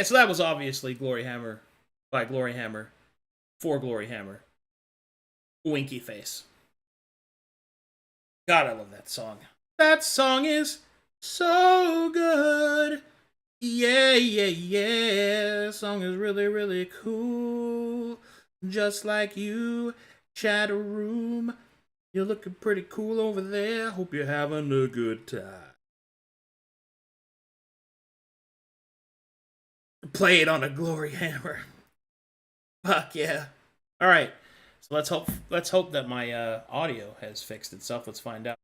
Okay, so that was obviously Glory Hammer by Glory Hammer for Glory Hammer. Winky Face. God, I love that song. That song is so good. Yeah, yeah, yeah. That song is really, really cool. Just like you, Chatter Room. You're looking pretty cool over there. Hope you're having a good time. Play it on a Glory Hammer. Fuck yeah. Alright. So let's hope that my audio has fixed itself. Let's find out.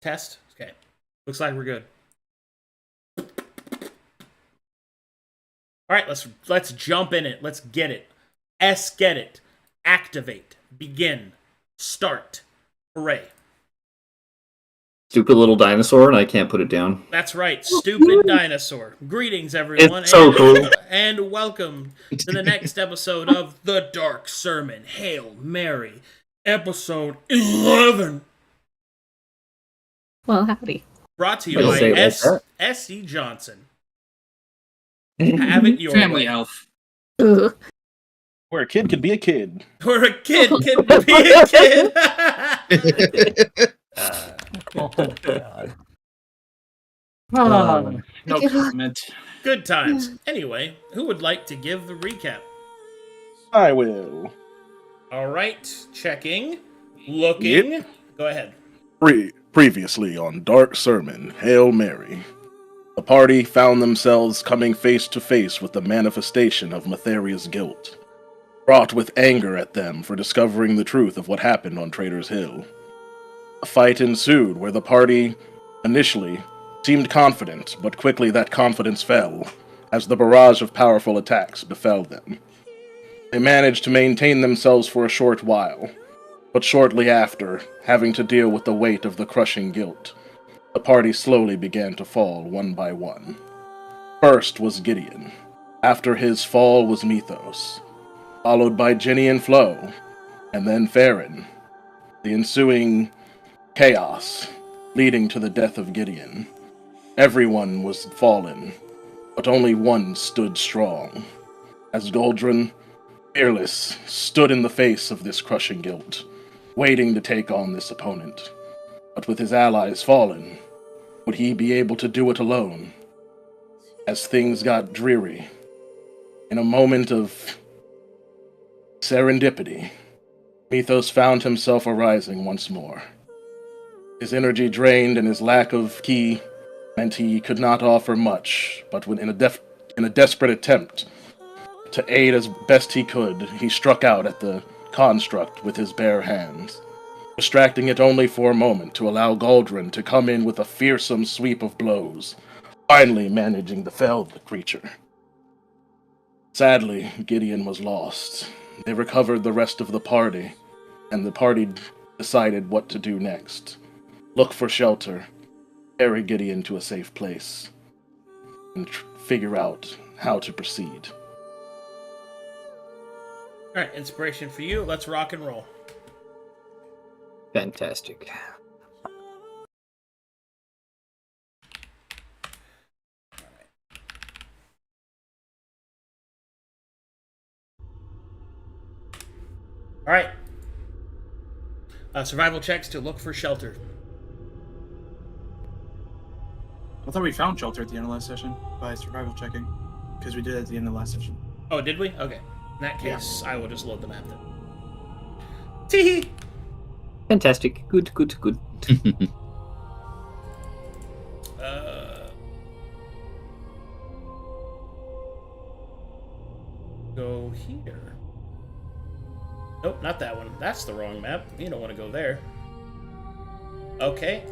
Test? Okay. Looks like we're good. Alright, let's jump in it. Let's get it. Get it. Activate. Begin. Start. Hooray. Stupid little dinosaur, and I can't put it down. That's right, stupid dinosaur. Greetings, everyone, It's so cool. And welcome to the next episode of The Dark Sermon. Hail Mary, episode 11. Well, howdy. Brought to you by S.E. Johnson. Have it your Family way. Elf. Ugh. Where a kid can be a kid. Where a kid can be a kid. Oh, God. Oh. No comment. Good times. Anyway, who would like to give the recap? I will. All right, checking, looking. Yep. Go ahead. Previously on Dark Sermon, Hail Mary. The party found themselves coming face to face with the manifestation of Matheria's guilt, fraught with anger at them for discovering the truth of what happened on Trader's Hill. A fight ensued where the party, initially, seemed confident, but quickly that confidence fell, as the barrage of powerful attacks befell them. They managed to maintain themselves for a short while, but shortly after, having to deal with the weight of the crushing guilt, the party slowly began to fall one by one. First was Gideon. After his fall was Mythos, followed by Jenny and Flo, and then Farron. The ensuing chaos, leading to the death of Gideon. Everyone was fallen, but only one stood strong, as Goldrin, fearless, stood in the face of this crushing guilt, waiting to take on this opponent. But with his allies fallen, would he be able to do it alone? As things got dreary, in a moment of serendipity, Mythos found himself arising once more. His energy drained and his lack of ki meant he could not offer much, but in a desperate attempt to aid as best he could, he struck out at the construct with his bare hands, distracting it only for a moment to allow Galdrin to come in with a fearsome sweep of blows, finally managing to fell the creature. Sadly, Gideon was lost. They recovered the rest of the party, and the party decided what to do next. Look for shelter, carry Gideon to a safe place, and figure out how to proceed. Alright, inspiration for you. Let's rock and roll. Fantastic. Alright. Survival checks to look for shelter. I thought we found shelter at the end of last session by survival checking, because we did it at the end of last session. Oh, did we? Okay. In that case, I will just load the map then. Tee-hee! Fantastic. Good. Go here. Nope, not that one. That's the wrong map. You don't want to go there. Okay.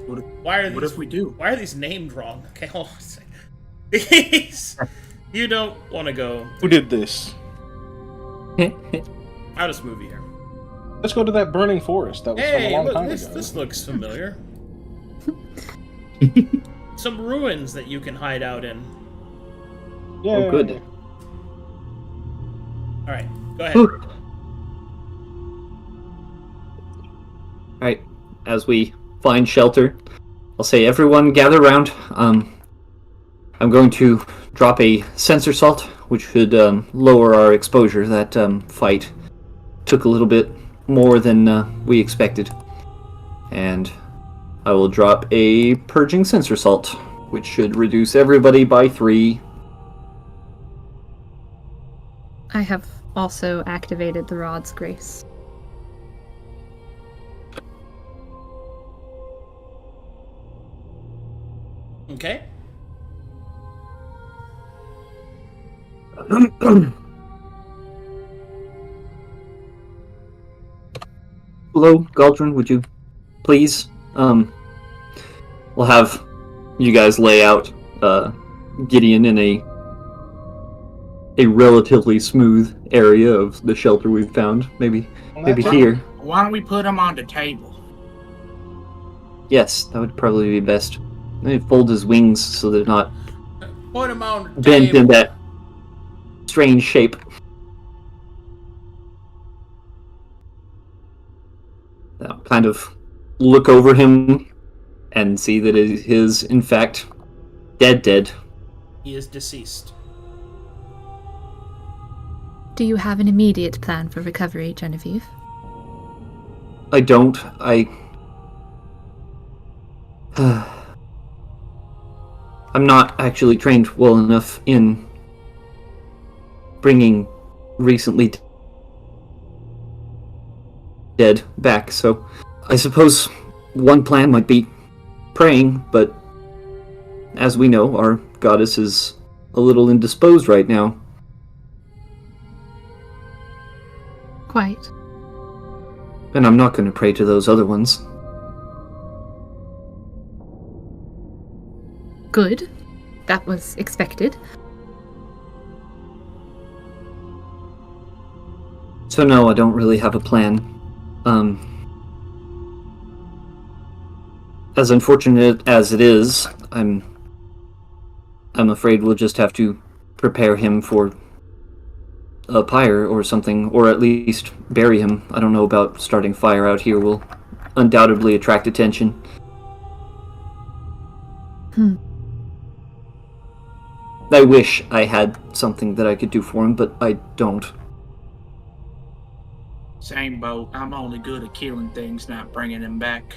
Why are these? What if we do? Why are these named wrong? Okay, hold on a second. These. You don't want to go. Who did this? I'll just move you here. Let's go to that burning forest that was from a Hey, long look, time this ago. this looks familiar. Some ruins that you can hide out in. Yeah. Oh, good. All right, go ahead. Ooh. Alright, as we find shelter, I'll say everyone gather around. I'm going to drop a sensor salt, which should lower our exposure. That fight took a little bit more than we expected. And I will drop a purging sensor salt, which should reduce everybody by 3. I have also activated the Rod's Grace. Okay. Hello, Galdrin, would you please? We'll have you guys lay out Gideon in a relatively smooth area of the shelter we've found. Maybe here. Why don't we put him on the table? Yes, that would probably be best. Maybe fold his wings so they're not Put him on the bent table. in that strange shape. I'll kind of look over him and see that it is, in fact, dead. He is deceased. Do you have an immediate plan for recovery, Genevieve? I don't. I'm not actually trained well enough in bringing recently dead back, so I suppose one plan might be praying, but as we know, our goddess is a little indisposed right now. Quite. And I'm not going to pray to those other ones. Good. That was expected. So no, I don't really have a plan. As unfortunate as it is, I'm afraid we'll just have to prepare him for a pyre or something, or at least bury him. I don't know about starting fire out here. Will undoubtedly attract attention. I wish I had something that I could do for him, but I don't. Same boat. I'm only good at killing things, not bringing them back.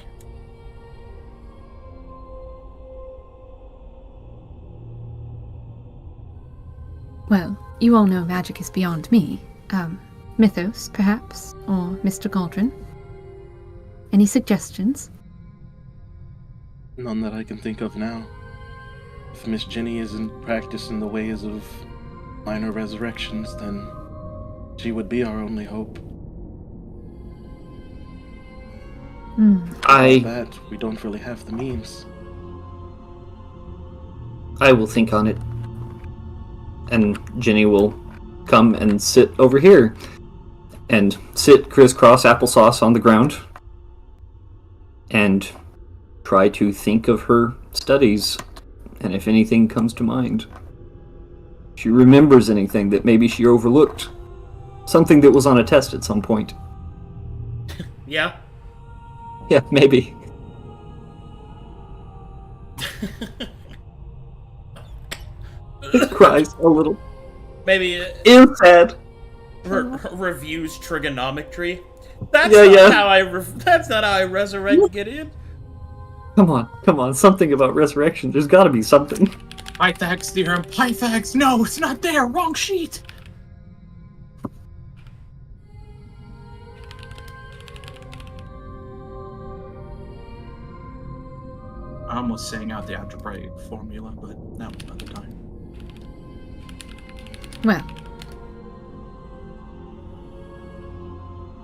Well, you all know magic is beyond me. Mythos, perhaps? Or Mr. Galdrin? Any suggestions? None that I can think of now. If Miss Jenny isn't practicing the ways of minor resurrections, then she would be our only hope. That we don't really have the means. I will think on it. And Jenny will come and sit over here. And sit crisscross applesauce on the ground. And try to think of her studies. And if anything comes to mind. She remembers anything that maybe she overlooked. Something that was on a test at some point. Yeah? Yeah, maybe. He cries a little. Maybe It's sad. reviews trigonometry. That's Yeah, not yeah. how that's not how I resurrect Gideon. Come on, something about resurrection. There's gotta be something. Pythagoras theorem. Pythagoras. No, it's not there. Wrong sheet. I almost sang out the algebraic formula, but that was not the time. Well.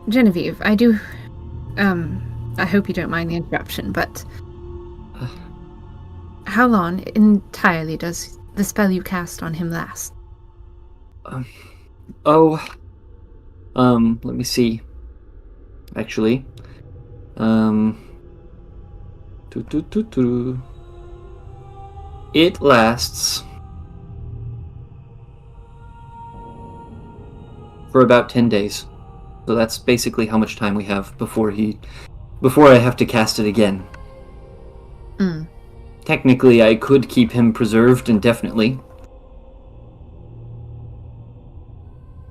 Genevieve, I do... I hope you don't mind the interruption, but... How long entirely does the spell you cast on him last? Let me see. Actually. It lasts for about 10 days. So that's basically how much time we have before he before I have to cast it again. Technically, I could keep him preserved indefinitely,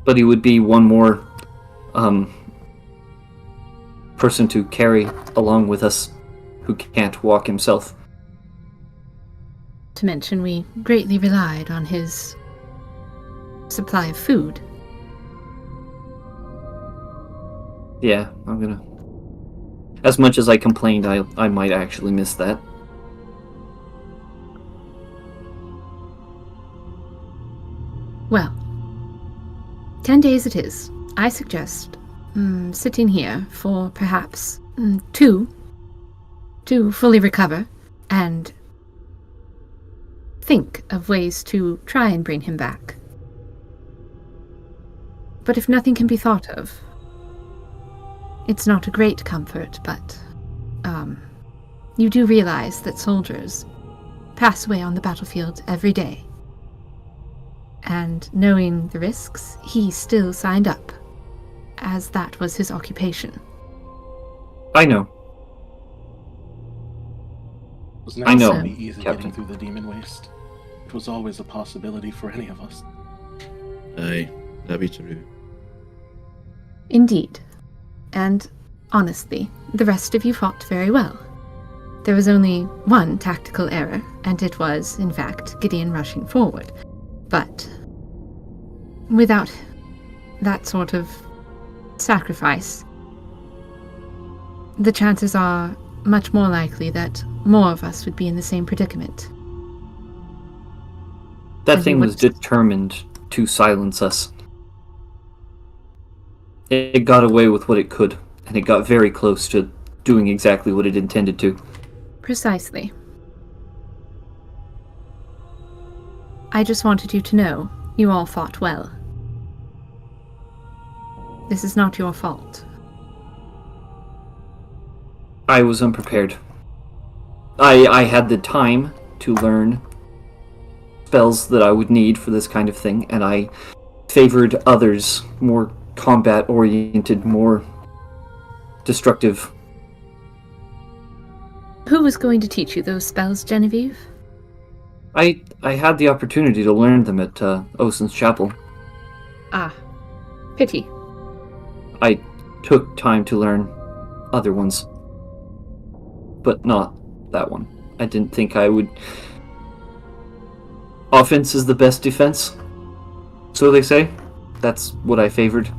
but he would be one more person to carry along with us who can't walk himself. To mention, we greatly relied on his supply of food. Yeah, I'm gonna... As much as I complained, I might actually miss that. Well, 10 days it is. I suggest sitting here for perhaps 2 to fully recover and think of ways to try and bring him back. But if nothing can be thought of, it's not a great comfort, but you do realize that soldiers pass away on the battlefield every day. And knowing the risks, he still signed up, as that was his occupation. I know. It was I know, never easy Captain. getting through the demon waste. It was always a possibility for any of us. Aye, that be true. Indeed. And honestly, the rest of you fought very well. There was only one tactical error, and it was, in fact, Gideon rushing forward. But without that sort of sacrifice, the chances are much more likely that more of us would be in the same predicament. That And thing he was determined to silence us. It got away with what it could, and it got very close to doing exactly what it intended to. Precisely. I just wanted you to know you all fought well. This is not your fault. I was unprepared. I had the time to learn spells that I would need for this kind of thing, and I favored others, more combat-oriented, more destructive. Who was going to teach you those spells, Genevieve? I had the opportunity to learn them at Osen's Chapel. Ah, pity. I took time to learn other ones, but not that one. I didn't think I would... Offense is the best defense, so they say. That's what I favored.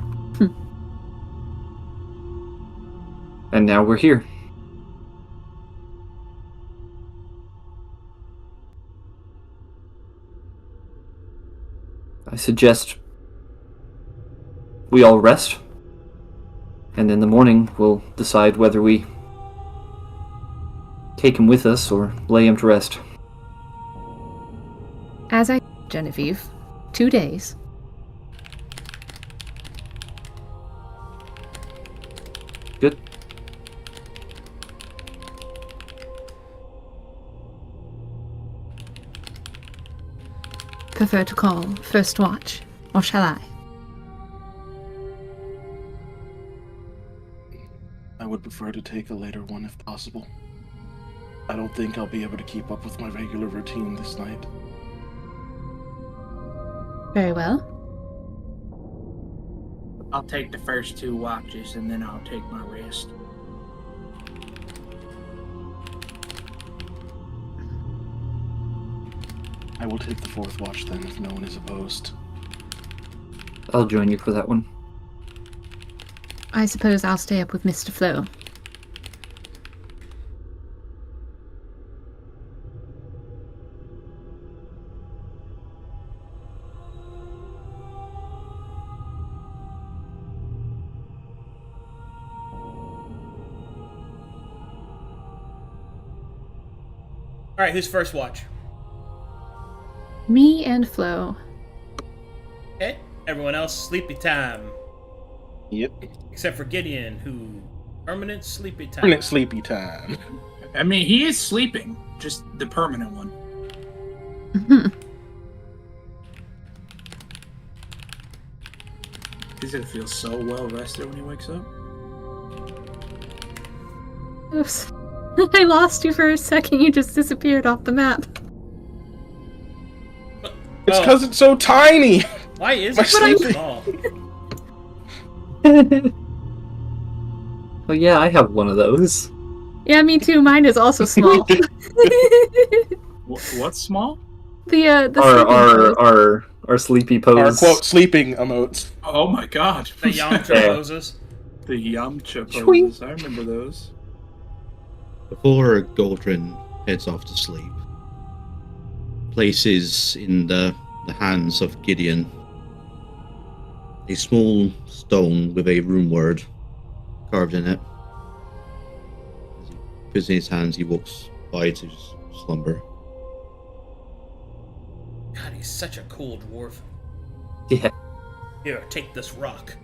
And now we're here. I suggest we all rest, and in the morning we'll decide whether we take him with us or lay him to rest. As I Genevieve, 2 days. Good. Prefer to call first watch, or shall I? I would prefer to take a later one if possible. I don't think I'll be able to keep up with my regular routine this night. Very well. I'll take the first 2 watches and then I'll take my rest. I will take the 4th watch then if no one is opposed. I'll join you for that one. I suppose I'll stay up with Mr. Flo. All right, who's first watch? Me and Flo. Okay, everyone else, sleepy time. Yep. Except for Gideon, who permanent sleepy time. Permanent sleepy time. I mean, he is sleeping, just the permanent one. He's gonna feel so well rested when he wakes up. Oops. I lost you for a second. You just disappeared off the map. It's because it's so tiny. Why is My it so sleeping- small? Well, yeah, I have one of those. Yeah, me too. Mine is also small. What's small? The sleeping pose. Our sleepy Our pose. quote sleeping emotes. Oh my god. The Yamcha Yeah. poses. The Yamcha Shwing. poses. I remember those. Before Galdrin heads off to sleep, places in the hands of Gideon a small stone with a rune word carved in it. As he puts it in his hands, he walks by to slumber. God, he's such a cool dwarf. Yeah. Here, take this rock.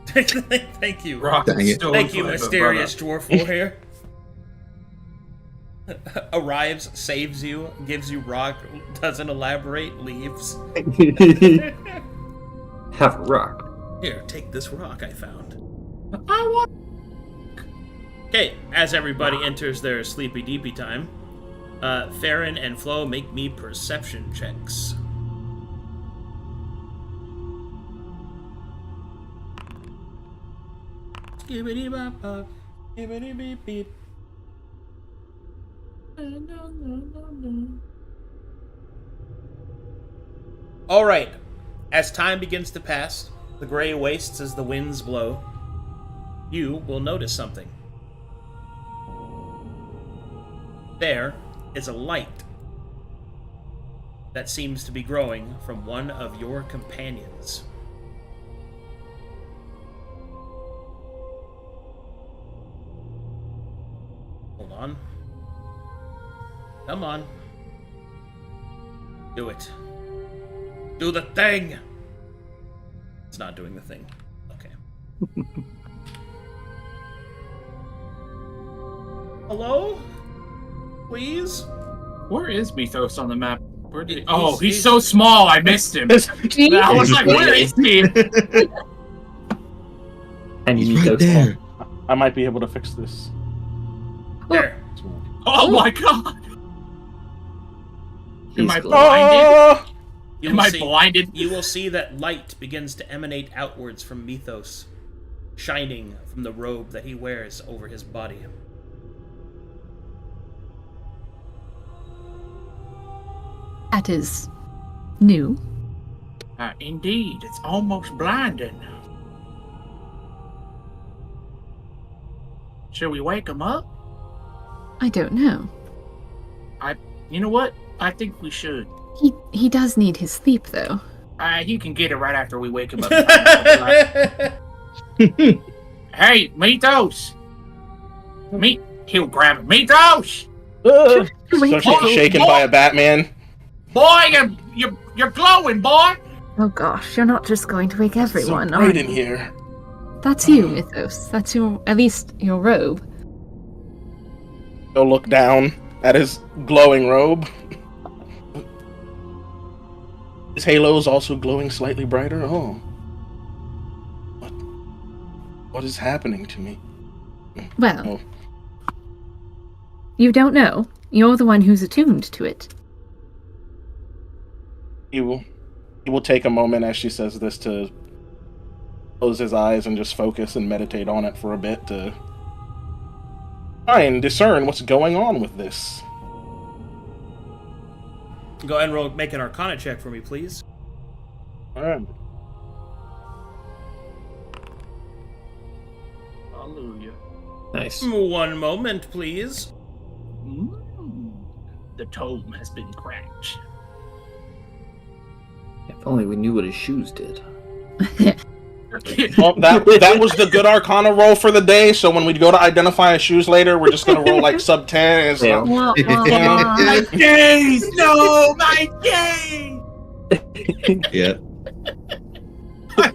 Thank you. Rock Dang it. stone Thank you, flavor, mysterious brother. dwarf warrior. Arrives, saves you, gives you rock, doesn't elaborate, leaves. Have a rock. Here, take this rock I found. I want. Okay, as everybody enters their sleepy deepy time, Farron and Flo make me perception checks. Skibbity bop bop, skibbity beep beep. Alright, as time begins to pass, the gray wastes as the winds blow, you will notice something. There is a light that seems to be growing from one of your companions. Hold on. Come on. Do it. Do the thing! It's not doing the thing. Okay. Hello? Please? Where is Mythos on the map? Where did he... He's- Oh, he's he's- so small, I missed him. I was like, where is he? And you He's need right those. there. I might be able to fix this. There. Oh my god! Am I He's blinded? Oh! You Am will I see- blinded? You will see that light begins to emanate outwards from Mythos, shining from the robe that he wears over his body. That is new. Indeed, it's almost blinding. Should we wake him up? I don't know. You know what? I think we should. He does need his sleep though. You can get it right after we wake him up. Hey, Mythos! He'll grab him. Mythos! So Wait, she's shaken by a Batman. Boy, you're glowing, boy! oh gosh, you're not just going to wake everyone, so are bright you? in here. That's you, Mythos. That's at least your robe. Go look down at his glowing robe. His halo is also glowing slightly brighter. Oh. What is happening to me? Well, Oh. you don't know. You're the one who's attuned to it. He will take a moment as she says this to close his eyes and just focus and meditate on it for a bit to try and discern what's going on with this. Go ahead and make an Arcana check for me, please. Alright. Hallelujah. Nice. One moment, please. The tome has been cracked. If only we knew what his shoes did. Well, that was the good Arcana roll for the day, so when we go to identify his shoes later, we're just gonna roll like sub 10 and it's Yeah. like, Wah, wah, wah. My J's! No, my J's! Yeah.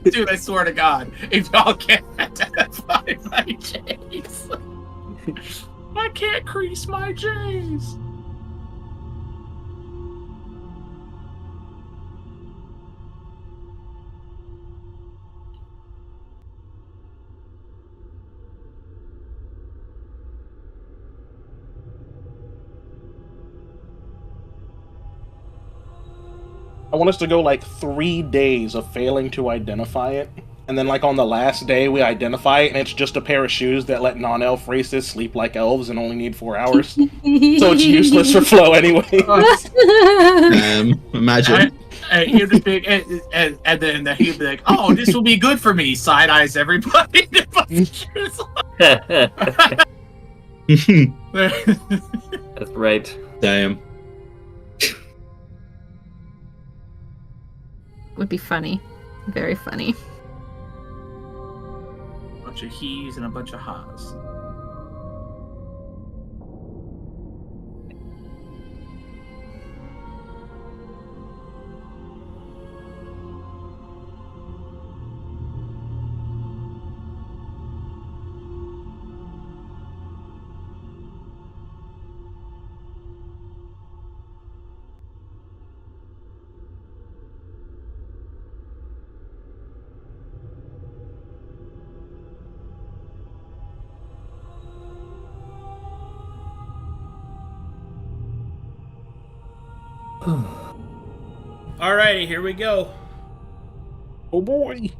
Dude, I swear to God, if y'all can't identify my J's, I can't crease my J's. I want us to go like 3 days of failing to identify it. And then, like, on the last day, we identify it, and it's just a pair of shoes that let non-elf races sleep like elves and only need 4 hours. So it's useless for Flo anyway. Imagine. He'd be big, and then he'd be like, "Oh, this will be good for me." Side eyes everybody. That's right. Damn. Would be funny. Very funny. A bunch of he's and a bunch of ha's. Alrighty, here we go. Oh boy.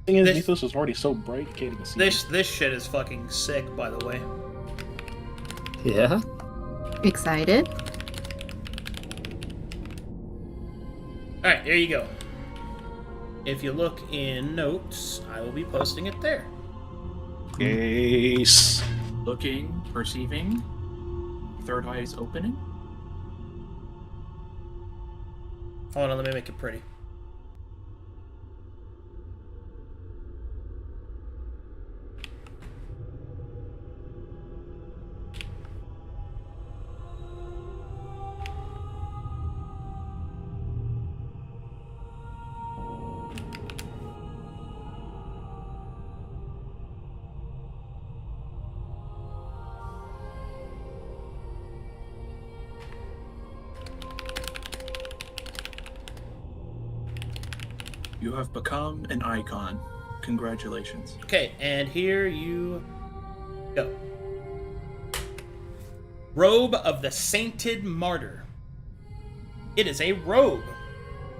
Thing is, Mythos is already so bright, you can't even see. This shit is fucking sick, by the way. Yeah? Excited? Alright, there you go. If you look in notes, I will be posting it there. Ace. Looking, perceiving, third eye is opening. Hold on, let me make it pretty. You have become an icon. Congratulations. Okay, and here you go. Robe of the Sainted Martyr. It is a robe.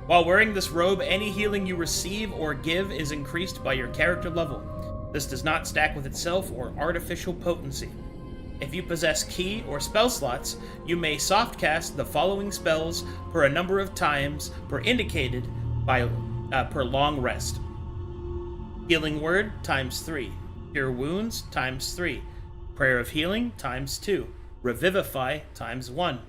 While wearing this robe, any healing you receive or give is increased by your character level. This does not stack with itself or artificial potency. If you possess key or spell slots, you may softcast the following spells per a number of times per indicated by per long rest. Healing Word times 3. Cure Wounds times 3. Prayer of Healing times 2. Revivify times 1.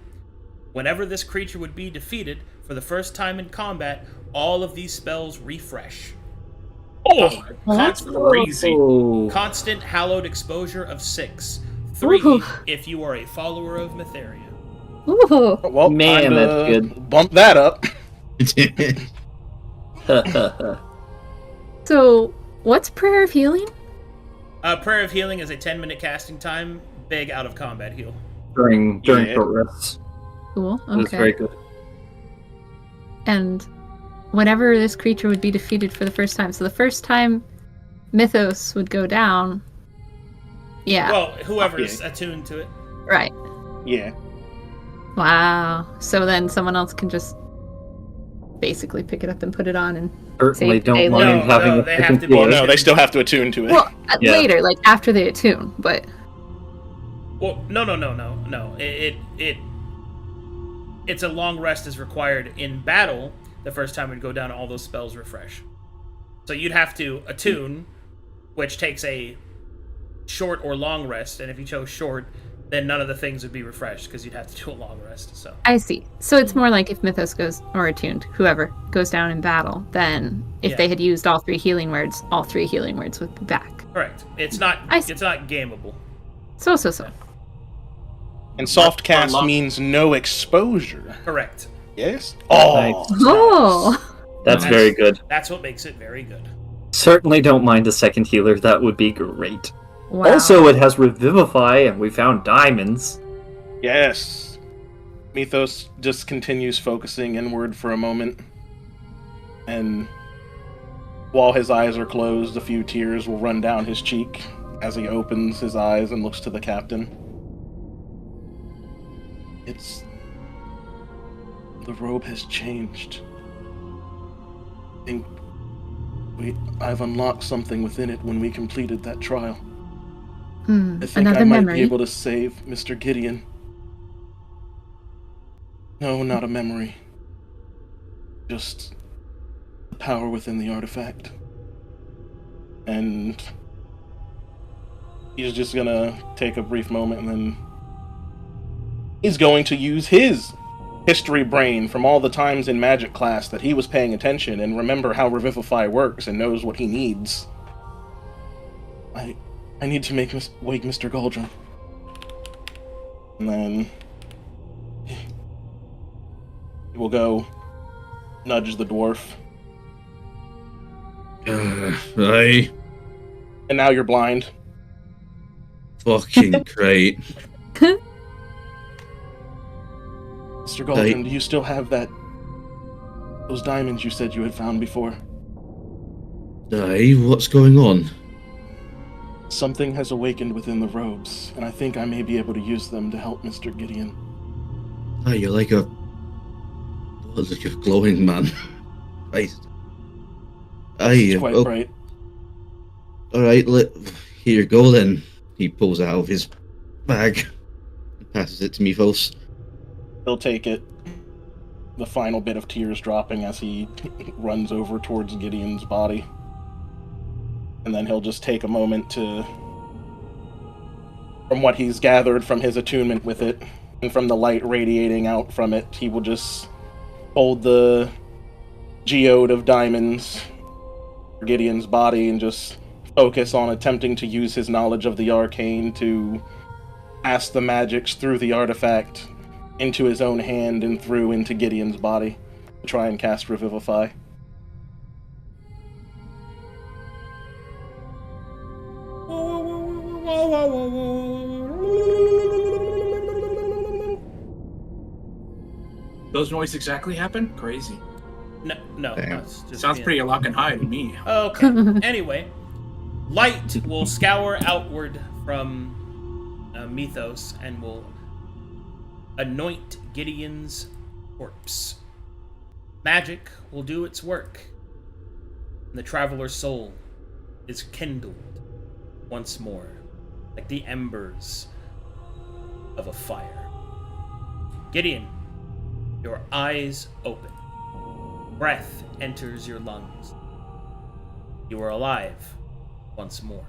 Whenever this creature would be defeated for the first time in combat, all of these spells refresh. Oh, that's crazy. Oh. Constant hallowed exposure of 6. 3 Ooh. if you are a follower of Matheria. Ooh. Well, Man, time that's to good. Bump that up. So, what's Prayer of Healing? Prayer of Healing is a 10-minute casting time. Big out of combat heal. during Yeah. short rests. Cool. It was very Okay. good. And whenever this creature would be defeated for the first time, so the first time Mythos would go down. Yeah. Well, whoever's attuned to it. Right. Yeah. Wow. So then someone else can just basically pick it up and put it on and Certainly Save the day don't mind No, having no, a they have second to be- Well, healer. no, they still have to attune to it. well Yeah. later, like after they attune. But Well, no. It's a long rest is required in battle. The first time we'd go down, all those spells refresh. So you'd have to attune, which takes a short or long rest. And if you chose short, then none of the things would be refreshed because you'd have to do a long rest. So I see. So it's more like if Mythos goes or attuned, whoever goes down in battle, then if Yeah. they had used all 3 healing words, all 3 healing words would be back. correct. It's not. I see. It's not gameable. So. And soft cast Unlock- means no exposure. Correct. Yes? Nice. Oh. That's Nice. very good. That's what makes it very good. Certainly don't mind a second healer. That would be great. Wow. Also, it has Revivify, and we found diamonds. Yes. Mythos just continues focusing inward for a moment. And while his eyes are closed, a few tears will run down his cheek as he opens his eyes and looks to the captain. The robe has changed. I think I've unlocked something within it when we completed that trial. I think Another I might memory. be able to save Mr. Gideon. No, not a memory. Just the power within the artifact. And he's just gonna take a brief moment and then he's going to use his history brain from all the times in magic class that he was paying attention and remember how Revivify works and knows what he needs. I need to wake Mr. Galdron. And then he will go nudge the dwarf. Aye. And now you're blind. Fucking great. Mr. Galdron, do you still have those diamonds you said you had found before? Aye, what's going on? Something has awakened within the robes, and I think I may be able to use them to help Mr. Gideon. Aye, you're like a glowing man. Aye. Aye, It's quite bright. Alright, here you go then. He pulls it out of his bag and passes it to Mythos. He'll take it, the final bit of tears dropping as he runs over towards Gideon's body. And then he'll just take a moment to, from what he's gathered from his attunement with it, and from the light radiating out from it, he will just hold the geode of diamonds for Gideon's body and just focus on attempting to use his knowledge of the arcane to pass the magics through the artifact into his own hand and through into Gideon's body to try and cast Revivify. Those noises exactly happen? Crazy. No. Damn. It's just Sounds being- pretty lock and high to me. Okay. Anyway, light will scour outward from Mythos and will anoint Gideon's corpse. Magic will do its work. And the traveler's soul is kindled once more, like the embers of a fire. Gideon, your eyes open. Breath enters your lungs. You are alive once more.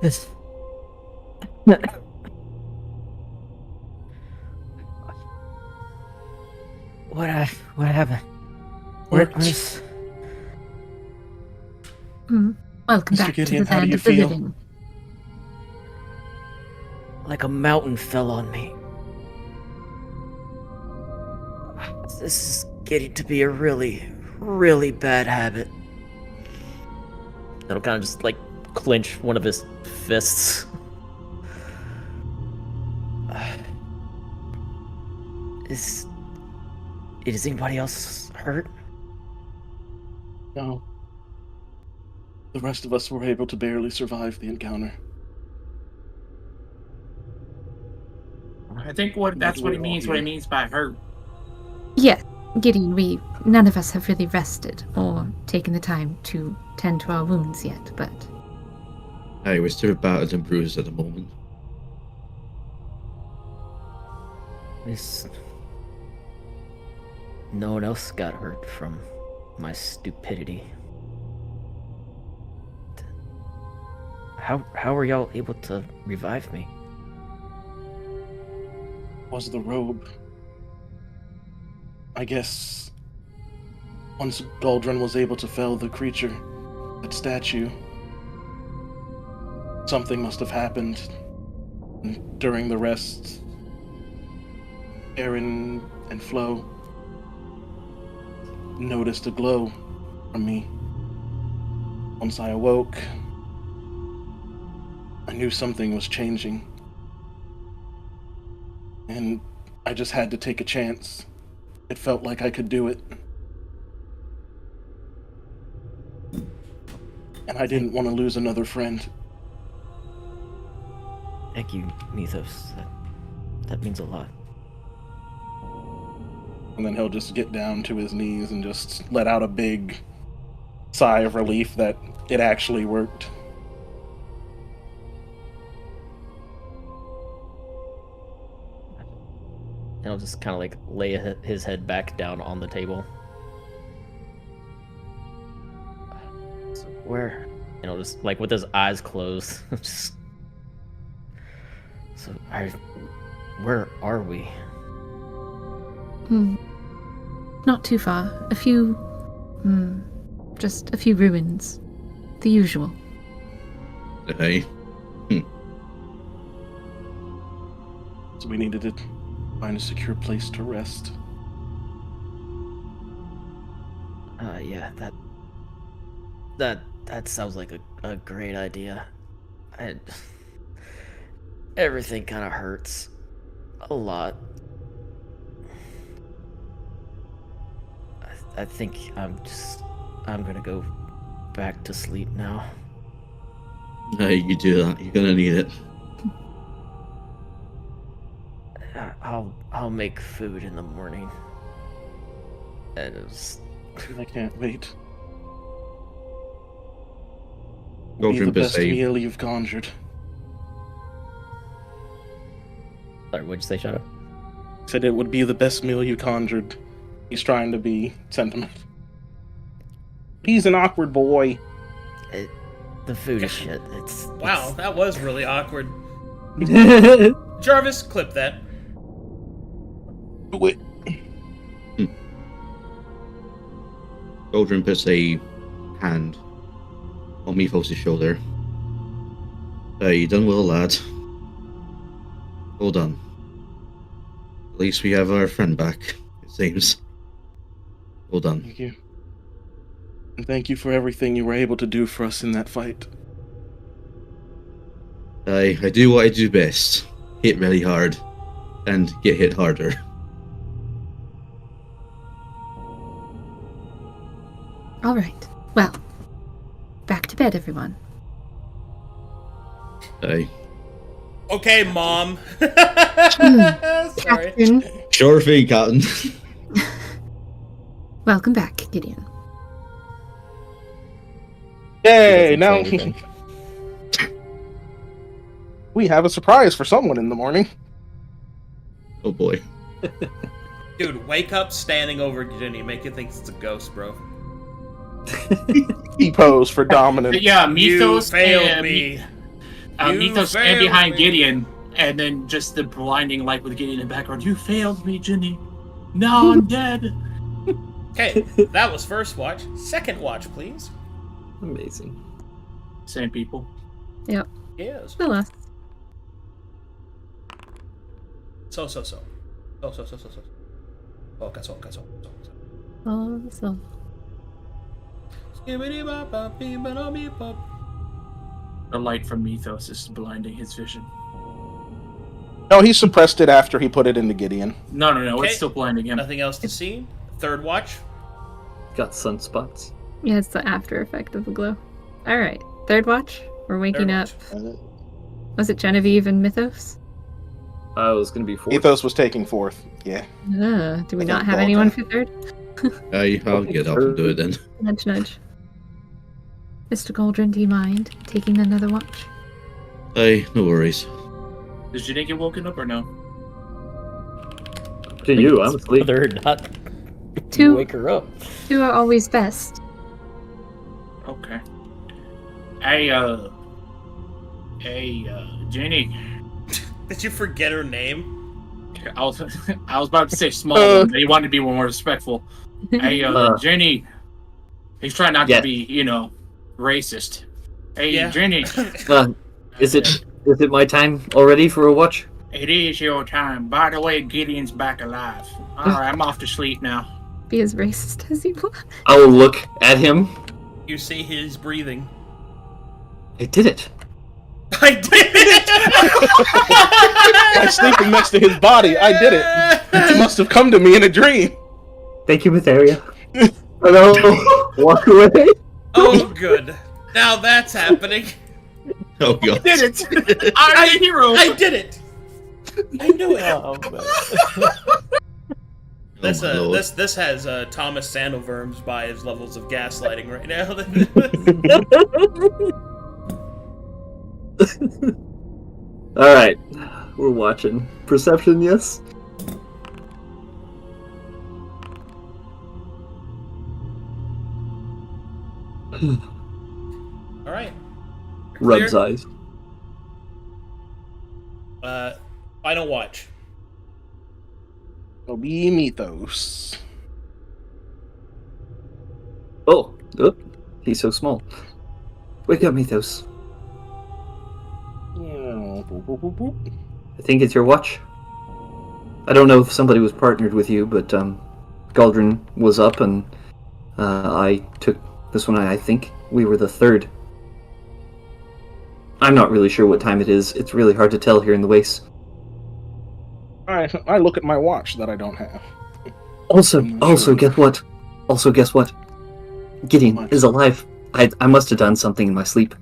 This. What happened? Where's... Welcome Mr. back Gideon, to the how do land you of the feel? living. Like a mountain fell on me. This is getting to be a really, really bad habit. That'll kind of just like clench one of his fists. Is anybody else hurt? No. The rest of us were able to barely survive the encounter. I think that's what he means. What he means by hurt. Yes, Gideon, none of us have really rested or taken the time to tend to our wounds yet, but Aye, we're still battered and bruised at the moment. No one else got hurt from my stupidity. How were y'all able to revive me? Was the robe. I guess once Galdron was able to fell the creature, that statue, something must have happened. And during the rest, Aaron and Flo noticed a glow from me. Once I awoke, I knew something was changing. And I just had to take a chance. It felt like I could do it. And I didn't want to lose another friend. Thank you, Mythos. That means a lot. And then he'll just get down to his knees and just let out a big sigh of relief that it actually worked. And I'll just kind of like lay his head back down on the table. So where? And I'll just like with his eyes closed. Just... So where are we? Not too far. Just a few ruins. The usual. Hey. So we needed to find a secure place to rest. Yeah, that sounds like a great idea. Everything kind of hurts a lot. I think I'm gonna go back to sleep now. Hey, you do that. You're gonna need it. I'll make food in the morning. And I can't wait. Go Be the drink a best save. meal you've conjured. Sorry, what'd you say, Shadow? Said it would be the best meal you conjured. He's trying to be sentimental. He's an awkward boy. The food is shit. Wow, that was really awkward. Jarvis, clip that. Wait. Goldrin puts a hand on Mythos' shoulder. Hey, you done well, lad. Well done. At least we have our friend back, it seems. Well done. Thank you. And thank you for everything you were able to do for us in that fight. I do what I do best. Hit really hard. And get hit harder. All right. Well, back to bed, everyone. Aye. Okay, Mom. Sorry. Captain, Sure thing, Captain. welcome back, Gideon. Yay! He doesn't Now say anything. we have a surprise for someone in the morning. Oh boy. Dude, wake up standing over Ginny, make you think it's a ghost, bro. He posed for dominance. Yeah, You Mythos failed and me. Mythos failed and behind me. Gideon, and then just the blinding light with Gideon in the background. You failed me, Ginny. Now I'm dead. Okay, that was first watch. Second watch, please. Amazing. Same people. Yep. Yes. Still us. So. Oh, so. Oh, so. The light from Mythos is blinding his vision. No, he suppressed it after he put it into Gideon. No, Okay. it's still blinding him. Nothing else to see. Third watch. Got sunspots. Yeah, it's the after effect of the glow. All right. Third watch. We're waking Third up. watch. Was it Genevieve and Mythos? I was gonna be fourth. Ethos was taking fourth. Yeah. Do we I not think have ball anyone time. for third? I'll get up and do it then. Nudge, nudge. Mr. Goldrin, do you mind taking another watch? Aye, no worries. Does Ginny get woken up or no? To you, I'm asleep. Whether or not Two. you wake her up. Two are always best. Okay. Hey, Ginny. Did you forget her name? I was about to say small one, but you wanted to be more respectful. Hey, Ginny. He's trying not Yeah. to be, racist. Hey, Yeah. Ginny. Is it my time already for a watch? It is your time. By the way, Gideon's back alive. Alright, I'm off to sleep now. be as racist as you want. I will look at him. You see he's breathing. I did it. I did it! I'm sleeping next to his body. I did it. It must have come to me in a dream. Thank you, Matheria. Hello. Walk away. Oh, good. Now that's happening. Oh god. I did it! I'm the hero! I did it! I knew it! Oh, man. This my lord. this has Thomas Sandoverms by his levels of gaslighting right now. All right, we're watching. Perception, yes. All right. Rubs Clear. eyes. Final watch. It'll be Mythos. Oh, he's so small. Wake up, Mythos. Yeah. Boop, boop, boop, boop. I think it's your watch. I don't know if somebody was partnered with you, but Galdrin was up, and I took this one. I think we were the third. I'm not really sure what time it is. It's really hard to tell here in the wastes. I look at my watch that I don't have. Also, Sure. guess what? Guess what? Gideon What? is alive. I must have done something in my sleep.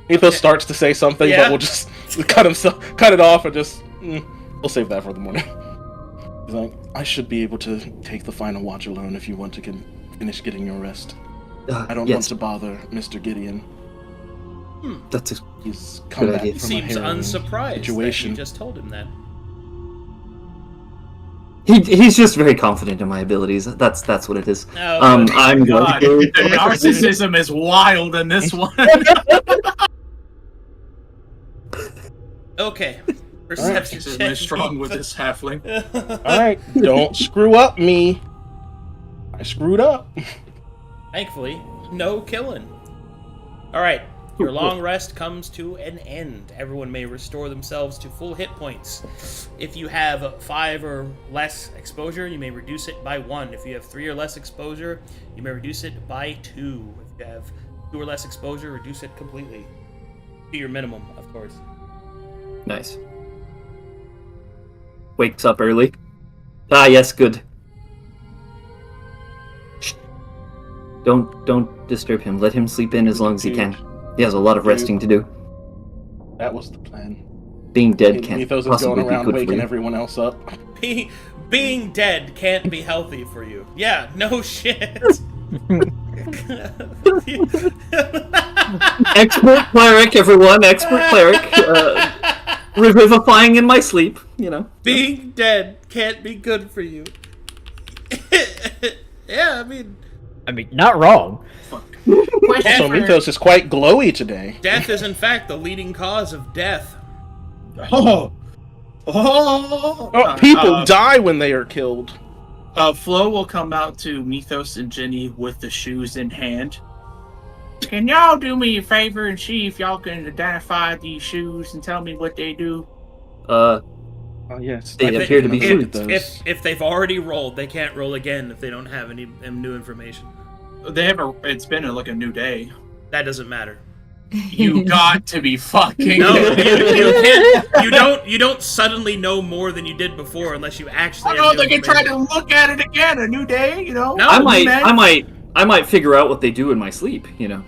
Mythos starts to say something, Yeah. but we'll just cut it off, and just we'll save that for the morning. He's like, I should be able to take the final watch alone if you want to finish getting your rest. I don't want yes, to bother Mr. Gideon. that's a He's come Good back idea. He from seems a harrowing unsurprised that situation. you just told him that. he's just very confident in my abilities. That's what it is. Oh, good. I'm going God, to the narcissism is wild in this one. Okay. Narcissism Perception is strong with this halfling. Alright, don't screw up me. I screwed up. Thankfully, no killing. Alright, your long rest comes to an end. Everyone may restore themselves to full hit points. If you have 5 or less exposure, you may reduce it by 1. If you have 3 or less exposure, you may reduce it by 2. If you have 2 or less exposure, reduce it completely. To your minimum, of course. Nice. Wakes up early. Ah, yes, good. Shh. Don't disturb him. Let him sleep in as long as he can. He has a lot of resting to do. That was the plan. Being dead can't Mythos is possibly going be around good for waking you. everyone else up. Being dead can't be healthy for you. Yeah, no shit. Expert cleric, everyone. Expert cleric. Revivifying in my sleep, you know. Being dead can't be good for you. Yeah, I mean, not wrong. Also, Mythos is quite glowy today. death is in fact the leading cause of death. Oh, People die when they are killed. Flo will come out to Mythos and Jenny with the shoes in hand. Can y'all do me a favor and see if y'all can identify these shoes and tell me what they do? Oh yes, They I appear to think be I looked shoes. at those. If they've already rolled, they can't roll again if they don't have any new information. They have it's been like a new day. That doesn't matter. You got to be fucking No, kidding you me. can't. You don't suddenly know more than you did before unless you actually. I don't have know new they can try information. to look at it again. A new day, you know. No, I might figure out what they do in my sleep, you know.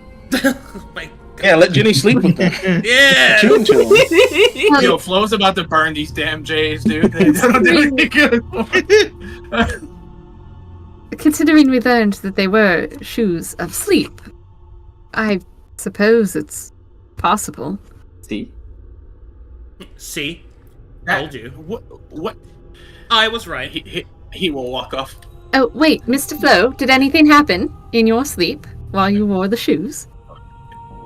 My Yeah, let Jenny sleep with them. yeah. Chill, chill. Yo, Flo's about to burn these damn J's, dude. They don't do any good. Considering we learned that they were shoes of sleep, I suppose it's possible. See? See, That- told you. What? I was right. He will walk off. Oh, wait, Mr. Flo, did anything happen in your sleep while you wore the shoes?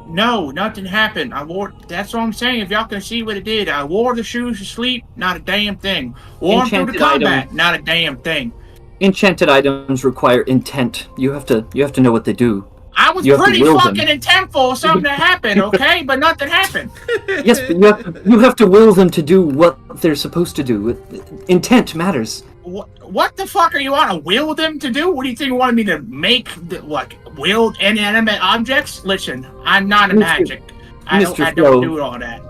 No, nothing happened. That's what I'm saying. If y'all can see what it did, I wore the shoes to sleep. Not a damn thing. Wore them through the Enchanted combat. item. Not a damn thing. Enchanted items require intent. You have to know what they do. I was You have to pretty will them. fucking intentful of something to happen, okay? But nothing happened. Yes, but you have to will them to do what they're supposed to do. Intent matters. What the fuck are you on to wield them to do? What do you think you wanted me to make? Wield inanimate objects? Listen, I'm not a Mr. magic. I Mr. don't Flo. do all that.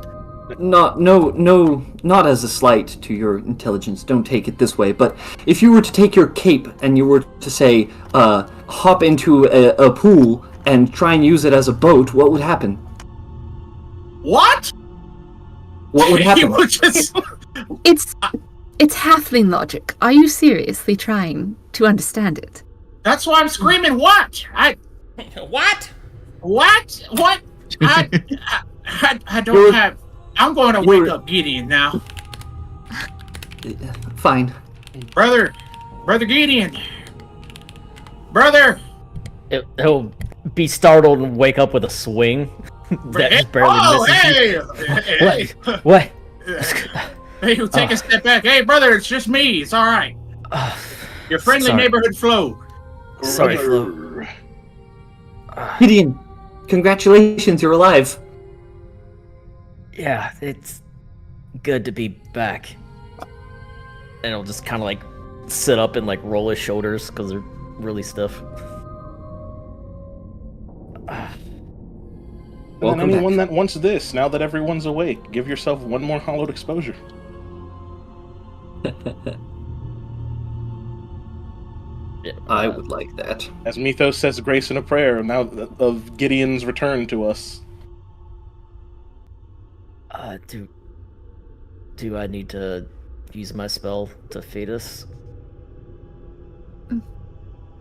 Not as a slight to your intelligence. Don't take it this way. But if you were to take your cape and you were to say, hop into a pool and try and use it as a boat, what would happen? What? What would happen? You would just... It's halfling logic. Are you seriously trying to understand it? That's why I'm screaming. What? What? What? I don't have. I'm going to wake up Gideon now. Fine. Brother Gideon. Brother. He'll be startled and wake up with a swing that just barely misses you. What? Hey, you take a step back. Hey, brother, it's just me. It's all right. Your friendly Sorry. neighborhood Flo. Sorry, Flo. Gideon, congratulations, you're alive. Yeah, it's good to be back. And he'll just kind of like sit up and like roll his shoulders because they're really stiff. And anyone that wants this, now that everyone's awake, give yourself one more hollowed exposure. Yeah, I would like that. As Mythos says grace and a prayer now of Gideon's return to us. Do I need to use my spell to feed us?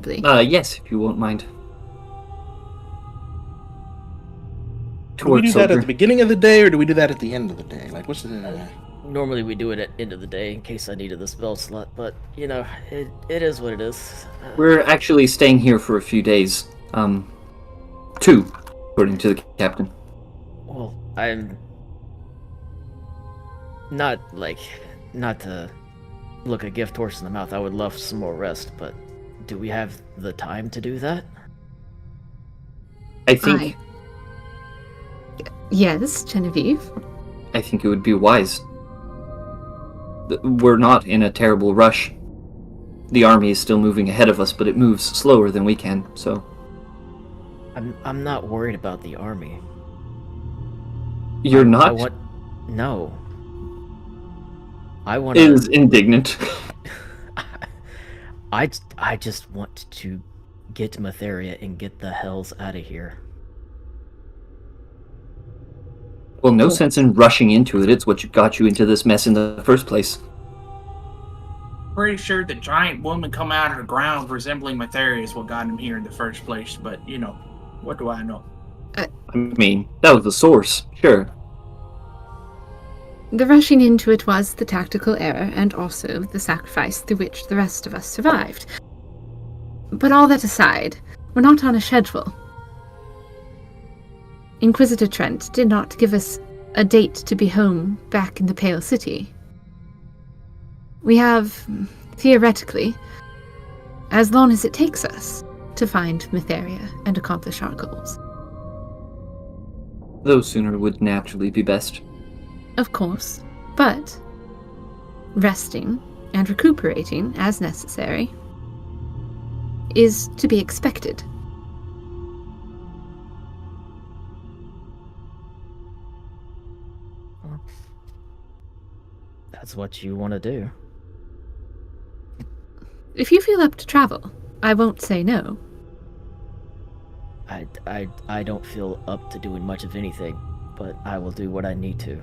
Yes, if you won't mind. Do we do that at the beginning of the day, or do we do that at the end of the day? Like, what's the... Normally we do it at end of the day in case I needed the spell slot, but, you know, it is what it is. We're actually staying here for a few days. 2, according to the captain. Well, I'm... Not to look a gift horse in the mouth, I would love some more rest, but do we have the time to do that? I think Yes, Genevieve. I think it would be wise. We're not in a terrible rush. The army is still moving ahead of us, but it moves slower than we can, so... I'm not worried about the army. You're not? No. I want It is indignant. I just want to get to Matheria and get the hells out of here. Well, no sense in rushing into it. It's what got you into this mess in the first place. Pretty sure the giant woman come out of the ground resembling Matheria is what got him here in the first place, but, you know, what do I know? I mean, that was the source, sure. The rushing into it was the tactical error and also the sacrifice through which the rest of us survived. But all that aside, we're not on a schedule. Inquisitor Trent did not give us a date to be home back in the Pale City. We have, theoretically, as long as it takes us to find Matheria and accomplish our goals. Though sooner would naturally be best. Of course, but resting and recuperating as necessary is to be expected. That's what you want to do. If you feel up to travel, I won't say no. I don't feel up to doing much of anything, but I will do what I need to.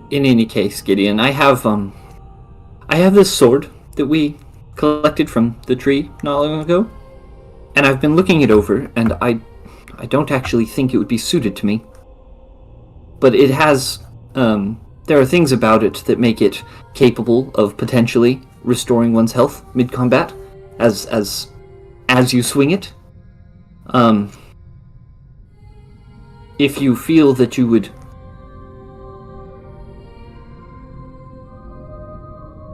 In any case, Gideon, I have this sword that we collected from the tree not long ago, and I've been looking it over, and I don't actually think it would be suited to me. But it has, there are things about it that make it capable of potentially restoring one's health mid-combat, as you swing it. If you feel that you would...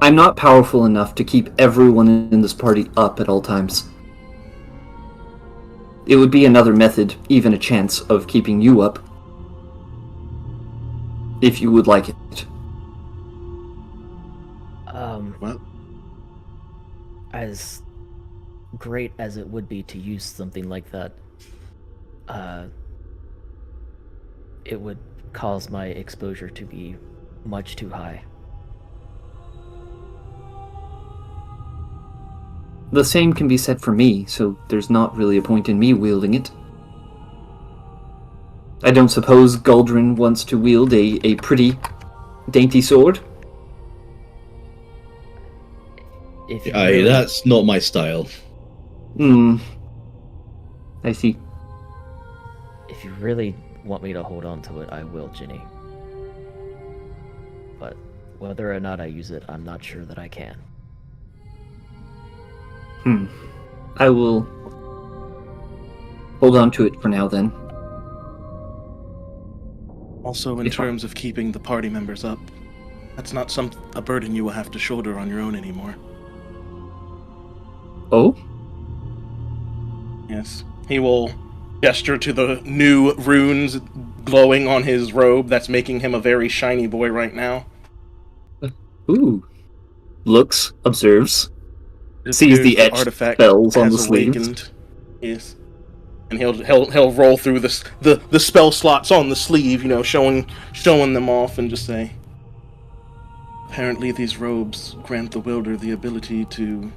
I'm not powerful enough to keep everyone in this party up at all times. It would be another method, even a chance, of keeping you up. If you would like it. Well, As great as it would be to use something like that, it would cause my exposure to be much too high. The same can be said for me, so there's not really a point in me wielding it. I don't suppose Guldrin wants to wield a pretty, dainty sword? If you Aye, really- that's not my style. I see. If you really want me to hold on to it, I will, Ginny. But whether or not I use it, I'm not sure that I can. I will hold on to it for now, then. also in If I- terms of keeping the party members up, that's not a burden you will have to shoulder on your own anymore. Oh? Yes. He will gesture to the new runes glowing on his robe that's making him a very shiny boy right now. Ooh. Looks, observes, It sees the appears etched artifact spells on has the sleeves. awakened. Yes. And he'll roll through the spell slots on the sleeve, showing them off and just say, apparently these robes grant the wielder the ability to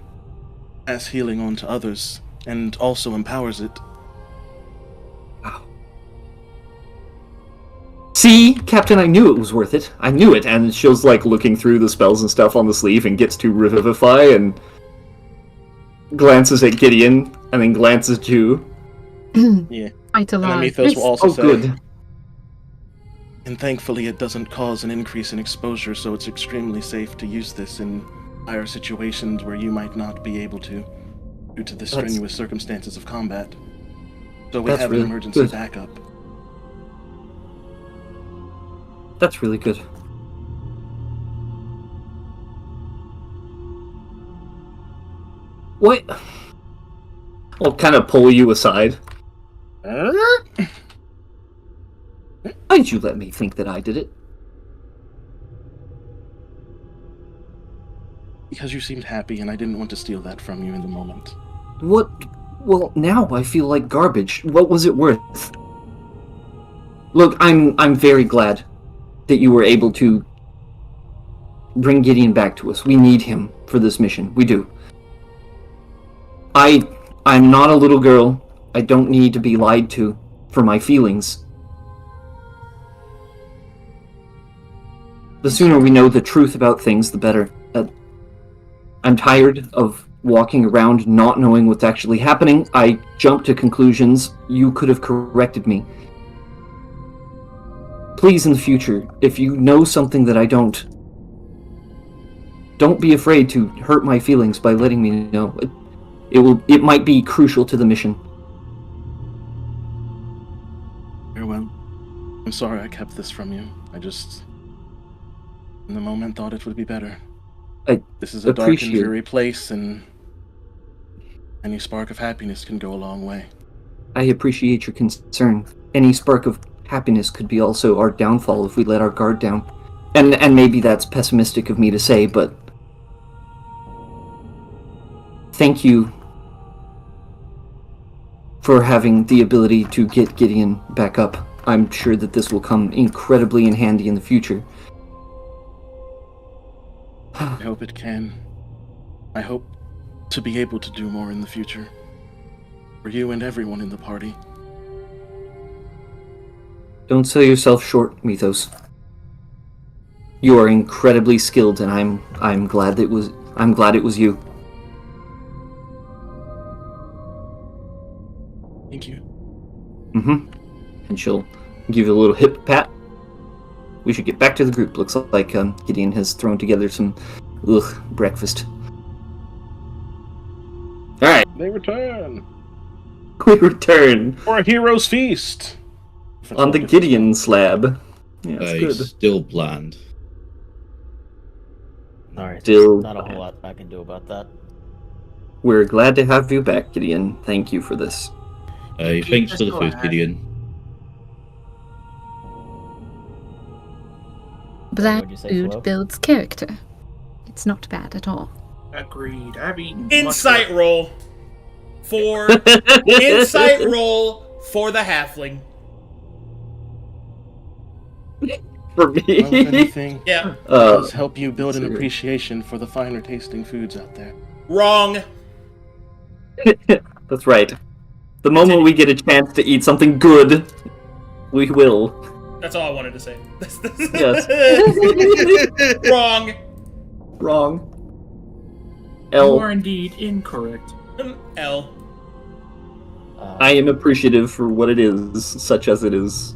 pass healing on to others, and also empowers it. Wow. See, Captain, I knew it was worth it. I knew it, and she's like looking through the spells and stuff on the sleeve and gets to Revivify and glances at Gideon and then glances at you. Yeah. Quite a And lot. Amethos will also Oh, say, good. and thankfully it doesn't cause an increase in exposure, so it's extremely safe to use this in higher situations where you might not be able to, due to the strenuous circumstances of combat. So we That's have an really emergency good. backup. That's really good. What? I'll kind of pull you aside. Why'd you let me think that I did it? Because you seemed happy, and I didn't want to steal that from you in the moment. What? Well, now I feel like garbage. What was it worth? Look, I'm very glad that you were able to bring Gideon back to us. We need him for this mission. We do. I'm not a little girl. I don't need to be lied to for my feelings. The sooner we know the truth about things, the better. I'm tired of walking around not knowing what's actually happening. I jumped to conclusions. You could have corrected me. Please, in the future, if you know something that I don't be afraid to hurt my feelings by letting me know. It might be crucial to the mission. Very well. I'm sorry I kept this from you. I just, in the moment, thought it would be better. This is a dark and appreciate- dreary place, and any spark of happiness can go a long way. I appreciate your concern. Any spark of happiness could be also our downfall if we let our guard down. And maybe that's pessimistic of me to say, but thank you for having the ability to get Gideon back up. I'm sure that this will come incredibly in handy in the future. I hope it can. I hope to be able to do more in the future. For you and everyone in the party. Don't sell yourself short, Mythos. You are incredibly skilled, and I'm glad it was you. Thank you. And she'll give you a little hip pat. We should get back to the group. Looks like Gideon has thrown together some breakfast. Alright, They return we return for a hero's feast. on the Gideon slab. Yeah, that's Aye, good. still bland. Alright, Still- not a whole lot I can do about that. We're glad to have you back, Gideon. Thank you for this. Aye, thanks for the Go food, ahead. Gideon. Bland What'd you say, food Flo? builds character. It's not bad at all. Agreed. I've eaten Insight much roll for insight roll for the halfling. For me. Well, if anything, Yeah. it does help you build an sorry. appreciation for the finer tasting foods out there. Wrong. That's right. The moment we get a chance to eat something good, we will. That's all I wanted to say. Yes. Wrong. Wrong. You L. are indeed incorrect. L. I am appreciative for what it is, such as it is.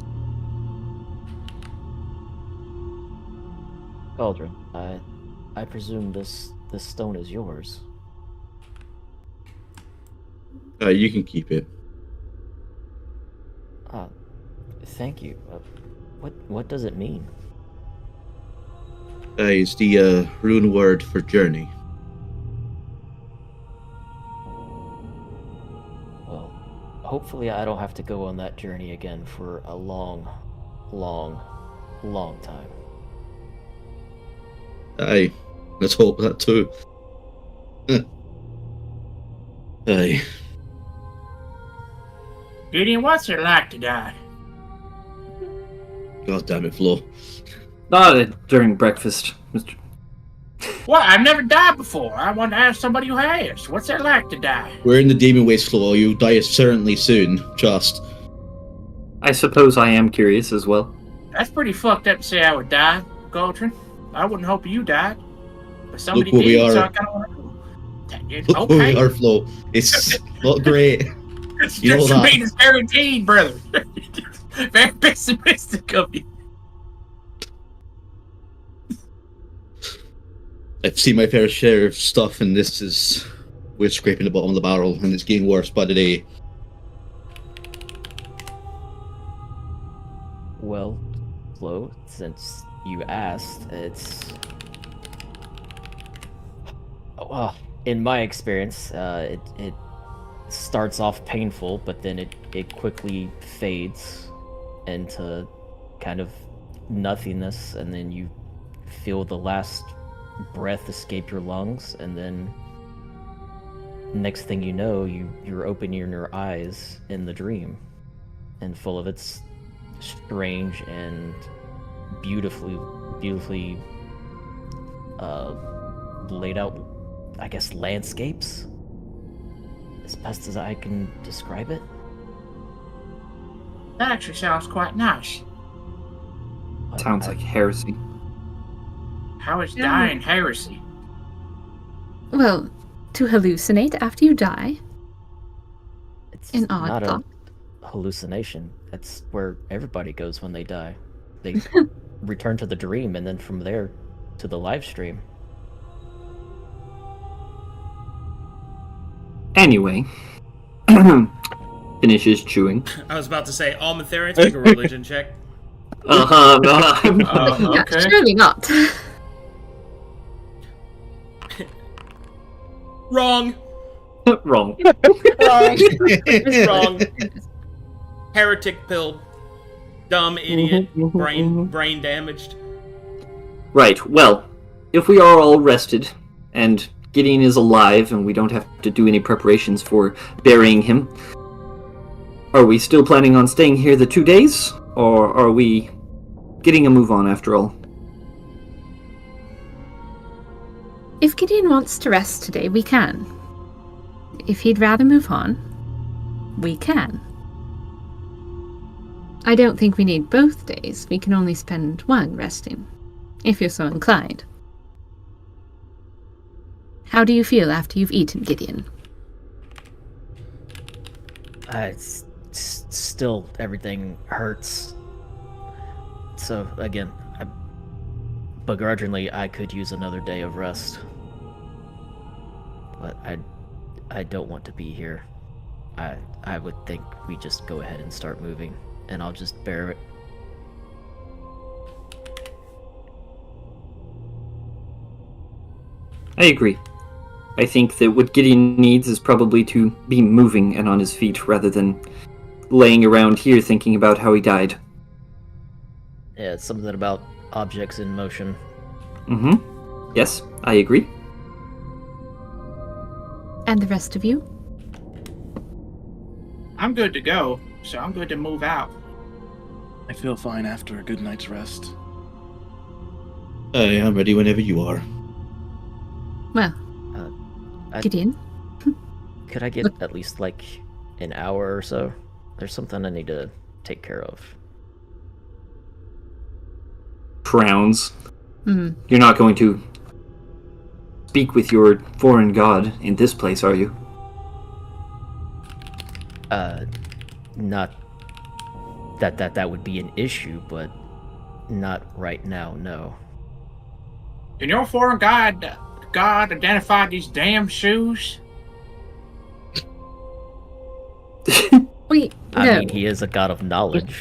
Cauldron, I presume this stone is yours. You can keep it. Thank you. What does it mean? It's the rune word for journey. Well, hopefully I don't have to go on that journey again for a long, long, long time. Aye, let's hope that too. Aye. Gideon, what's it like to die? God damn it, Flo. Not during breakfast, Mr. What? I've never died before. I want to ask somebody who has. What's it like to die? We're in the demon waste, Flo. You'll die certainly soon. Trust. I suppose I am curious as well. That's pretty fucked up to say I would die, Cauldron. I wouldn't hope you died. But somebody Look where we did, so are. I kind of want to... Look where we Okay. are, Flo. It's not great. It's You know just that. me is guaranteed, brother. Very pessimistic of you. I've seen my fair share of stuff, and we're scraping the bottom of the barrel, and it's getting worse by the day. Well, Flo, since you asked, it's... Well, in my experience, it starts off painful, but then it quickly fades into kind of nothingness, and then you feel the last breath escape your lungs, and then next thing you know, you're opening your eyes in the dream, and full of its strange and beautifully laid out, I guess, landscapes, as best as I can describe it. That actually sounds quite nice. Sounds like heresy. How is dying heresy? Well, to hallucinate after you die? It's An odd not thought. a hallucination. That's where everybody goes when they die. They return to the dream, and then from there to the live stream. Anyway, finishes chewing. I was about to say, Almatherians, make a religion check. Uh-huh. Yeah, Okay. surely not. Wrong. Wrong. Wrong. Heretic pill. Dumb idiot. Brain damaged. Right, well, if we are all rested, and Gideon is alive, and we don't have to do any preparations for burying him, are we still planning on staying here the 2 days? Or are we getting a move on after all? If Gideon wants to rest today, we can. If he'd rather move on, we can. I don't think we need both days. We can only spend one resting, if you're so inclined. How do you feel after you've eaten, Gideon? Still, everything hurts. So, again, begrudgingly, I could use another day of rest. But I don't want to be here. I would think we just go ahead and start moving, and I'll just bear it. I agree. I think that what Gideon needs is probably to be moving and on his feet rather than laying around here thinking about how he died. Yeah, it's something about objects in motion. Mm-hmm. Yes, I agree. And the rest of you? I'm good to go, so I'm good to move out. I feel fine after a good night's rest. I am ready whenever you are. Well, I- Gideon? Could I get at least like an hour or so? There's something I need to take care of. Frowns. Hmm. You're not going to speak with your foreign god in this place, are you? Not that would be an issue, but not right now, no. Can your foreign god identify these damn shoes? Wait, no. I mean, he is a god of knowledge.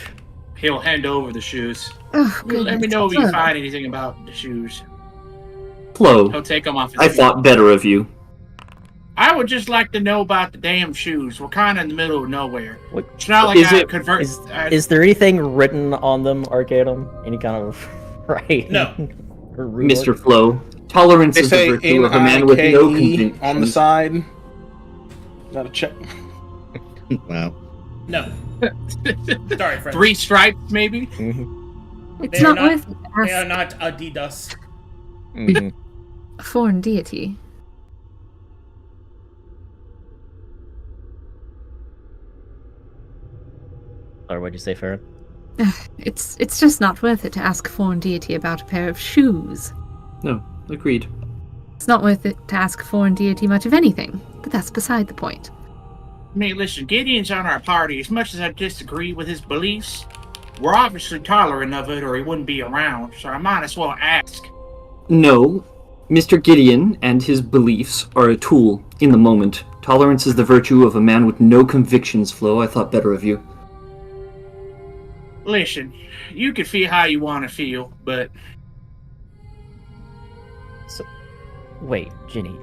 He'll hand over the shoes. Oh, You let me goodness. know if you Flo. find anything about the shoes. Flo, He'll take them off his I feet. thought better of you. I would just like to know about the damn shoes. We're kind of in the middle of nowhere. What- It's not like Is I it- convert. Is there anything written on them, Arcadum? Any kind of writing? No. Or rule? Mr. Flo, tolerance They is the say virtue of a man with no N-I-K-E conviction. on the side. Gotta check. Wow. No. Sorry, friends. 3 stripes, maybe? Mhm, It's They are not not- worth it to They are ask not Adidas. mhm. a foreign deity. Or what'd you say, Farron? It's just not worth it to ask a foreign deity about a pair of shoes. No, agreed. It's not worth it to ask a foreign deity much of anything, but that's beside the point. I mean, listen, Gideon's on our party. As much as I disagree with his beliefs, we're obviously tolerant of it or he wouldn't be around, so I might as well ask. No, Mr. Gideon and his beliefs are a tool in the moment. Tolerance is the virtue of a man with no convictions, Flo. I thought better of you. Listen, you can feel how you want to feel, but Wait, Ginny,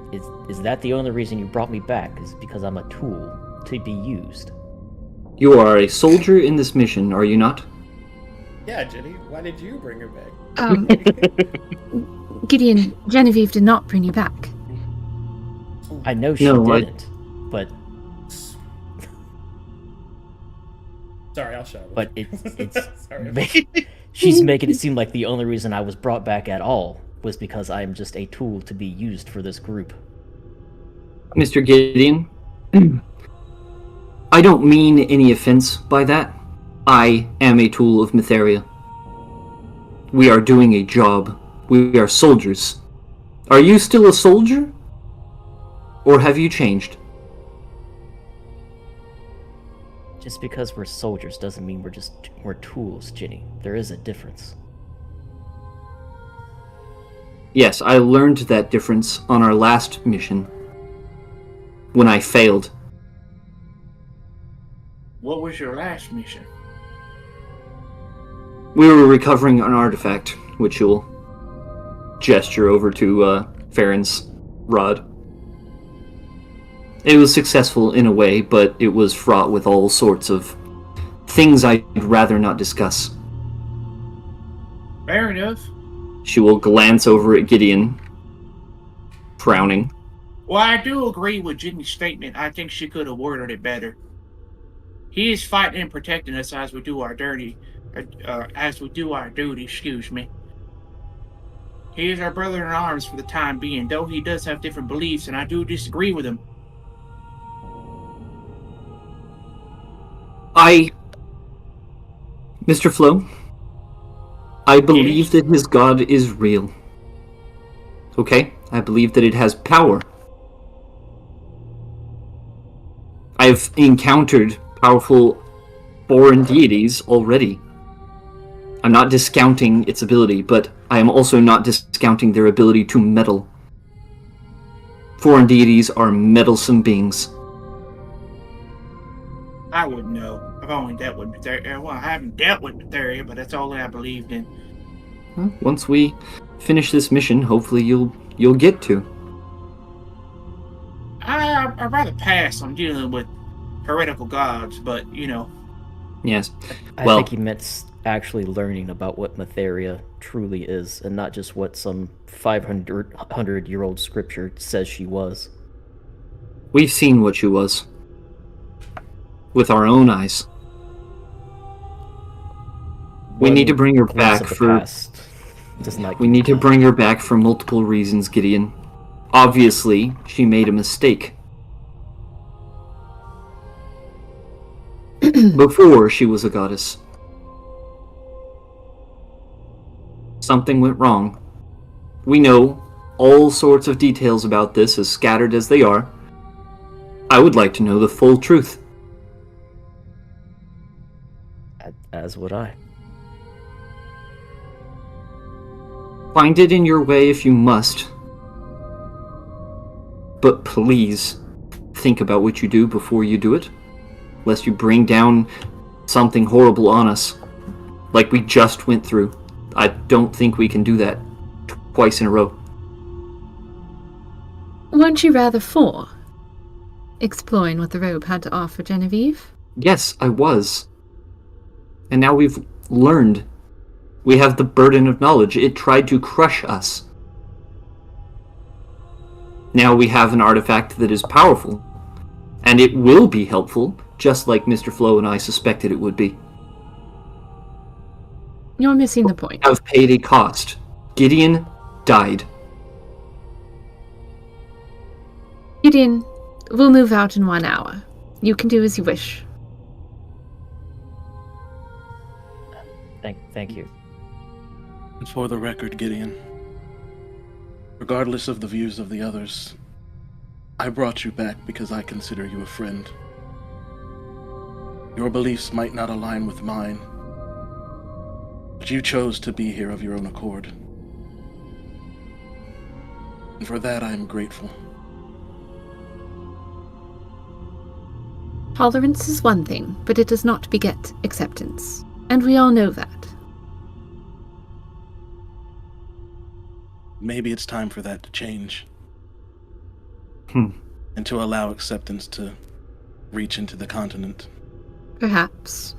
is that the only reason you brought me back? Is because I'm a tool to be used? You are a soldier in this mission, are you not? Yeah, Jenny, why did you bring her back? Gideon, Genevieve did not bring you back. I know she No, I- didn't, but Sorry, I'll shut up. but it's Sorry. she's making it seem like the only reason I was brought back at all was because I am just a tool to be used for this group. Mr. Gideon, I don't mean any offense by that. I am a tool of Mytheria. We are doing a job. We are soldiers. Are you still a soldier? Or have you changed? Just because we're soldiers doesn't mean we're tools, Ginny. There is a difference. Yes, I learned that difference on our last mission. When I failed. what was your last mission? We were recovering an artifact, which you'll gesture over to Farron's rod. It was successful in a way, but it was fraught with all sorts of things I'd rather not discuss. Fair enough. She will glance over at Gideon, frowning. Well, I do agree with Jenny's statement. I think she could have worded it better. He is fighting and protecting us as we do our duty. Excuse me. He is our brother in arms for the time being, though he does have different beliefs, and I do disagree with him. Mr. Flo, I believe Yes? that his god is real. Okay? I believe that it has power. I've encountered powerful foreign deities already. I'm not discounting its ability, but I am also not discounting their ability to meddle. Foreign deities are meddlesome beings. I wouldn't know. I've only dealt with Mytheria. Well, I haven't dealt with Mytheria, but that's all I believed in. Well, once we finish this mission, hopefully you'll get to. I'd rather pass on dealing with heretical gods, but, you know. Yes. I Well- think he meant actually learning about what Mytheria truly is, and not just what some 500-year-old scripture says she was. We've seen what she was. With our own eyes. We need to bring her Glimpse back of the for... past does not We give need to time. bring her back for multiple reasons, Gideon. Obviously, she made a mistake. Before she was a goddess. Something went wrong. We know all sorts of details about this, as scattered as they are. I would like to know the full truth. As would I. Find it in your way if you must. But please, think about what you do before you do it. Lest you bring down something horrible on us. Like we just went through. I don't think we can do that twice in a row. Weren't you rather for exploring what the robe had to offer, Genevieve? Yes, I was. And now we've learned. We have the burden of knowledge. It tried to crush us. Now we have an artifact that is powerful. And it will be helpful, just like Mr. Flo and I suspected it would be. You're missing the point. Have paid a cost. Gideon died. Gideon, we'll move out in 1 hour. You can do as you wish. Thank you. And for the record, Gideon, regardless of the views of the others, I brought you back because I consider you a friend. Your beliefs might not align with mine, but you chose to be here of your own accord. And for that I am grateful. Tolerance is one thing, but it does not beget acceptance. And we all know that. Maybe it's time for that to change. And to allow acceptance to reach into the continent. Perhaps.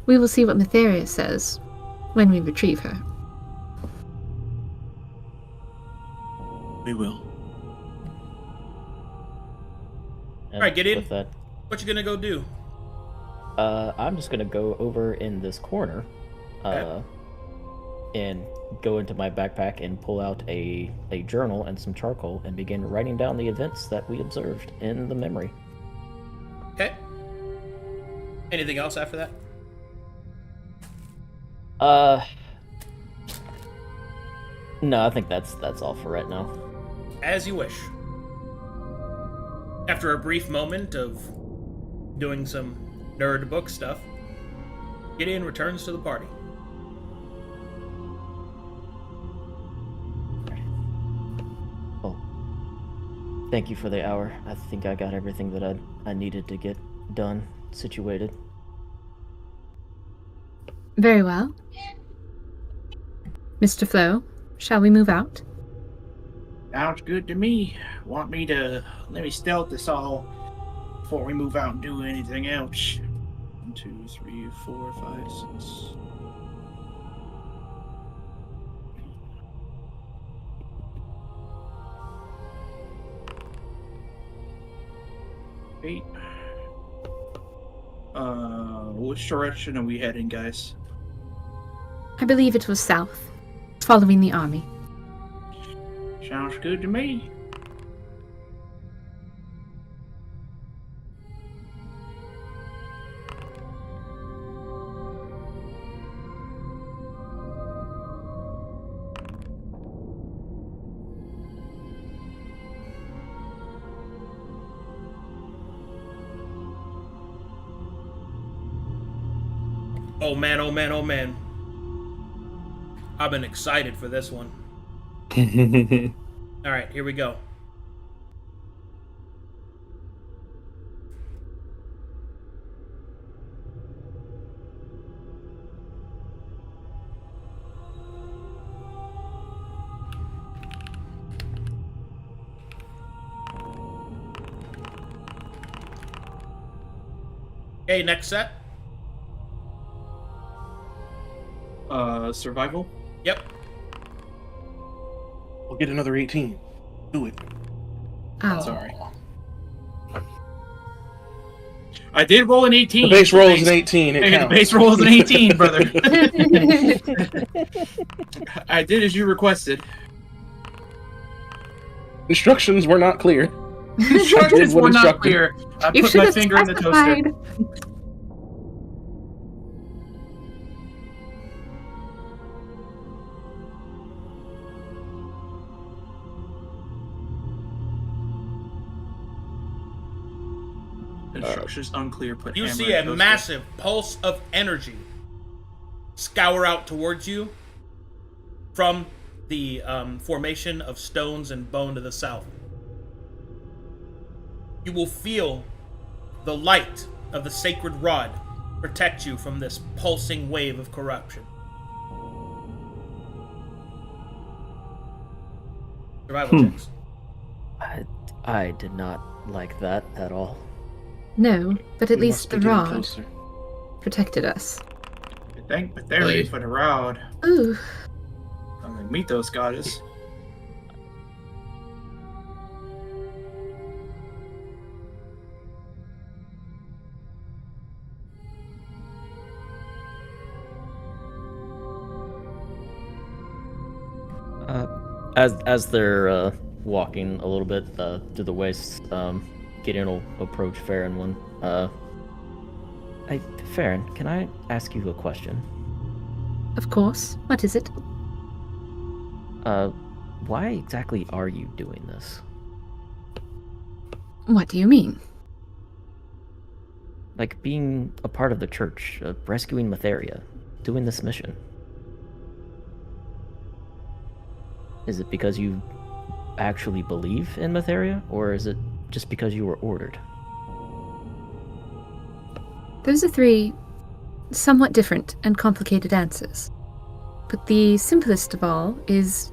We will see what Matheria says when we retrieve her. We will. And Alright, Gideon. with that, What you gonna go do? I'm just gonna go over in this corner, Okay. and go into my backpack and pull out a journal and some charcoal and begin writing down the events that we observed in the memory. Okay. Anything else after that? No, I think that's all for right now. As you wish. After a brief moment of doing some nerd book stuff, Gideon returns to the party. Oh, thank you for the hour. I think I got everything that I needed to get done, situated. Very well. Mr. Flo, shall we move out? Sounds good to me. Want me to let me stealth this all before we move out and do anything else? 1, 2, 3, 4, 5, 6. Eight. Which direction are we heading, guys? I believe it was south, following the army. Sounds good to me. Oh man, oh man, oh man. I've been excited for this one. Alright, here we go. Okay, next set. Survival? Yep. We'll get another 18. Do it. Oh. Sorry. I did roll an 18. The base roll is an 18. It Hey, the counts. base roll is an 18, brother. I did as you requested. Instructions were not clear. Instructions What were not instructed? clear. I You put should my have finger in the toaster. specified. Instructions unclear. Put You hammer see in a toaster. massive pulse of energy scour out towards you from the formation of stones and bone to the south. You will feel the light of the sacred rod protect you from this pulsing wave of corruption. Survival checks. I did not like that at all. No, but at We least must be the getting rod closer. protected us. Thank Betharian Aye. for the rod. Ooh. I'm gonna meet those goddess. As they're walking a little bit through the wastes, Gideon will approach Farron one. Hey, Farron, can I ask you a question? Of course. What is it? Why exactly are you doing this? What do you mean? Like being a part of the church, rescuing Matheria, doing this mission. Is it because you actually believe in Matheria, or is it just because you were ordered? Those are three somewhat different and complicated answers. But the simplest of all is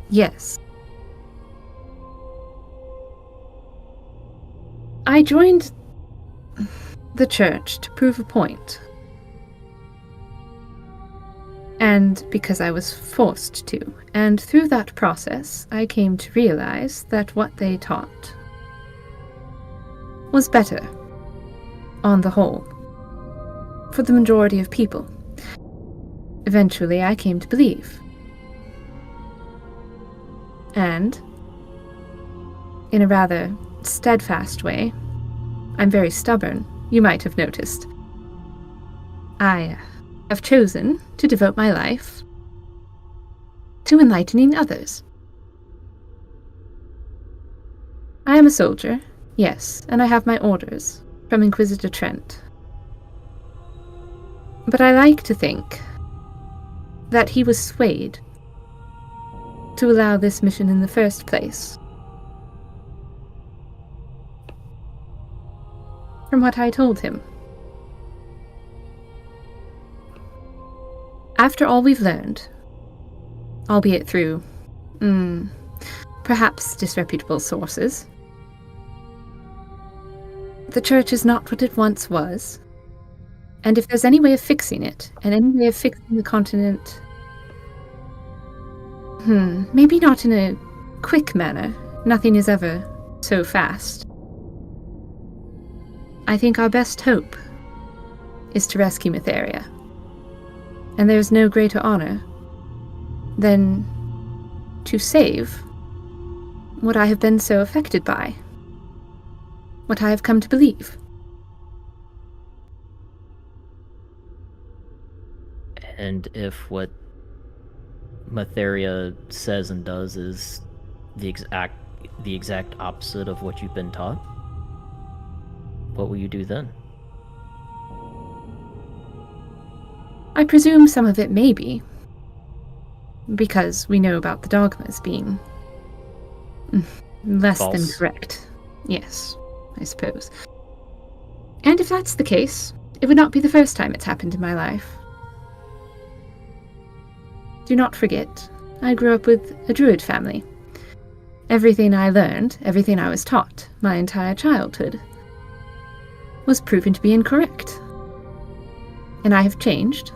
yes. I joined the church to prove a point. And because I was forced to. And through that process, I came to realize that what they taught was better, on the whole, for the majority of people. Eventually, I came to believe. And, in a rather steadfast way, I'm very stubborn, you might have noticed. I have chosen to devote my life to enlightening others. I am a soldier, yes, and I have my orders from Inquisitor Trent. But I like to think that he was swayed to allow this mission in the first place. From what I told him. After all we've learned, albeit through, perhaps disreputable sources, the church is not what it once was, and if there's any way of fixing it, and any way of fixing the continent, maybe not in a quick manner, nothing is ever so fast. I think our best hope is to rescue Matheria. And there's no greater honor than to save what I have been so affected by, what I have come to believe. And if what Matheria says and does is the exact opposite of what you've been taught, what will you do then? I presume some of it may be, because we know about the dogmas being less than False. correct. Yes, I suppose. And if that's the case, it would not be the first time it's happened in my life. Do not forget, I grew up with a druid family. Everything I learned, everything I was taught, my entire childhood, was proven to be incorrect. And I have changed.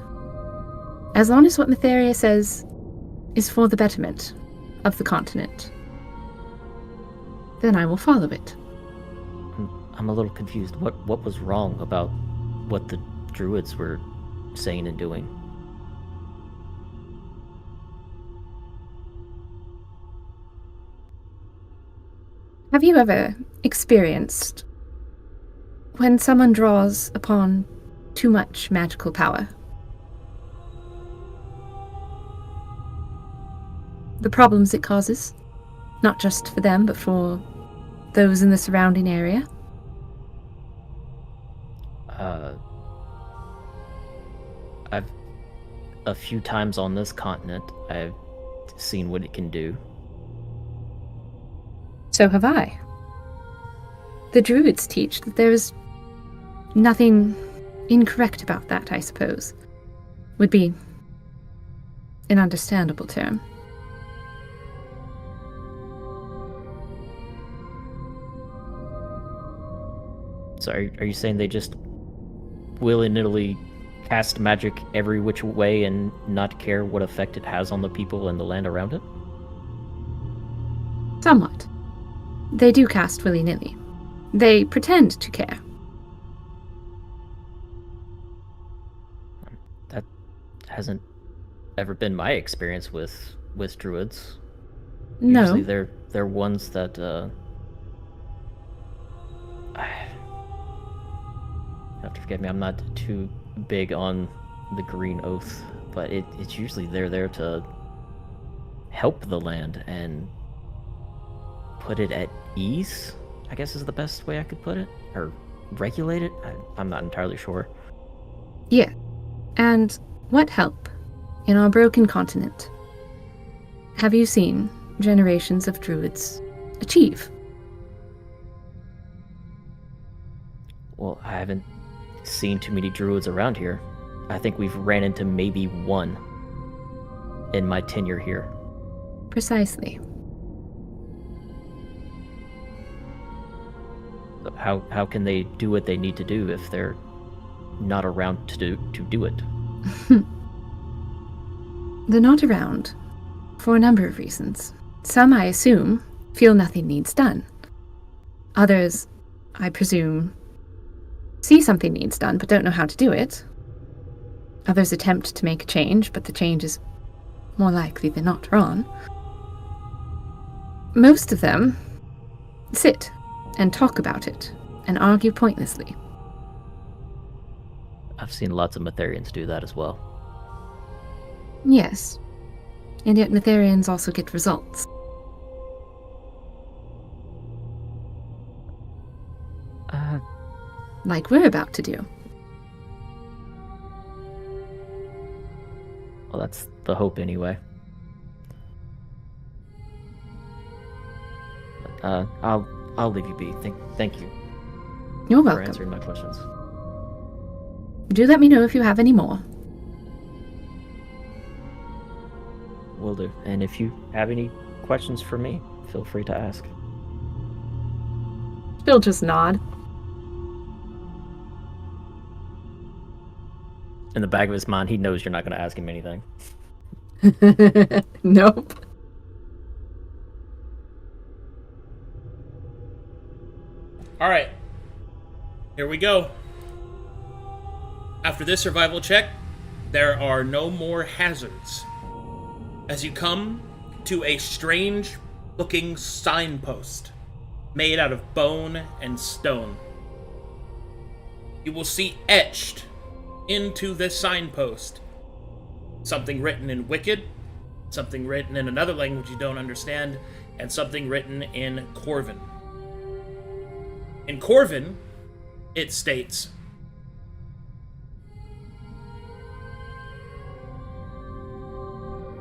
As long as what Matheria says is for the betterment of the continent, then I will follow it. I'm a little confused. What was wrong about what the druids were saying and doing? Have you ever experienced when someone draws upon too much magical power? The problems it causes, not just for them, but for those in the surrounding area? I've a few times on this continent, I've seen what it can do. So have I. The druids teach that there is nothing incorrect about that, I suppose. Would be an understandable term. So are you saying they just willy-nilly cast magic every which way and not care what effect it has on the people and the land around it? Somewhat. They do cast willy-nilly. They pretend to care. That hasn't ever been my experience with druids. No. Usually they're ones that you have to forgive me, I'm not too big on the green oath, but it's usually they're there to help the land and put it at ease, I guess is the best way I could put it, or regulate it. I'm not entirely sure. Yeah. And what help in our broken continent have you seen generations of druids achieve? Well, I haven't seen too many druids around here. I think we've ran into maybe one in my tenure here. Precisely. So how can they do what they need to do if they're not around to do it? They're not around for a number of reasons. Some, I assume, feel nothing needs done. Others, I presume, see something needs done but don't know how to do it. Others attempt to make a change, but the change is more likely than not wrong. Most of them sit and talk about it and argue pointlessly. I've seen lots of Metherians do that as well. Yes, and yet Netherians also get results. Like we're about to do. Well, that's the hope anyway. But, I'll leave you be. Thank you You're for welcome. answering my questions. Do let me know if you have any more. Will do. And if you have any questions for me, feel free to ask. She'll just nod. In the back of his mind, he knows you're not going to ask him anything. Nope. All right, here we go. After this survival check, there are no more hazards. As you come to a strange-looking signpost made out of bone and stone, you will see etched into this signpost something written in Wicked, something written in another language you don't understand, and something written in Corvin. In Corvin, it states,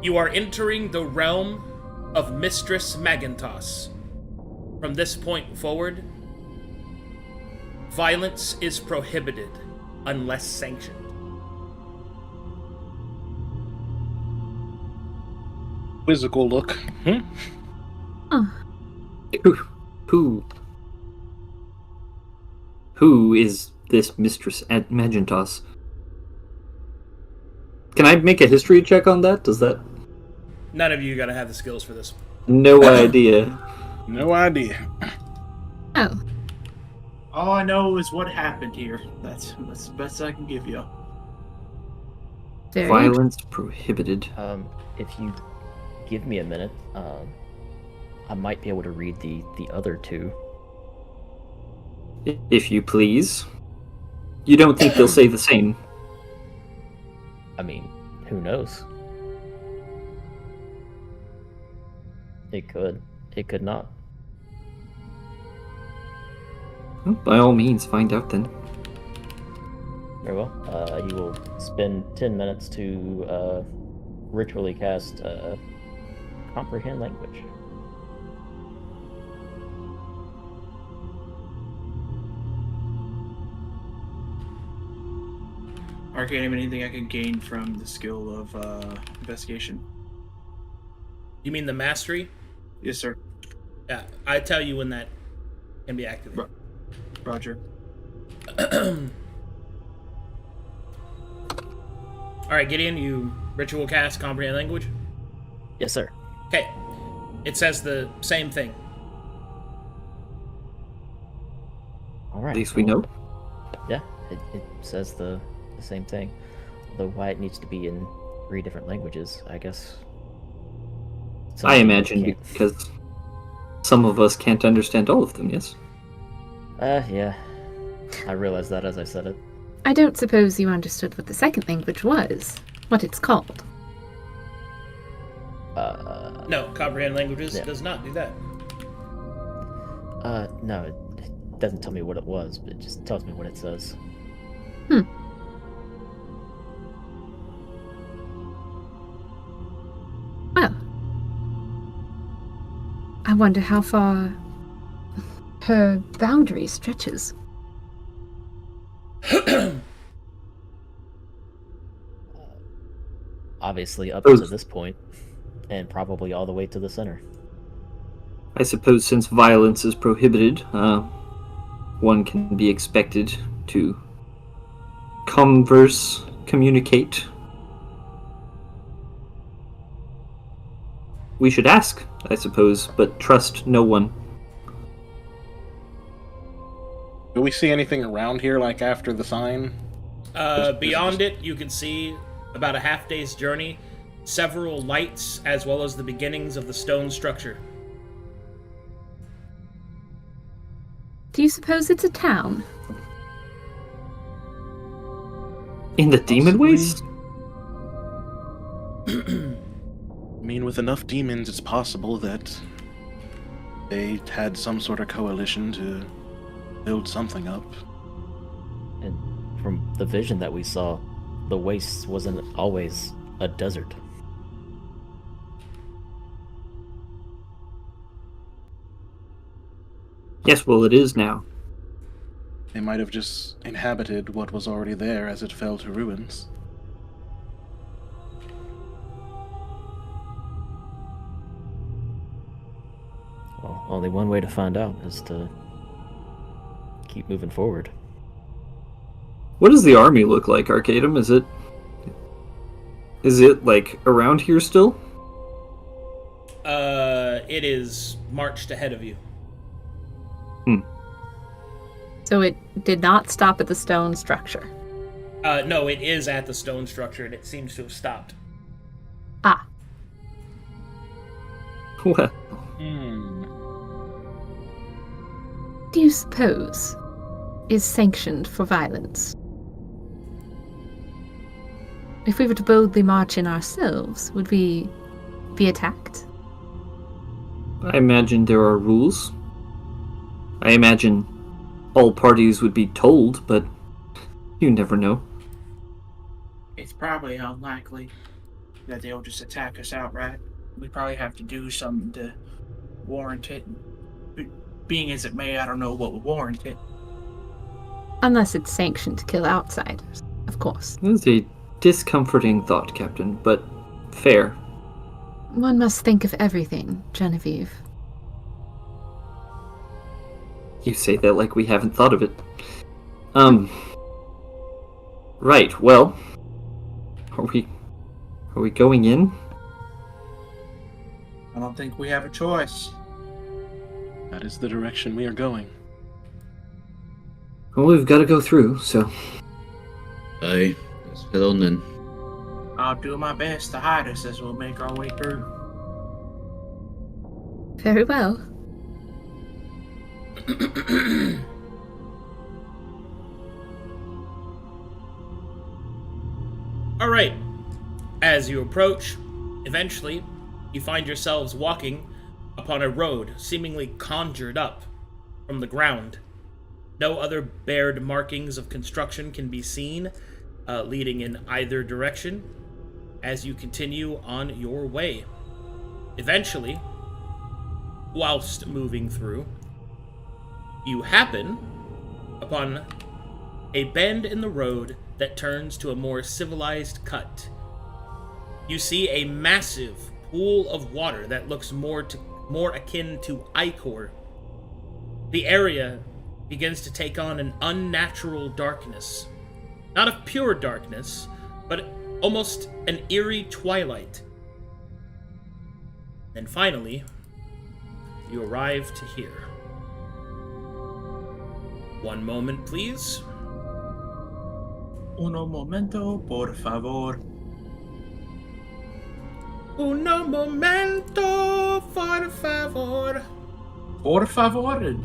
"You are entering the realm of Mistress Magentas. From this point forward, violence is prohibited unless sanctioned." Quizzical look. Who is this Mistress Magentas? Can I make a history check on that? Does that? None of you are gonna have the skills for this. No idea. No idea. Oh, All I know is what happened here. That's the best I can give you. very Violence prohibited. If you give me a minute, I might be able to read the other two. If you please. You don't think they'll say the same? I mean, who knows? It could. It could not. Well, by all means, find out then. Very well. You will spend 10 minutes to ritually cast Comprehend Language. Arcadum, anything I can gain from the skill of investigation? You mean the mastery? Yes, sir. Yeah, I tell you when that can be activated. Roger. All right, Gideon, you ritual cast comprehend language. Yes, sir. Okay, it says the same thing. All right. At least we know. Yeah, it says the same thing. Although why it needs to be in 3 different languages, I guess. I imagine because some of us can't understand all of them, yes? Yeah. I realized that as I said it. I don't suppose you understood what the second language was, what it's called. No, comprehend languages Yeah. does not do that. No, it doesn't tell me what it was, but it just tells me what it says. Well, I wonder how far her boundary stretches. Obviously up Oh. to this point, and probably all the way to the center. I suppose since violence is prohibited, one can be expected to converse, communicate. We should ask, I suppose, but trust no one. Do we see anything around here, like after the sign? Beyond it, you can see about a half day's journey, several lights, as well as the beginnings of the stone structure. Do you suppose it's a town? In the demon Possibly. ways? I mean, with enough demons, it's possible that they had some sort of coalition to build something up. And from the vision that we saw, the waste wasn't always a desert. Yes, well, it is now. They might have just inhabited what was already there as it fell to ruins. Well, only one way to find out is to keep moving forward. What does the army look like, Arcadum? Is it like around here still? It is marched ahead of you. So it did not stop at the stone structure. No, it is at the stone structure, and it seems to have stopped. Ah, Well, do you suppose is sanctioned for violence? If we were to boldly march in ourselves, would we be attacked? I imagine there are rules. I imagine all parties would be told, but you never know. It's probably unlikely that they'll just attack us outright. We probably have to do something to warrant it. Being as it may, I don't know what would warrant it. Unless it's sanctioned to kill outsiders, of course. That's a discomforting thought, Captain, but fair. One must think of everything, Genevieve. You say that like we haven't thought of it. Right, well, are we going in? I don't think we have a choice. That is the direction we are going. Well, we've got to go through, so... Aye, let's head on then. I'll do my best to hide us as we'll make our way through. Very well. Alright. As you approach, eventually, you find yourselves walking upon a road seemingly conjured up from the ground. No other bared markings of construction can be seen, leading in either direction as you continue on your way. Eventually, whilst moving through, you happen upon a bend in the road that turns to a more civilized cut. You see a massive pool of water that looks more akin to ichor. The area begins to take on an unnatural darkness. Not of pure darkness, but almost an eerie twilight. And finally, you arrive to here. One moment, please. Uno momento, por favor. Uno momento, por favor. Por favor?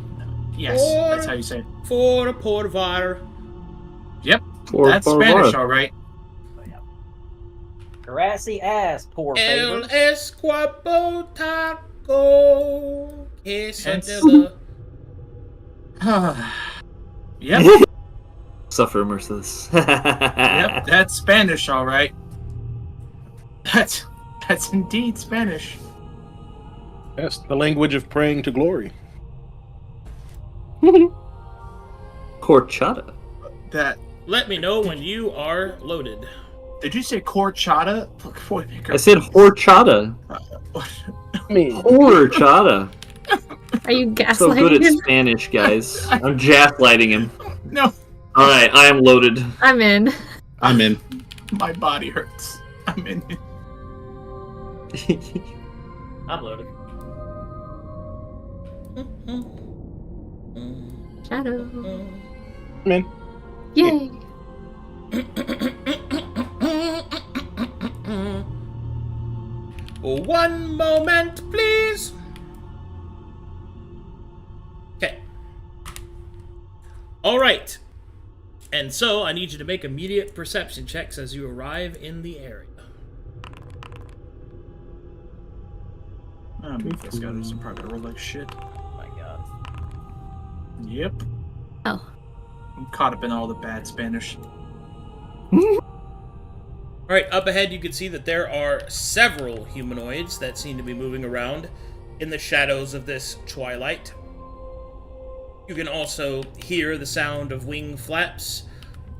Yes, that's how you say it. Por favor. Yep, Por that's favor. Spanish, all right. Grassy ass, poor El favor. esquapotaco. Hence- Quesadilla. Yep, Suffer merciless. yep, that's Spanish, all right. That's indeed Spanish. Yes, the language of praying to glory. Horchata. That Let me know when you are loaded. did you say corchata? Boy, I said horchata. I mean, Are Horchata. you gaslighting So good at him? Spanish, guys. I'm gaslighting him. No, Alright, I am loaded. I'm in. I'm in. my body hurts. I'm in it. I'm loaded. Shadow. man. Yay. One moment, please. Okay. All right. And so I need you to make immediate perception checks as you arrive in the area. I mean, this guy doesn't probably roll like shit. Oh my god. Yep. Oh. I'm caught up in all the bad Spanish. All right, up ahead you can see that there are several humanoids that seem to be moving around in the shadows of this twilight. You can also hear the sound of wing flaps,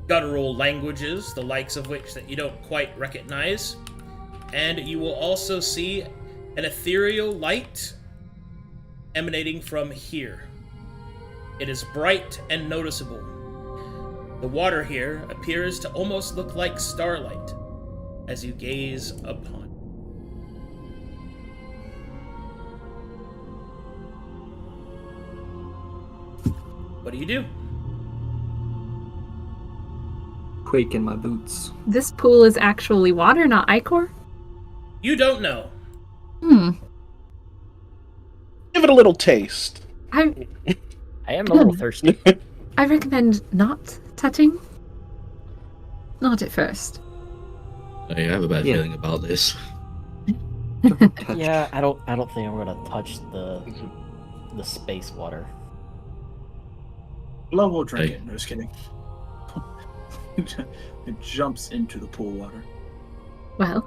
guttural languages, the likes of which that you don't quite recognize. And you will also see an ethereal light emanating from here. It is bright and noticeable. The water here appears to almost look like starlight as you gaze upon it. What do you do? Quake in my boots. This pool is actually water, not ichor? You don't know. Give it a little taste. I I am a little thirsty. recommend not touching. Not at first. I have a bad Yeah. feeling about this. Touch. Yeah, I don't think I'm gonna touch the space water. Love will drink Hey. it. No, just kidding. It jumps into the pool water. Well,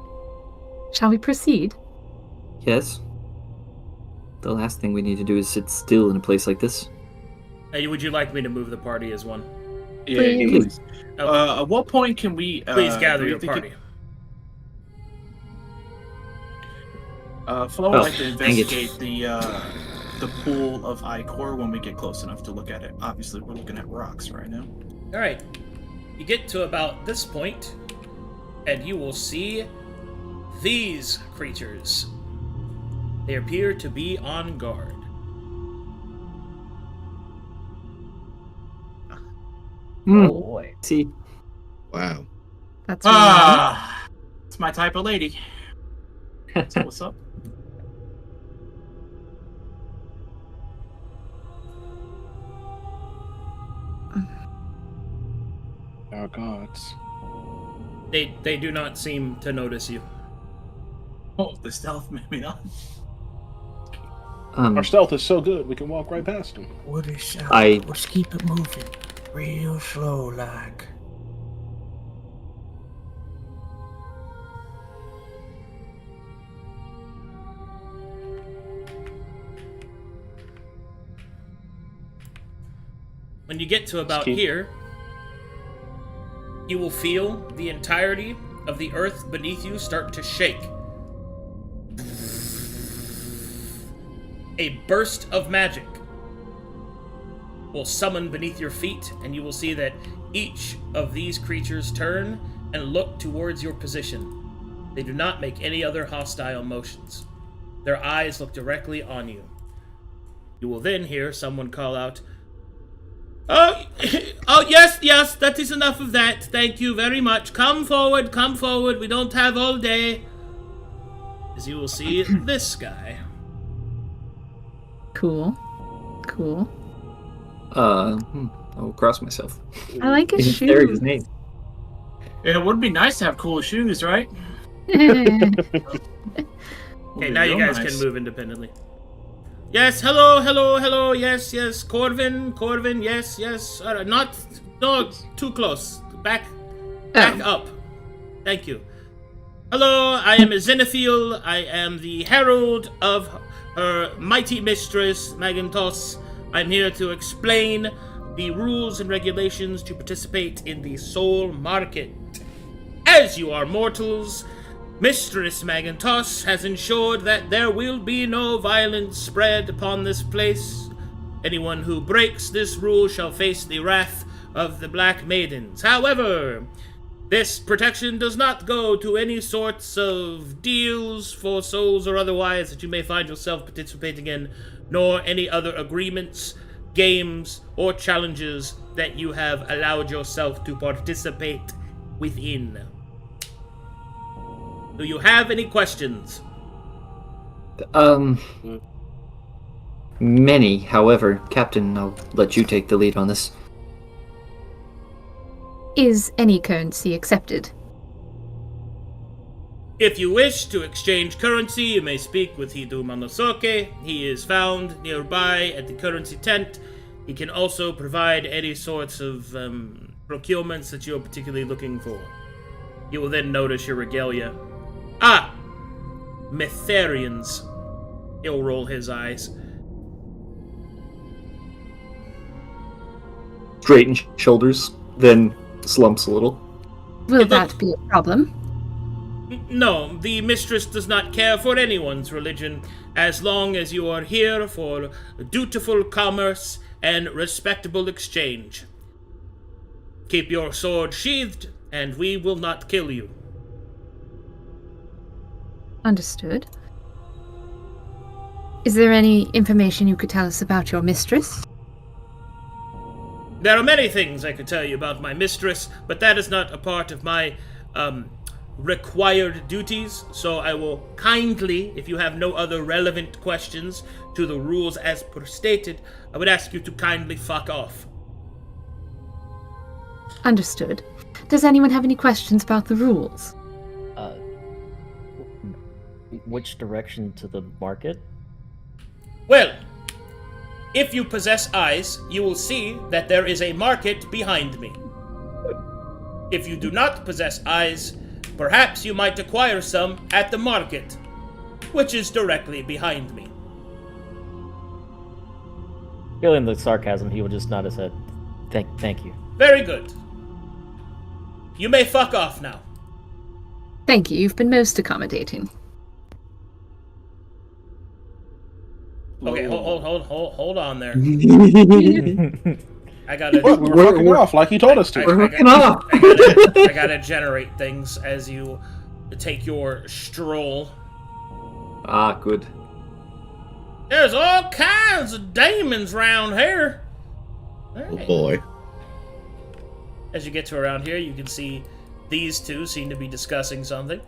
shall we proceed? Yes. The last thing we need to do is sit still in a place like this. Hey, would you like me to move the party as one? Yeah, Please. Okay. at what point can we? Please gather do we your think party. Flo would Oh, like to dang it. investigate the pool of ichor when we get close enough to look at it. Obviously, we're looking at rocks right now. All right. You get to about this point, and you will see these creatures. They appear to be on guard. Oh boy. See, Wow. That's really nice. It's my type of lady. So what's up? Our gods. They do not seem to notice you. Oh, the stealth maybe not. Our stealth is so good, we can walk right past them. What is I- Let's keep it moving. Real slow, like. When you get to about Keep- here, you will feel the entirety of the earth beneath you start to shake. A burst of magic will summon beneath your feet, and you will see that each of these creatures turn and look towards your position. They do not make any other hostile motions. Their eyes look directly on you. You will then hear someone call out, "Oh, oh, yes, that is enough of that. Thank you very much. Come forward. We don't have all day." As you will see this guy. Cool. I'll cross myself. I like his Didn't carry shoes. his name. It would be nice to have cool shoes, right? Okay, Would now be you real guys nice. can move independently. Yes, hello, yes, Corvin, yes. All right, no, too close. Back up. Thank you. Hello, I am Xenophiel. I am the herald of her mighty mistress, Magantos. I'm here to explain the rules and regulations to participate in the soul market. As you are mortals, Mistress Magantos has ensured that there will be no violence spread upon this place. Anyone who breaks this rule shall face the wrath of the Black Maidens. However, this protection does not go to any sorts of deals for souls or otherwise that you may find yourself participating in, nor any other agreements, games, or challenges that you have allowed yourself to participate within. Do you have any questions? Many. However, Captain, I'll let you take the lead on this. Is any currency accepted? If you wish to exchange currency, you may speak with Hidu Monosuke. He is found nearby at the currency tent. He can also provide any sorts of procurements that you're particularly looking for. You will then notice your regalia. Ah! Mytharians. He'll roll his eyes. Straightens shoulders, then slumps a little. Will It that look- be a problem? No, the mistress does not care for anyone's religion, as long as you are here for dutiful commerce and respectable exchange. Keep your sword sheathed, and we will not kill you. Understood. Is there any information you could tell us about your mistress? There are many things I could tell you about my mistress, but that is not a part of my required duties, so I will kindly, if you have no other relevant questions to the rules as per stated, I would ask you to kindly fuck off. Understood. Does anyone have any questions about the rules? Which direction to the market? Well, if you possess eyes, you will see that there is a market behind me. If you do not possess eyes, perhaps you might acquire some at the market, which is directly behind me. Feeling the sarcasm, he would just nod his head. Thank you. Very good. You may fuck off now. Thank you, you've been most accommodating. Okay, hold on there. I gotta. What? We were fucking off like he told us to. We're hooking up. I gotta generate things as you take your stroll. Ah, good. There's all kinds of demons around here. All Oh right. boy. As you get to around here, you can see these two seem to be discussing something.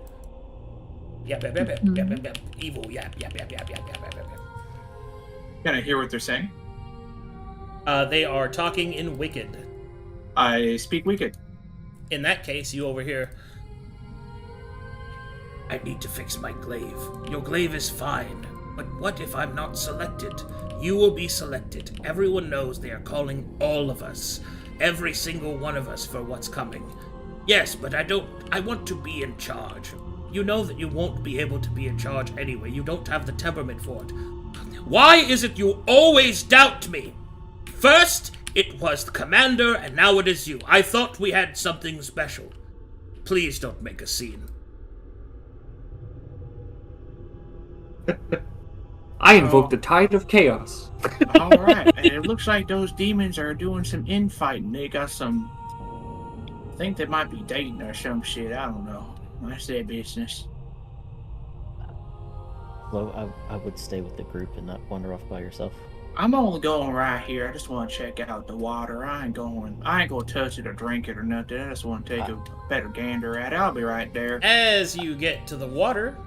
Yap, yap, yap, yap, yap, yap, yap. Evil, yap, yap, yap, yap, yap, yap, yap, yap. Can I hear what they're saying? They are talking in Wicked. I speak Wicked. In that case, you overhear. I need to fix my glaive. Your glaive is fine, but what if I'm not selected? You will be selected. Everyone knows they are calling all of us. Every single one of us for what's coming. Yes, but I want to be in charge. You know that you won't be able to be in charge anyway. You don't have the temperament for it. Why is it you always doubt me? First, it was the commander, and now it is you. I thought we had something special. Please don't make a scene. I invoke the tide of chaos. Alright, and it looks like those demons are doing some infighting. They got some... I think they might be dating or some shit, I don't know. That's their business. Well, I would stay with the group and not wander off by yourself. I'm only going right here. I just want to check out the water. I ain't gonna touch it or drink it or nothing. I just want to take a better gander at it. I'll be right there. As you get to the water,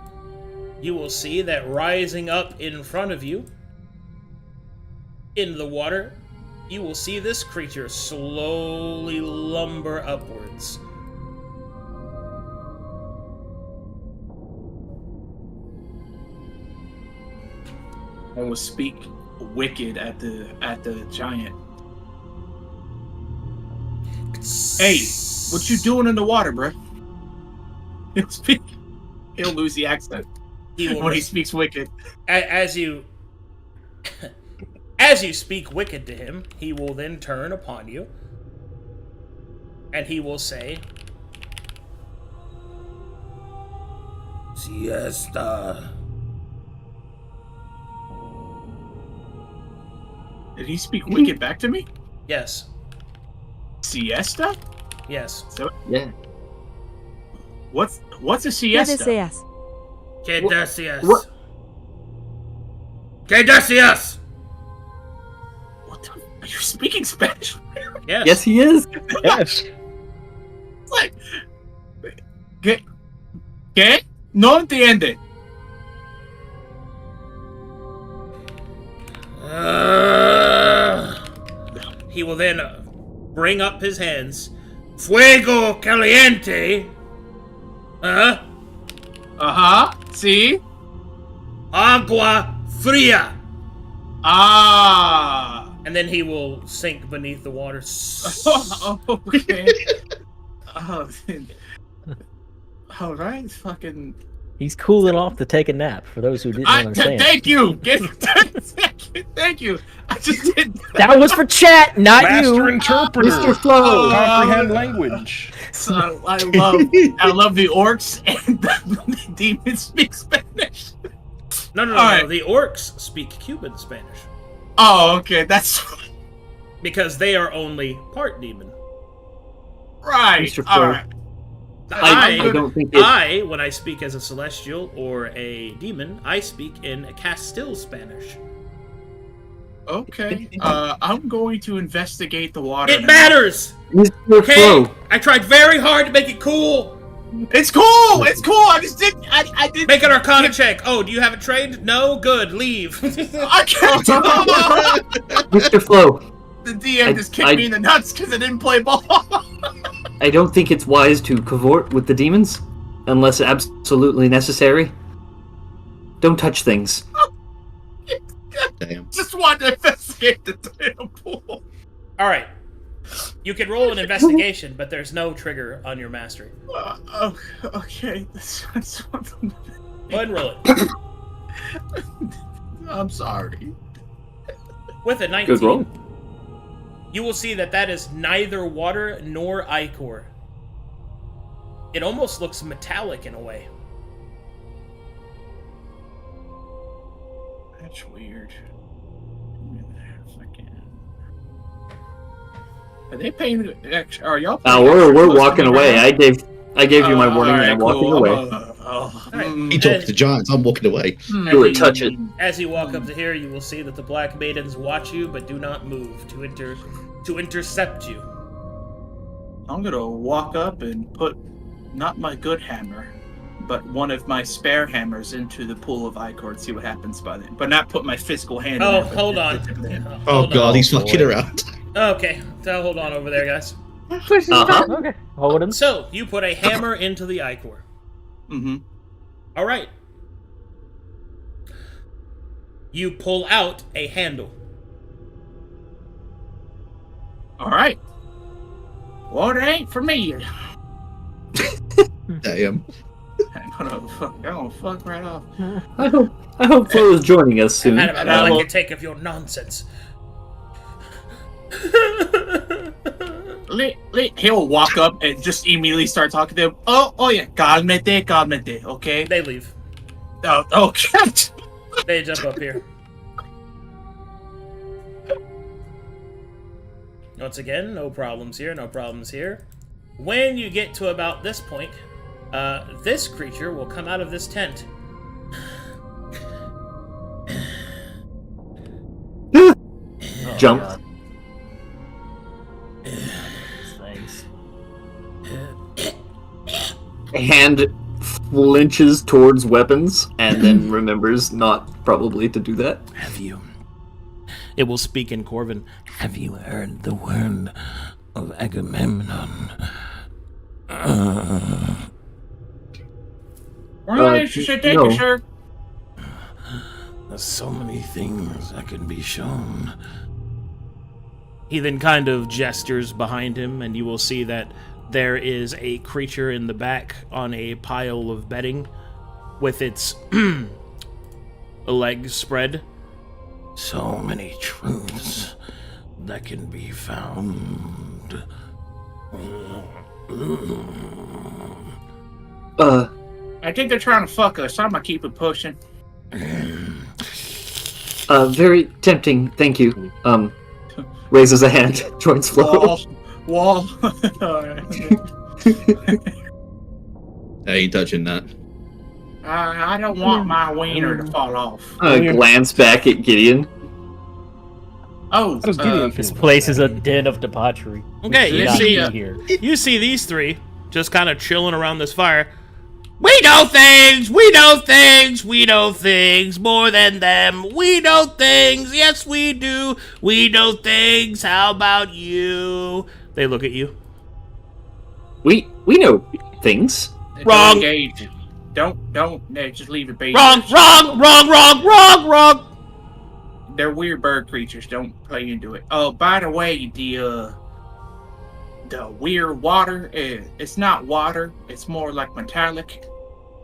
you will see that rising up in front of you, in the water, you will see this creature slowly lumber upwards. I will speak Wicked at the giant. Hey, what you doing in the water, bro? He'll lose the accent when he speaks Wicked. As you speak Wicked to him, he will then turn upon you, and he will say, "Siesta." Did he speak Wicked back to me? Yes. Siesta? Yes. So Yeah. what's a siesta? Que deseas? What? Que deseas? What the? Are you speaking Spanish? Yes. Yes, he is. Yes. It's like, ¿Qué? No entiende. He will then bring up his hands. Fuego caliente. See? Agua fría. Ah. And then he will sink beneath the water. Okay. All right. Fucking. He's cooling off to take a nap, for those who didn't understand. Thank you. Thank you. I just did. That was for chat, not Master you! interpreter. Mr. Flo. Comprehend language. So I love the orcs and the demons speak Spanish. No. All right. The orcs speak Cuban Spanish. Oh, okay. That's Because they are only part demon. right. Mr. All Flo. right. I don't think it... When I speak as a celestial or a demon, I speak in Castile Spanish. Okay. I'm going to investigate the water. It now. matters! Mr. Okay? Flo. I tried very hard to make it cool! It's cool. It's cool. I just didn't. I did. Make an Arcana check. Oh, do you have it trained? No? Good. Leave. I can't. Mr. Flo. The DM just kicked me in the nuts because I didn't play ball. I don't think it's wise to cavort with the demons, unless absolutely necessary. Don't touch things. Damn. Just wanted to investigate the damn pool. Alright. You can roll an investigation, but there's no trigger on your mastery. Okay. That's Go ahead and roll it. I'm sorry. With a 19. Good roll. You will see that is neither water nor ichor. It almost looks metallic in a way. That's weird. Are they paying extra? Are y'all? We're walking away. I gave you my warning and I'm walking away. Oh, He talking to giants. I'm walking away. Do it, touch it. As you walk up to here, you will see that the black maidens watch you, but do not move to intercept you. I'm gonna walk up and put not my good hammer, but one of my spare hammers into the pool of ichor and see what happens by then. But not put my physical hand in Oh, there, but hold the on. tip of the hand. Oh Hold god, on. he's fucking boy. around. Okay, so hold on over there, guys. Push his Uh-huh. button. Okay, hold him. So, you put a hammer into the ichor. Mm-hmm. All right. You pull out a handle. All right. Well, it ain't for me. Damn. I'm gonna fuck right off. I hope Flo is joining us soon. I don't I like will- your take of your nonsense. He'll walk up and just immediately start talking to him. Oh yeah, calmete, okay? They leave. Oh, okay. They jump up here. Once again, no problems here, no problems here. When you get to about this point, this creature will come out of this tent. Oh, Jump. God. Thanks. Hand flinches towards weapons and then remembers not probably to do that. Have you? It will speak in Corvin. Have you heard the word of Agamemnon? We're not interested, thank no. you, sir. There's so many things that can be shown. He then kind of gestures behind him, and you will see that there is a creature in the back on a pile of bedding with its legs spread. So many truths that can be found. I think they're trying to fuck us. I'm gonna keep it pushing. Very tempting, thank you. Raises a hand, joins Flo. Wall. I ain't touching that. I don't want my wiener to fall off. Glance back at Gideon. Oh, How does Gideon This feel? place is a den of debauchery. Okay, We you should not see, be here. you see these three just kind of chilling around this fire. We know things, we know things, we know things more than them. We know things, yes we do. We know things, how about you? They look at you. We know things. Wrong. Don't engage. Don't. No, just leave it be. Wrong. They're weird bird creatures. Don't play into it. Oh, by the way, the weird water. It's not water. It's more like metallic.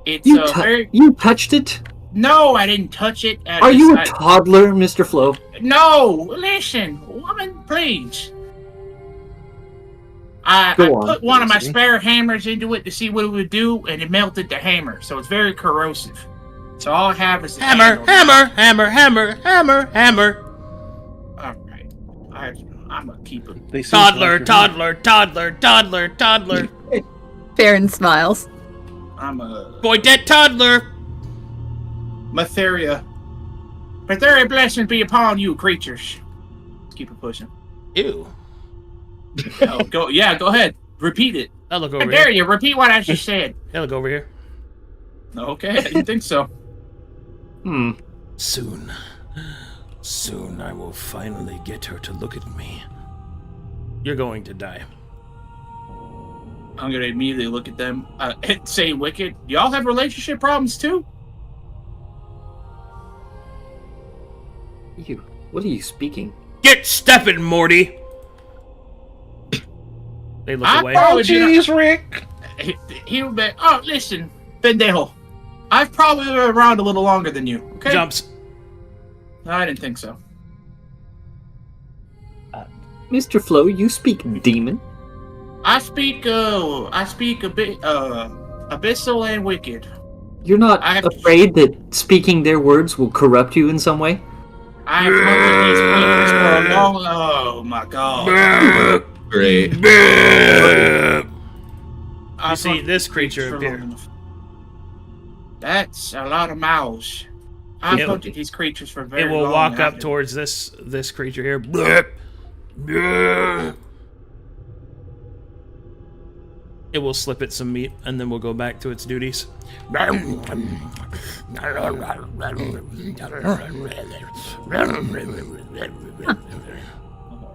It's very. You touched it? No, I didn't touch it. Are you a toddler, Mr. Flo? No, listen, woman, please. I Go on, put one of my Felicity. spare hammers into it to see what it would do, and it melted the hammer, so it's very corrosive. So all I have is the Hammer. All right, I'm gonna keep it. They seem to like Toddler. your Farron smiles. I'm a Point at toddler. Matheria. Matheria, blessings be upon you, creatures. Let's keep it pushing. Ew. Oh, go ahead. Repeat it. I look How over dare here. you? Repeat what I just said. I look over here. Okay, I didn't think so. Soon I will finally get her to look at me. You're going to die. I'm gonna immediately look at them and say, "Wicked, y'all have relationship problems too?" What are you speaking? Get stepping, Morty. They look away. probably Oh, jeez, Rick. He'll be. Oh, listen, pendejo. I've probably been around a little longer than you. Okay. Jumps. No, I didn't think so. Mr. Flo, you speak demon. I speak a bit, abyssal and wicked. You're not I have- afraid that speaking their words will corrupt you in some way? I have hunted these creatures for a long. Oh my god. Great. You see this creature appear. That's a lot of mouths. I've looked at these creatures for very It long. will walk I up haven't- towards this creature here. Bleh. Bleh. It will slip it some meat, and then we'll go back to its duties. All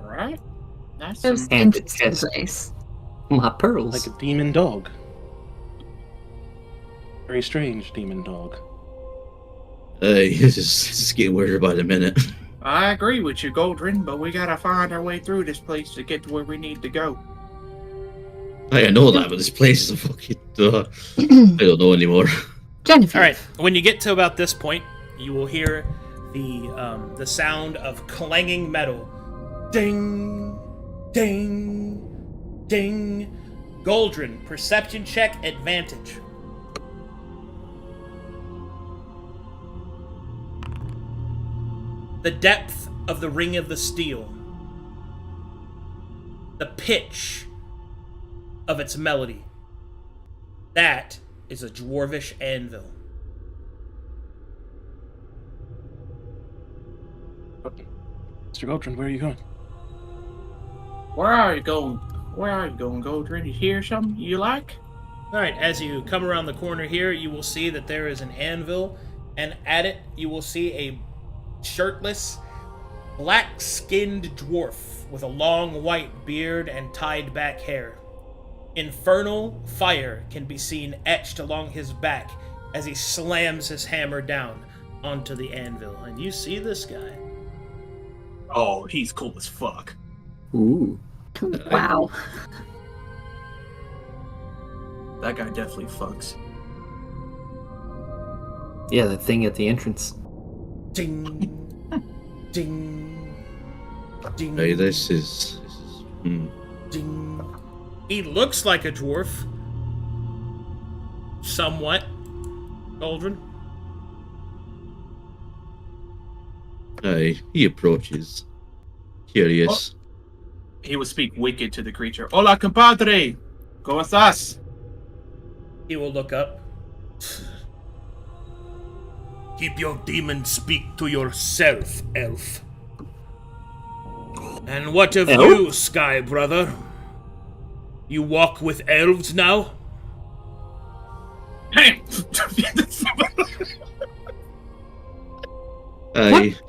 right. That's Those some, And interesting it's- place. My pearls. Like a demon dog. Very strange demon dog. This is getting weirder by the minute. I agree with you, Goldrin, but we gotta find our way through this place to get to where we need to go. I know that, but this place is a fucking. I don't know anymore. Jennifer. All right. When you get to about this point, you will hear the sound of clanging metal. Ding, ding, ding. Goldrin, perception check advantage. The depth of the ring of the steel. The pitch of its melody. That is a dwarvish anvil. Mr. Goldrin, where are you going? Where are you going? Where are you going, Goldrin? You hear something you like? Alright, as you come around the corner here, you will see that there is an anvil, and at it you will see a shirtless, black-skinned dwarf with a long white beard and tied back hair. Infernal fire can be seen etched along his back as he slams his hammer down onto the anvil. And you see this guy. Oh, he's cool as fuck. Ooh. Wow. That guy definitely fucks. Yeah, the thing at the entrance. Ding, ding, ding. Hey, this is. Ding. He looks like a dwarf. Somewhat. Goldrin. Aye, he approaches. Curious. He will speak wicked to the creature. Hola, compadre! Go with us! He will look up. Keep your demon speak to yourself, elf. And what of Elf? you, Sky Brother? You walk with elves now? Hey!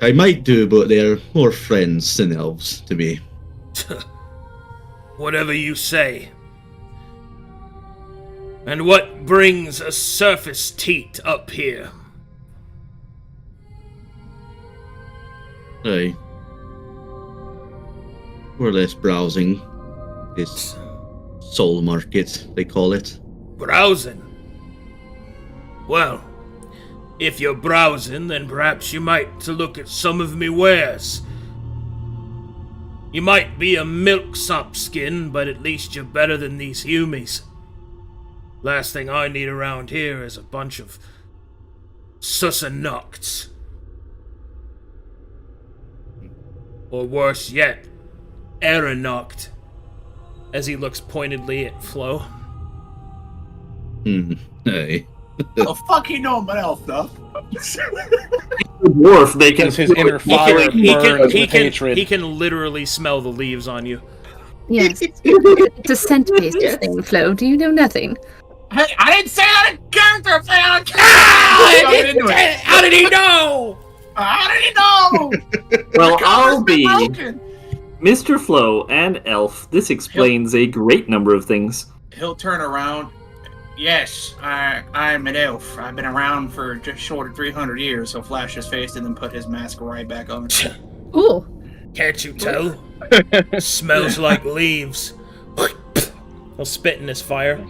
I might do, but they're more friends than elves to me. Whatever you say. And what brings a surface teat up here? Aye. More or less browsing. This soul market, they call it. Browsing? Well, if you're browsing, then perhaps you might look at some of me wares. You might be a milksop skin, but at least you're better than these humies. Last thing I need around here is a bunch of sussenocts. Or worse yet, Aeronoct, as he looks pointedly at Flo. Aye. Oh, fuck, he know I'm an elf, though. Dwarf, they can. Because his inner He fire burns with can, hatred. he can literally smell the leaves on you. Yes. It's a scent-based thing, Flo. Do you know nothing? Hey, I didn't say that in character! I'm saying out of character! How did he know? How did he know? Well, The I'll cover's been be broken. Mr. Flo and Elf. This explains a great number of things. He'll turn around. Yes, I'm an elf. I've been around for just short of 300 years. He'll flash his face and then put his mask right back on. Ooh. Can't you tell? Smells like leaves. He'll spit in his fire.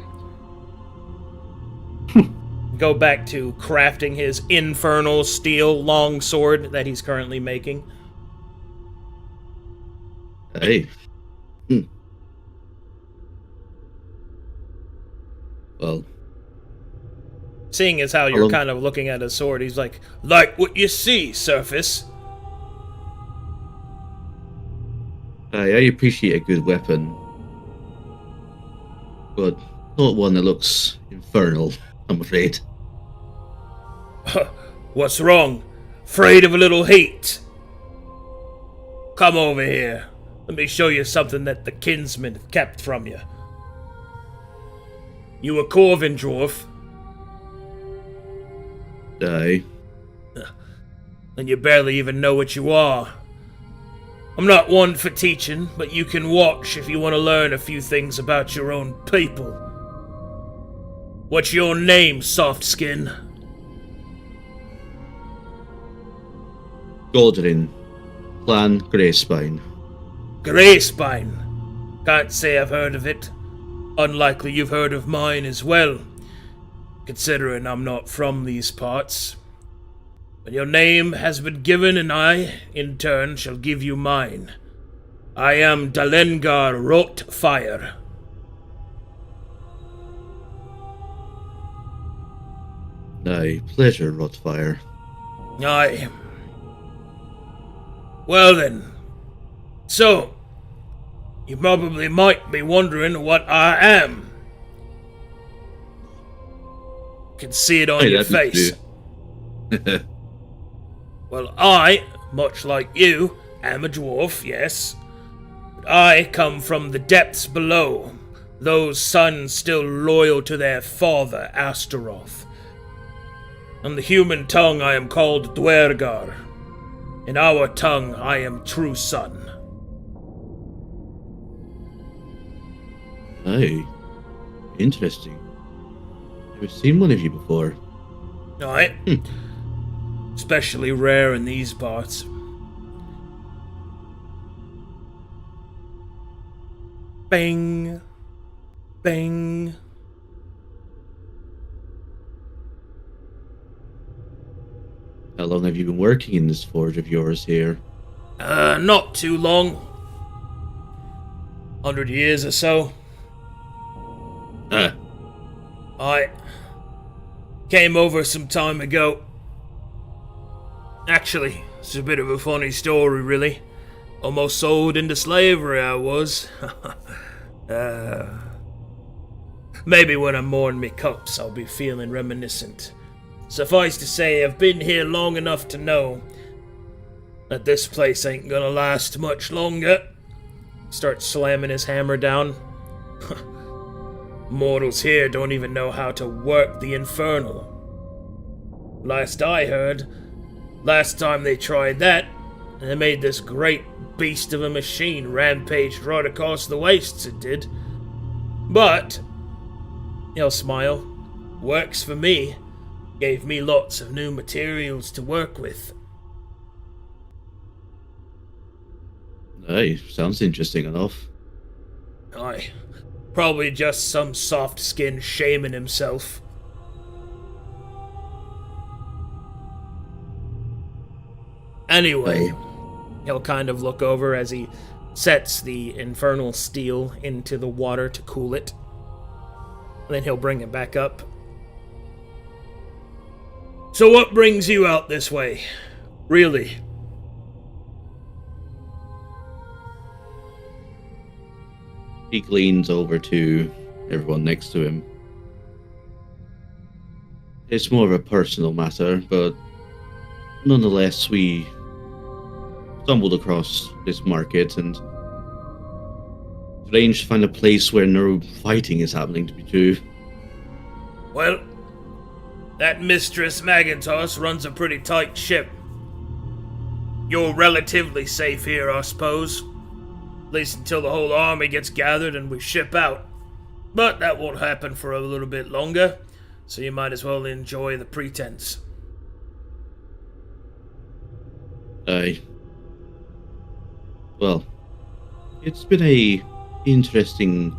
Go back to crafting his infernal steel longsword that he's currently making. Aye. Well, Seeing as how you're Hello. kind of looking at his sword, he's like what you see, Surface. I appreciate a good weapon, but not one that looks infernal, I'm afraid. What's wrong? Afraid of a little heat? Come over here. Let me show you something that the kinsmen have kept from you. You a Corvin dwarf? Aye. Then you barely even know what you are. I'm not one for teaching, but you can watch if you want to learn a few things about your own people. What's your name, soft skin? Goldrin. Clan Greyspine. Greyspine. Can't say I've heard of it. Unlikely you've heard of mine as well, considering I'm not from these parts. But your name has been given, and I, in turn, shall give you mine. I am Dalengar Rotfire. Aye, pleasure, Rotfire. Aye. Well then. So, you probably might be wondering what I am. Can see it on Aye, your that'd be face. Well, I, much like you, am a dwarf, yes. But I come from the depths below, those sons still loyal to their father, Astaroth. On the human tongue I am called Dwergar. In our tongue I am true son. Aye. Interesting. Never seen one of you before. Aye. Especially rare in these parts. Bang. Bang. How long have you been working in this forge of yours here? Not too long. 100 years or so. Ah, I came over some time ago. Actually, it's a bit of a funny story, really. Almost sold into slavery, I was. Maybe when I'm more in me cups, I'll be feeling reminiscent. Suffice to say, I've been here long enough to know that this place ain't gonna last much longer. Starts slamming his hammer down. Mortals here don't even know how to work the infernal. Last I heard, last time they tried that, they made this great beast of a machine rampage right across the wastes, it did. But, he'll smile, works for me. Gave me lots of new materials to work with. aye, sounds interesting enough. Aye, probably just some soft skin shaming himself. Anyway, he'll kind of look over as he sets the infernal steel into the water to cool it. Then he'll bring it back up. So what brings you out this way? Really? He leans over to everyone next to him. It's more of a personal matter, but nonetheless, we stumbled across this market and arranged to find a place where no fighting is happening, to be true. Well, that Mistress Magintosh runs a pretty tight ship. You're relatively safe here, I suppose. At least until the whole army gets gathered and we ship out. But that won't happen for a little bit longer, so you might as well enjoy the pretense. Aye. Well, it's been a interesting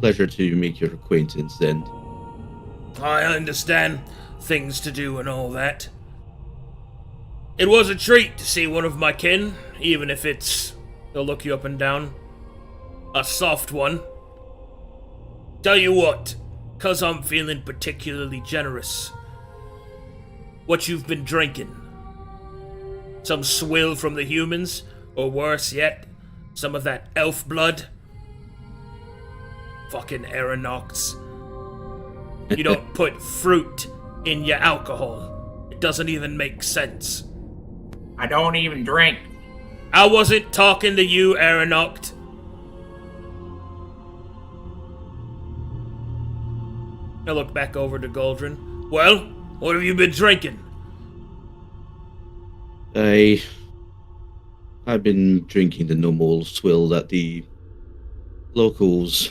pleasure to make your acquaintance then. I understand things to do and all that. It was a treat to see one of my kin, even if it's, they'll look you up and down, a soft one. Tell you what, 'cause I'm feeling particularly generous. What you've been drinking? Some swill from the humans, or worse yet, some of that elf blood? Fucking Aeronauts. You don't put fruit in your alcohol. It doesn't even make sense. I don't even drink. I wasn't talking to you, Aranoct. I look back over to Goldrin. Well, what have you been drinking? I've been drinking the normal swill that the locals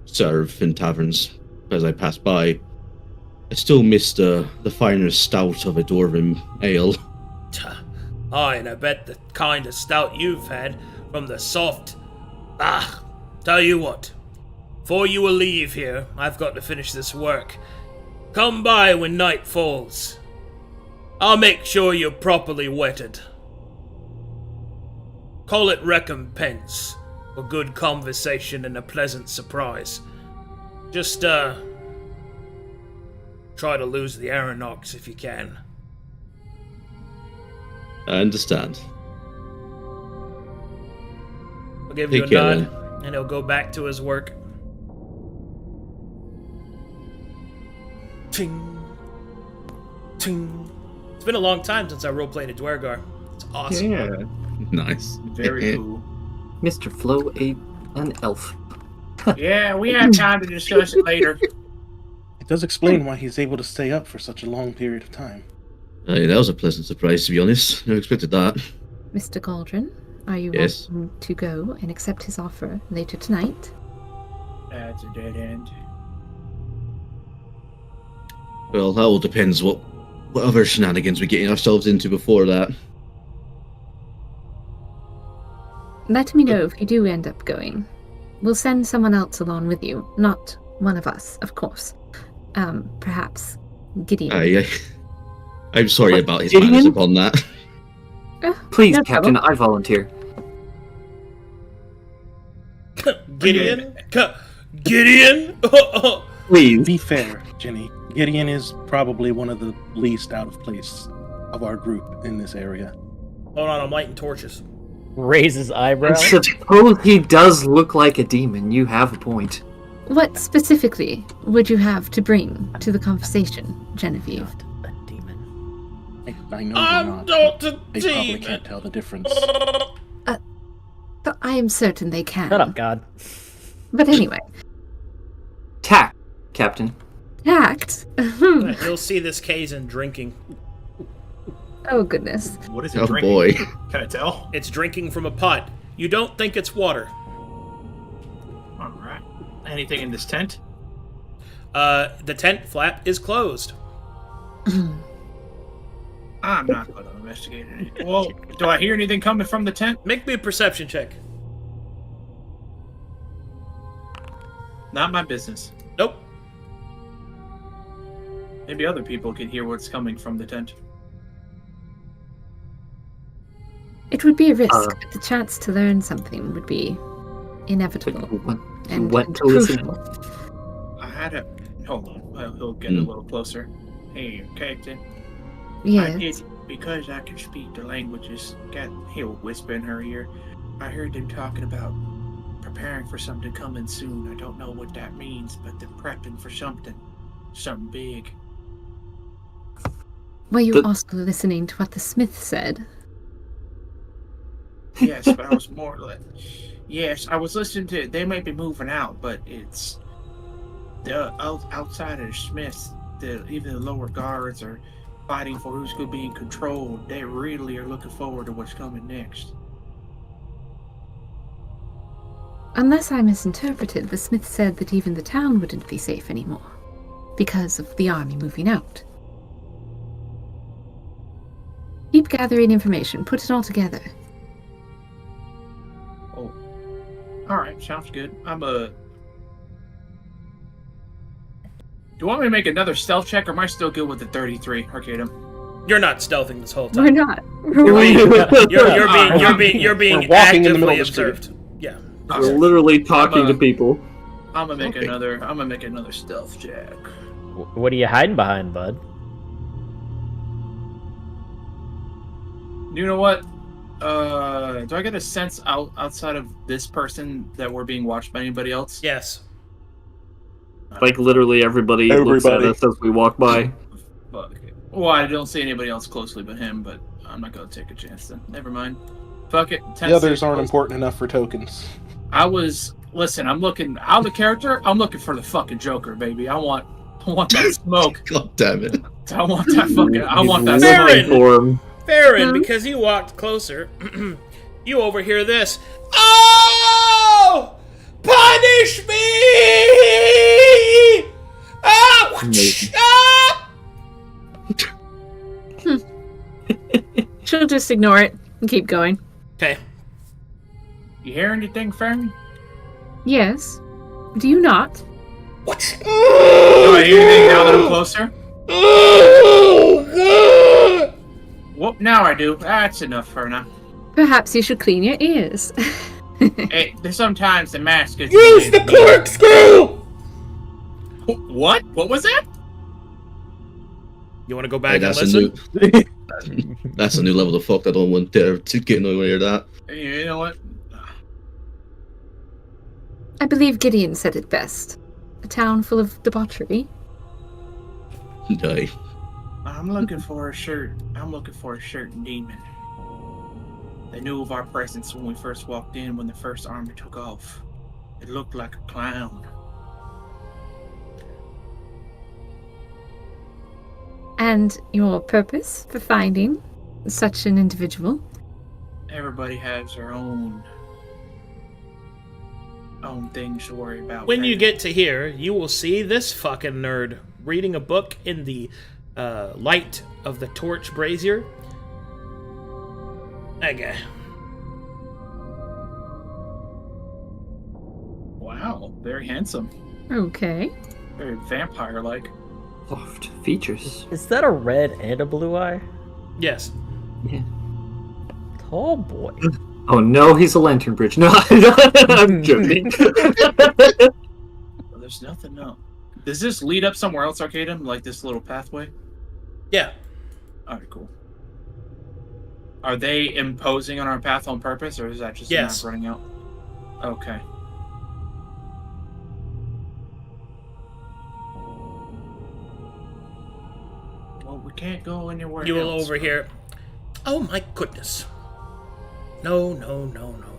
serve in taverns as I pass by. I still miss the finer stout of a dwarven ale. Aye, and I bet the kind of stout you've had from the soft... tell you what. Before you will leave here, I've got to finish this work. Come by when night falls. I'll make sure you're properly wetted. Call it recompense for good conversation and a pleasant surprise. Just, try to lose the Aeronox if you can. I understand. I'll give you a Take care, nod, then. and he'll go back to his work. Ting. Ting. It's been a long time since I roleplayed a Dwergar. It's awesome. Yeah. Nice. Very cool. Mr. Flo, an elf. Yeah, we have time to discuss it later. It does explain why he's able to stay up for such a long period of time. That was a pleasant surprise, to be honest. Never expected that. Mr. Galdrin, are you Yes. wanting to go and accept his offer later tonight? That's a dead end. Well, that all depends what other shenanigans we're getting ourselves into before that. Let me know if you do end up going. We'll send someone else along with you. Not one of us, of course. Perhaps Gideon. I'm sorry What, about his Gideon? manners upon that. Please, No Captain, trouble. I volunteer. Gideon? Gideon? To Please. be fair, Jenny, Gideon is probably one of the least out of place of our group in this area. Hold on, I'm lighting torches. Raise his I eyebrow. suppose he does look like a demon. You have a point. What specifically would you have to bring to the conversation, Genevieve? A demon. I know I'm they're not, not but a they probably demon. can't tell the difference. But I am certain they can. Shut up, God. But anyway, Tact, Captain. tact. You'll see this Kazan drinking. Oh goodness. What is it Oh drinking? boy. Can I tell? It's drinking from a pot. You don't think it's water. Alright. Anything in this tent? The tent flap is closed. I'm not going to investigate it. Well, do I hear anything coming from the tent? Make me a perception check. Not my business. Nope. Maybe other people can hear what's coming from the tent. It would be a risk, but the chance to learn something would be inevitable and Went to listen. crucial. I had a... Hold on. He'll get a little closer. Hey, Captain. I Yes. did, because I can speak the languages. He'll whisper in her ear. I heard them talking about preparing for something coming soon. I don't know what that means, but they're prepping for something. Something big. Were you The- also listening to what the smith said? Yes, but I was more like... Yes, I was listening to it. They might be moving out, but it's... outside of the Smiths, even the lower guards are fighting for who's going to be in control. They really are looking forward to what's coming next. Unless I misinterpreted, the smith said that even the town wouldn't be safe anymore because of the army moving out. Keep gathering information, put it all together. Oh. Alright, sounds good. Do you want me to make another stealth check, or am I still good with the 33, Arcadum? You're not stealthing this whole We're time. not. You're being We're walking in the middle actively of the street. observed. Yeah. We're literally talking to people. I'm gonna make Okay. another stealth check. What are you hiding behind, bud? You know what? Do I get a sense outside of this person that we're being watched by anybody else? Yes. Like literally everybody looks at Everybody. us as we walk by. Fuck it. Well, I don't see anybody else closely but him, but I'm not gonna take a chance then. Never mind. Fuck it. The others aren't important enough for tokens. Listen, I'm looking out the character. I'm looking for the fucking Joker, baby. I want that smoke. God damn it. I want that Baron! smoke. For him. Farron, because you walked closer, you overhear this. Oh! Punish me! Ah! Amazing. Ah! She'll just ignore it and keep going. Okay. You hear anything, Farron? Yes. Do you not? What? Do I hear anything now that I'm closer? Well, now I do. That's enough for now. Perhaps you should clean your ears. Hey, there's sometimes the mask is... Use the corkscrew! What? What was that? You want to go back and That's listen? that's a new level of fuck. I don't want to get nowhere near that. You know what? I believe Gideon said it best. A town full of debauchery. No. I'm looking for a shirt. I'm looking for a certain demon. They knew of our presence when we first walked in, when the first army took off. It looked like a clown. And your purpose for finding such an individual? Everybody has their own things to worry about. When you Farron. get to here, you will see this fucking nerd reading a book in the light of the torch brazier. That guy. Wow, very handsome. Okay. Very vampire-like. Soft features. Is that a red and a blue eye? Yes. Oh boy. Oh no, he's a lantern bridge. No, I'm joking. Well, there's nothing else. Does this lead up somewhere else, Arcadum? Like this little pathway? Yeah. Alright, cool. Are they imposing on our path on purpose, or is that just Yes. the map running out? Okay. Well, we can't go anywhere You will else, overhear. Oh my goodness. No,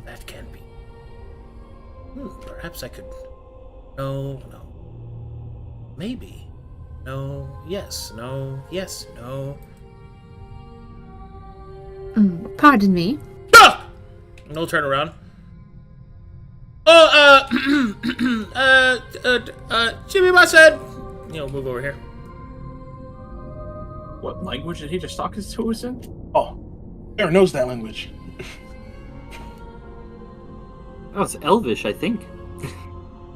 that can't be. Perhaps I could. No. Maybe. No, yes, no, yes, no. Pardon me. Ah! And he'll turn around. Oh, Jimmy Masen! Move over here. What language did he just talk to us in? Oh, Aaron knows that language. Oh, it's Elvish, I think.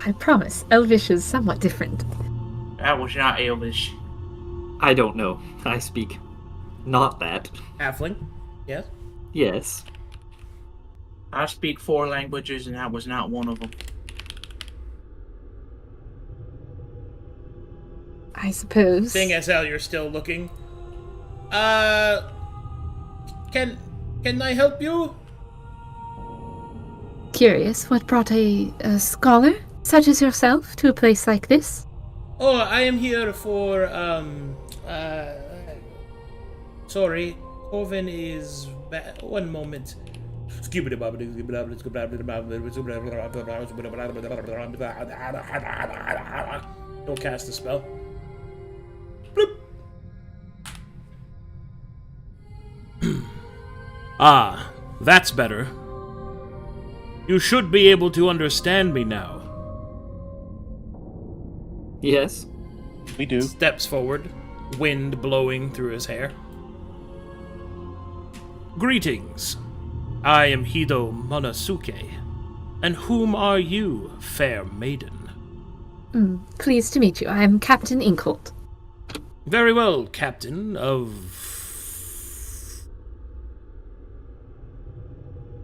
I promise, Elvish is somewhat different. That was not Elvish. I don't know. I speak not that. Halfling. Yes. Yes. I speak 4 languages, and that was not one of them. I suppose. Seeing as how you're still looking. Can I help you? Curious, what brought a scholar such as yourself to a place like this? Oh, I am here for, sorry, Corvin is one moment. Don't cast the spell. Bloop. Ah, that's better. You should be able to understand me now. Yes. We do. Steps forward, wind blowing through his hair. Greetings. I am Hido Monosuke. And whom are you, fair maiden? Pleased to meet you. I am Captain Inkholt. Very well, Captain of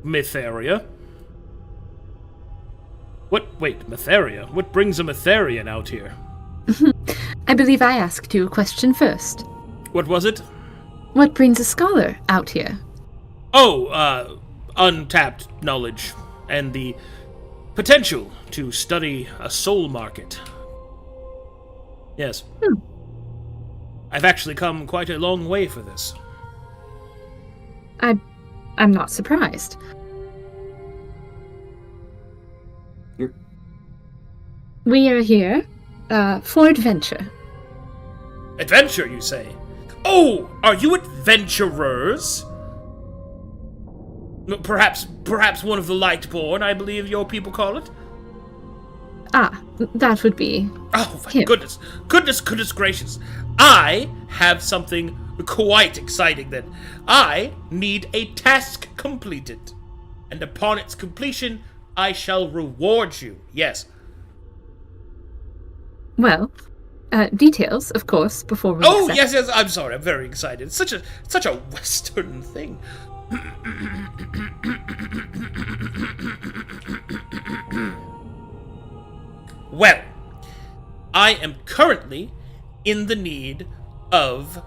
Mytheria. Wait, Mytheria? What brings a Mytherian out here? I believe I asked you a question first. What was it? What brings a scholar out here? Oh, untapped knowledge and the potential to study a soul market. Yes. I've actually come quite a long way for this. I'm not surprised. We are here for adventure. Adventure, you say? Oh, are you adventurers? Perhaps one of the Lightborn, I believe your people call it? That would be... Oh, my him. goodness gracious. I have something quite exciting then. I need a task completed. And upon its completion, I shall reward you. Yes. Well, details, of course, before we Oh, accept. yes, I'm sorry. I'm very excited. It's such a Western thing. Well, I am currently in the need of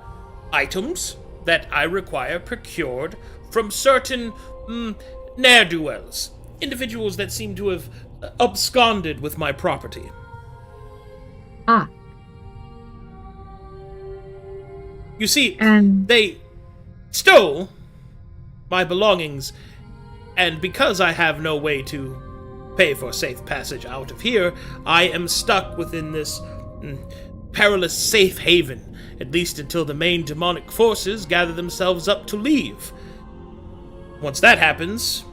items that I require procured from certain ne'er-do-wells, individuals that seem to have absconded with my property. You see, And they stole my belongings, and because I have no way to pay for safe passage out of here, I am stuck within this perilous safe haven, at least until the main demonic forces gather themselves up to leave. Once that happens,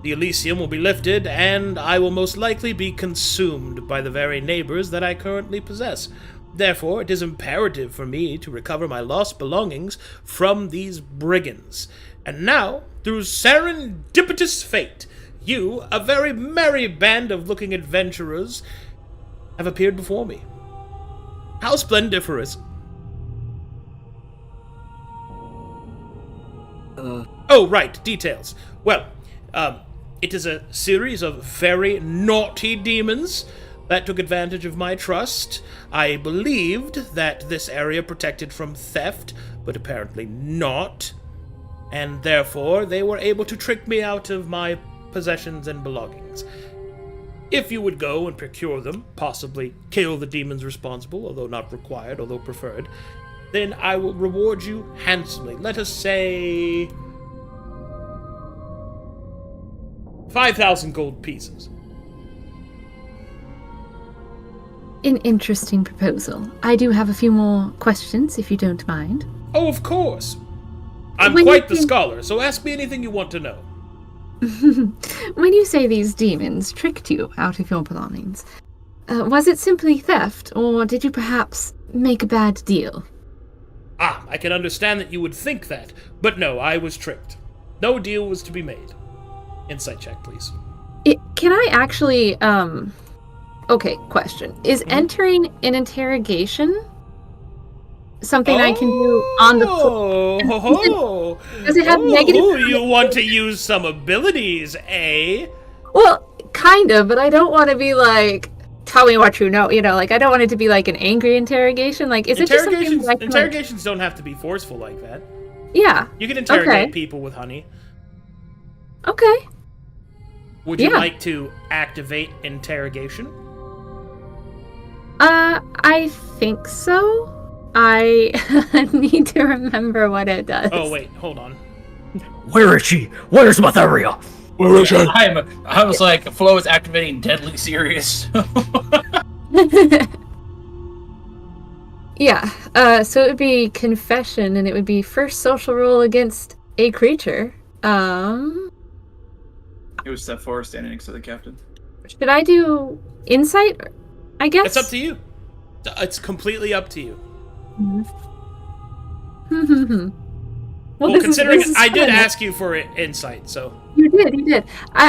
the Elysium will be lifted, and I will most likely be consumed by the very neighbors that I currently possess. Therefore, it is imperative for me to recover my lost belongings from these brigands. And now, through serendipitous fate, you, a very merry band of looking adventurers, have appeared before me. How splendiferous. Oh, right, details. Well, it is a series of very naughty demons that took advantage of my trust. I believed that this area protected from theft, but apparently not. And therefore, they were able to trick me out of my possessions and belongings. If you would go and procure them, possibly kill the demons responsible, although not required, although preferred, then I will reward you handsomely. Let us say 5,000 gold pieces. an interesting proposal. I do have a few more questions, if you don't mind. Oh, of course. I'm When quite you the think- scholar, so ask me anything you want to know. When you say these demons tricked you out of your belongings, was it simply theft, or did you perhaps make a bad deal? Ah, I can understand that you would think that, but no, I was tricked. No deal was to be made. Insight check, please. Can I actually, Okay, question. Is entering an interrogation something I can do on the floor? Oh, Does it have negative? You want to use some abilities, eh? Well, kind of, but I don't want to be like, tell me what you know. You know, like I don't want it to be like an angry interrogation. Like, is it just something Interrogations, that I can, like- interrogations don't have to be forceful like that. Yeah. You can interrogate Okay. people with honey. Okay. Would you Yeah. like to activate interrogation? I think so. I need to remember what it does. Oh, wait, hold on. Where is she? Where's Matheria? Where is it? I was like, Flo is activating deadly serious. Yeah. So it would be confession, and it would be first social roll against a creature. It was step 4 standing next to the captain. Should I do insight? I guess It's up to you. It's completely up to you. Well, this is- considering this is I did fun. ask you for insight, so You did.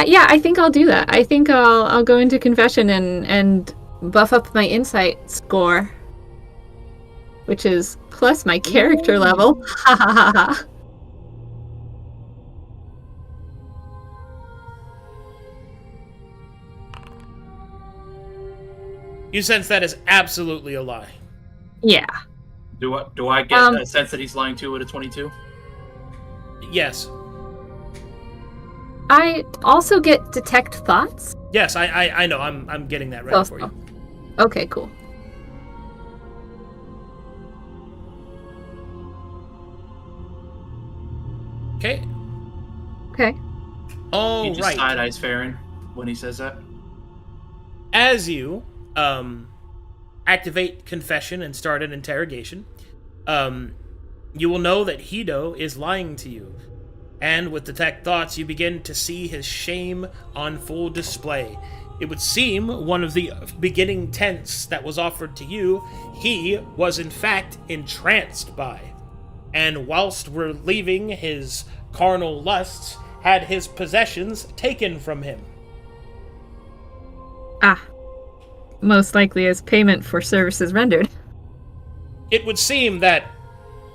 Yeah, I think I'll do that. I think I'll go into confession and buff up my insight score, which is plus my character level. Ha ha ha ha. you sense that is absolutely a lie. Yeah. Do I get Um, a sense that he's lying to at a 22? Yes. I also get detect thoughts. Yes, I know. I'm getting that ready for you. Okay, cool. Okay. Okay. All He just right. side eyes Farron when he says that. As you activate confession and start an interrogation, you will know that Hido is lying to you. And with detect thoughts, you begin to see his shame on full display. It would seem one of the beginning tents that was offered to you, he was in fact entranced by. And whilst relieving his carnal lusts, had his possessions taken from him. Ah. Most likely as payment for services rendered. It would seem that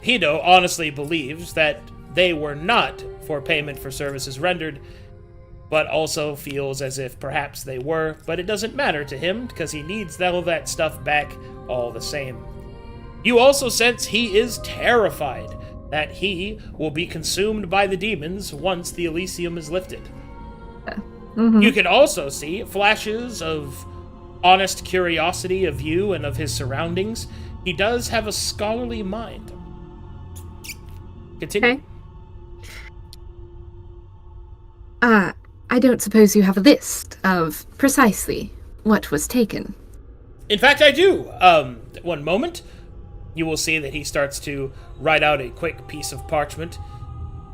Hido honestly believes that they were not for payment for services rendered, but also feels as if perhaps they were, but it doesn't matter to him because he needs all that stuff back all the same. You also sense he is terrified that he will be consumed by the demons once the Elysium is lifted. Mm-hmm. You can also see flashes of honest curiosity of you and of his surroundings. He does have a scholarly mind. Continue. Okay. I don't suppose you have a list of precisely what was taken. In fact, I do. One moment. You will see that he starts to write out a quick piece of parchment.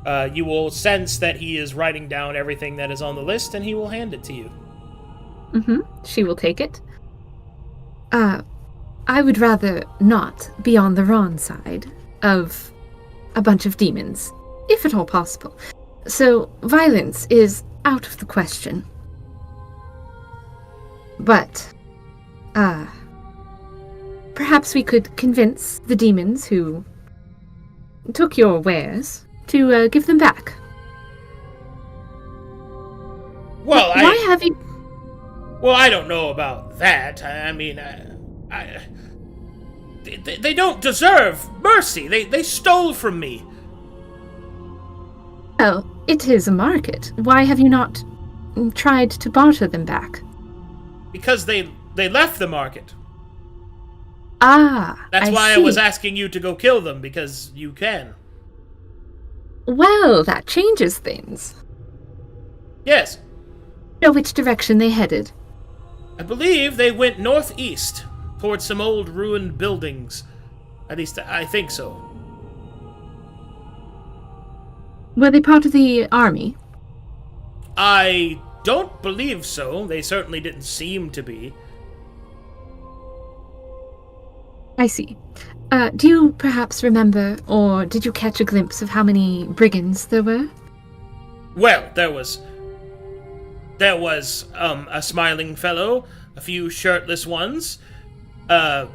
You will sense that he is writing down everything that is on the list, and he will hand it to you. Mm-hmm. She will take it. I would rather not be on the wrong side of a bunch of demons, if at all possible. So, violence is out of the question. But, perhaps we could convince the demons who took your wares to give them back. Well, Why have you... Well, I don't know about that. I mean, they don't deserve mercy. They stole from me. Well, it is a market. Why have you not tried to barter them back? Because they left the market. Ah, That's why I see. was asking you to go kill them, because you can. Well, that changes things. Yes. Know which direction they headed? I believe they went northeast, towards some old ruined buildings. At least, I think so. Were they part of the army? I don't believe so. They certainly didn't seem to be. I see. Do you perhaps remember, or did you catch a glimpse of how many brigands there were? Well, there was a smiling fellow, a few shirtless ones. There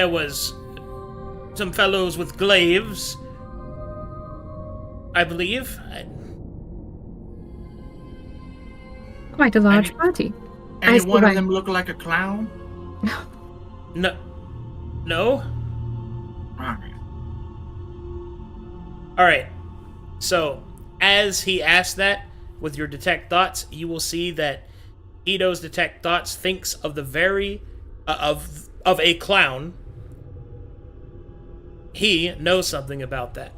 was some fellows with glaives, I believe. Quite a large party. Any I see one why. of them look like a clown? No? Alright. Alright. So, as he asked that, with your detect thoughts, you will see that Ido's detect thoughts thinks of the very of a clown. He knows something about that.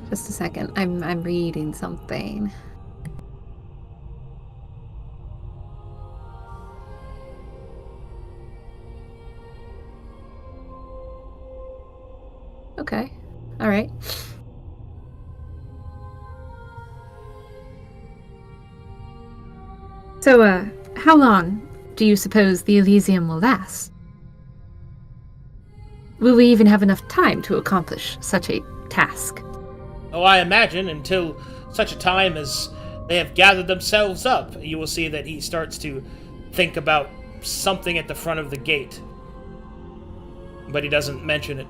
Just a second. I'm reading something. Okay. All right. So, how long do you suppose the Elysium will last? Will we even have enough time to accomplish such a task? Oh, I imagine until such a time as they have gathered themselves up. You will see that he starts to think about something at the front of the gate. But he doesn't mention it.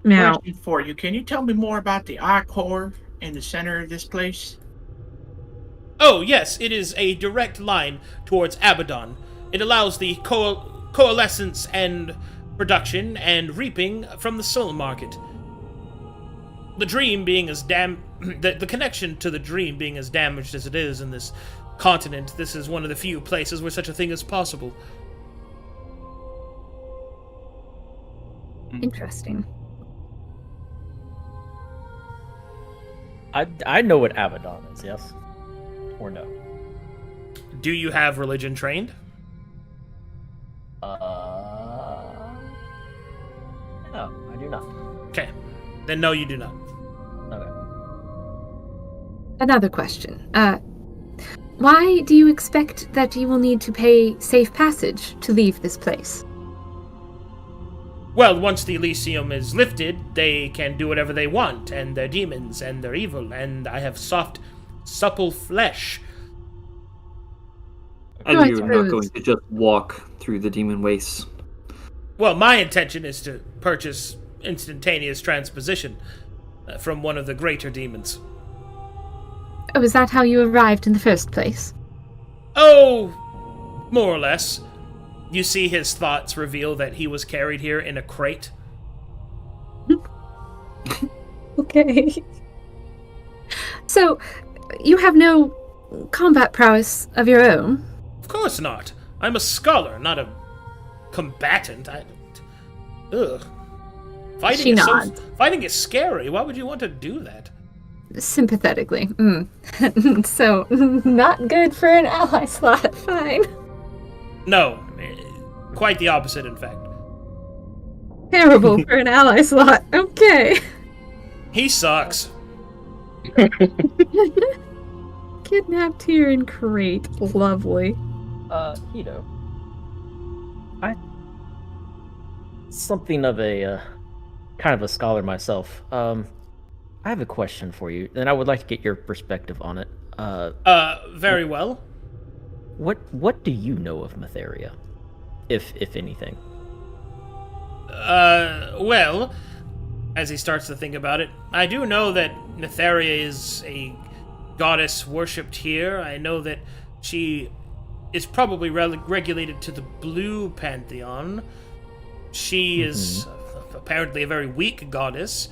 Now, Question for you. Can you tell me more about the eye core in the center of this place? Oh, yes, it is a direct line towards Abaddon. It allows the coalescence and production and reaping from the soul market. the dream being as the connection to the dream being as damaged as it is in this continent, this is one of the few places where such a thing is possible. Interesting. I know what Abaddon is, yes? Or no? Do you have religion trained? No, I do not. Okay. Then no, you do not. Okay. Another question. Why do you expect that you will need to pay safe passage to leave this place? Well, once the Elysium is lifted, they can do whatever they want, and they're demons, and they're evil, and I have soft, supple flesh. And I you're not suppose. going to just walk through the demon wastes. Well, my intention is to purchase instantaneous transposition from one of the greater demons. Oh, is that how you arrived in the first place? Oh, more or less. You see his thoughts reveal that he was carried here in a crate. Okay. So, you have no combat prowess of your own? Of course not. I'm a scholar, not a combatant. Ugh. She nods. Fighting is scary. Why would you want to do that? Sympathetically. So, not good for an ally slot. Fine. No. Quite the opposite, in fact. Terrible for an ally slot. Okay. He sucks. Kidnapped here in crate. Lovely. Hito. Something of a kind of a scholar myself. I have a question for you, and I would like to get your perspective on it. Very well. What do you know of Matheria, if anything? Well, as he starts to think about it, I do know that Netheria is a goddess worshipped here. I know that she is probably regulated to the blue pantheon. She is apparently a very weak goddess.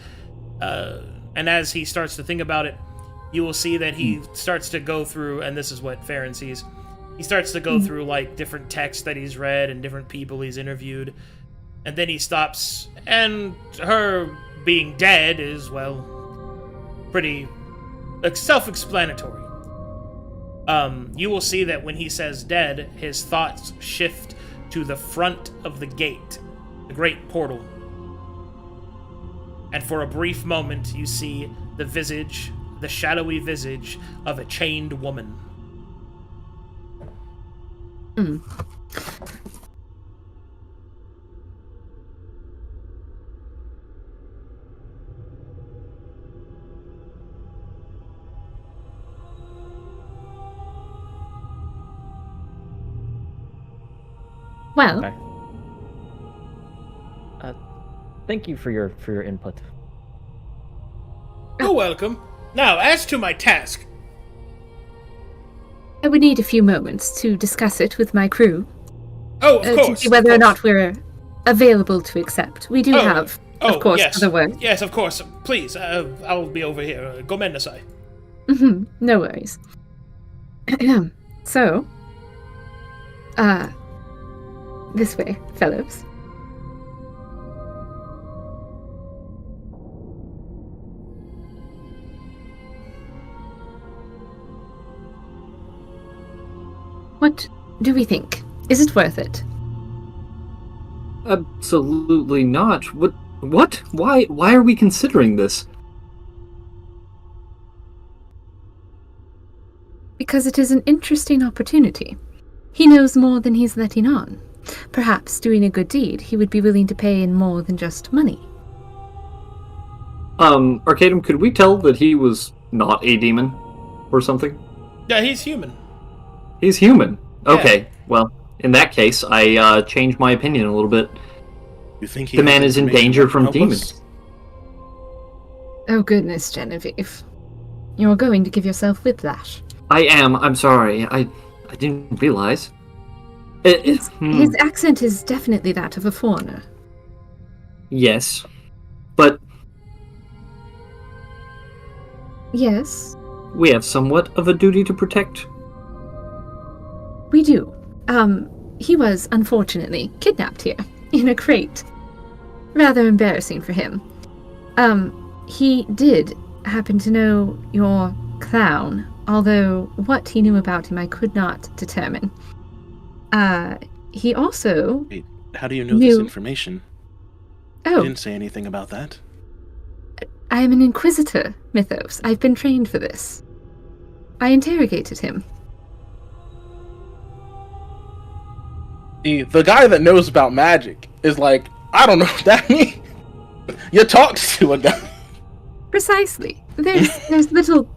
And as he starts to think about it, you will see that he starts to go through, and this is what Farron sees, he starts to go through, like, different texts that he's read and different people he's interviewed. And then he stops, and her being dead is, well, pretty self-explanatory. You will see that when he says dead, his thoughts shift to the front of the gate, the great portal. And for a brief moment, you see the visage, the shadowy visage of a chained woman. Well, Okay. Thank you for your input. You're welcome. Now, as to my task. I would need a few moments to discuss it with my crew. Oh, of course. To see whether or not we're available to accept. We do have, of course, yes. other work. Yes, of course. Please, I'll be over here. Gomendasai. No worries. So, this way, fellows. What do we think? Is it worth it? Absolutely not. What? Why are we considering this? Because it is an interesting opportunity. He knows more than he's letting on. Perhaps doing a good deed, he would be willing to pay in more than just money. Arcadum, could we tell that he was not a demon or something? Yeah, he's human. He's human. Okay, Yeah. well, in that case, I changed my opinion a little bit. You think The man is in danger from demons. Oh goodness, Genevieve. You're going to give yourself whiplash. I am. I'm sorry. I didn't realize. His accent is definitely that of a foreigner. Yes, but Yes, We have somewhat of a duty to protect. we do. He was unfortunately kidnapped here in a crate. Rather embarrassing for him. He did happen to know your clown, although what he knew about him I could not determine. He also Wait, how do you know this knew... information? You Oh, didn't say anything about that. I am an inquisitor, Mythos. I've been trained for this. I interrogated him. The guy that knows about magic is like, I don't know what that means. You talked to a guy. Precisely. There's little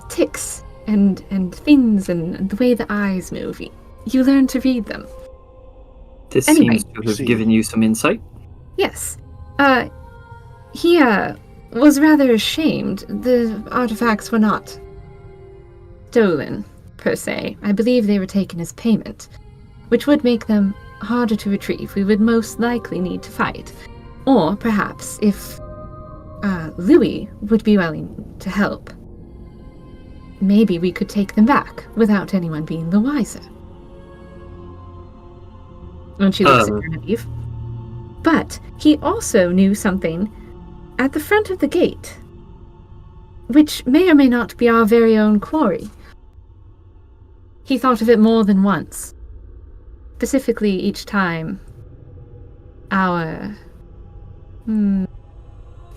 ticks and fins and the way the eyes move. You learn to read them. This Anyway. seems to have given you some insight. Yes. He was rather ashamed. The artifacts were not stolen, per se. I believe they were taken as payment, which would make them harder to retrieve. We would most likely need to fight. Or perhaps if Louis would be willing to help, maybe we could take them back without anyone being the wiser. And she looks at Genevieve. But he also knew something at the front of the gate, which may or may not be our very own quarry. He thought of it more than once. Specifically each time our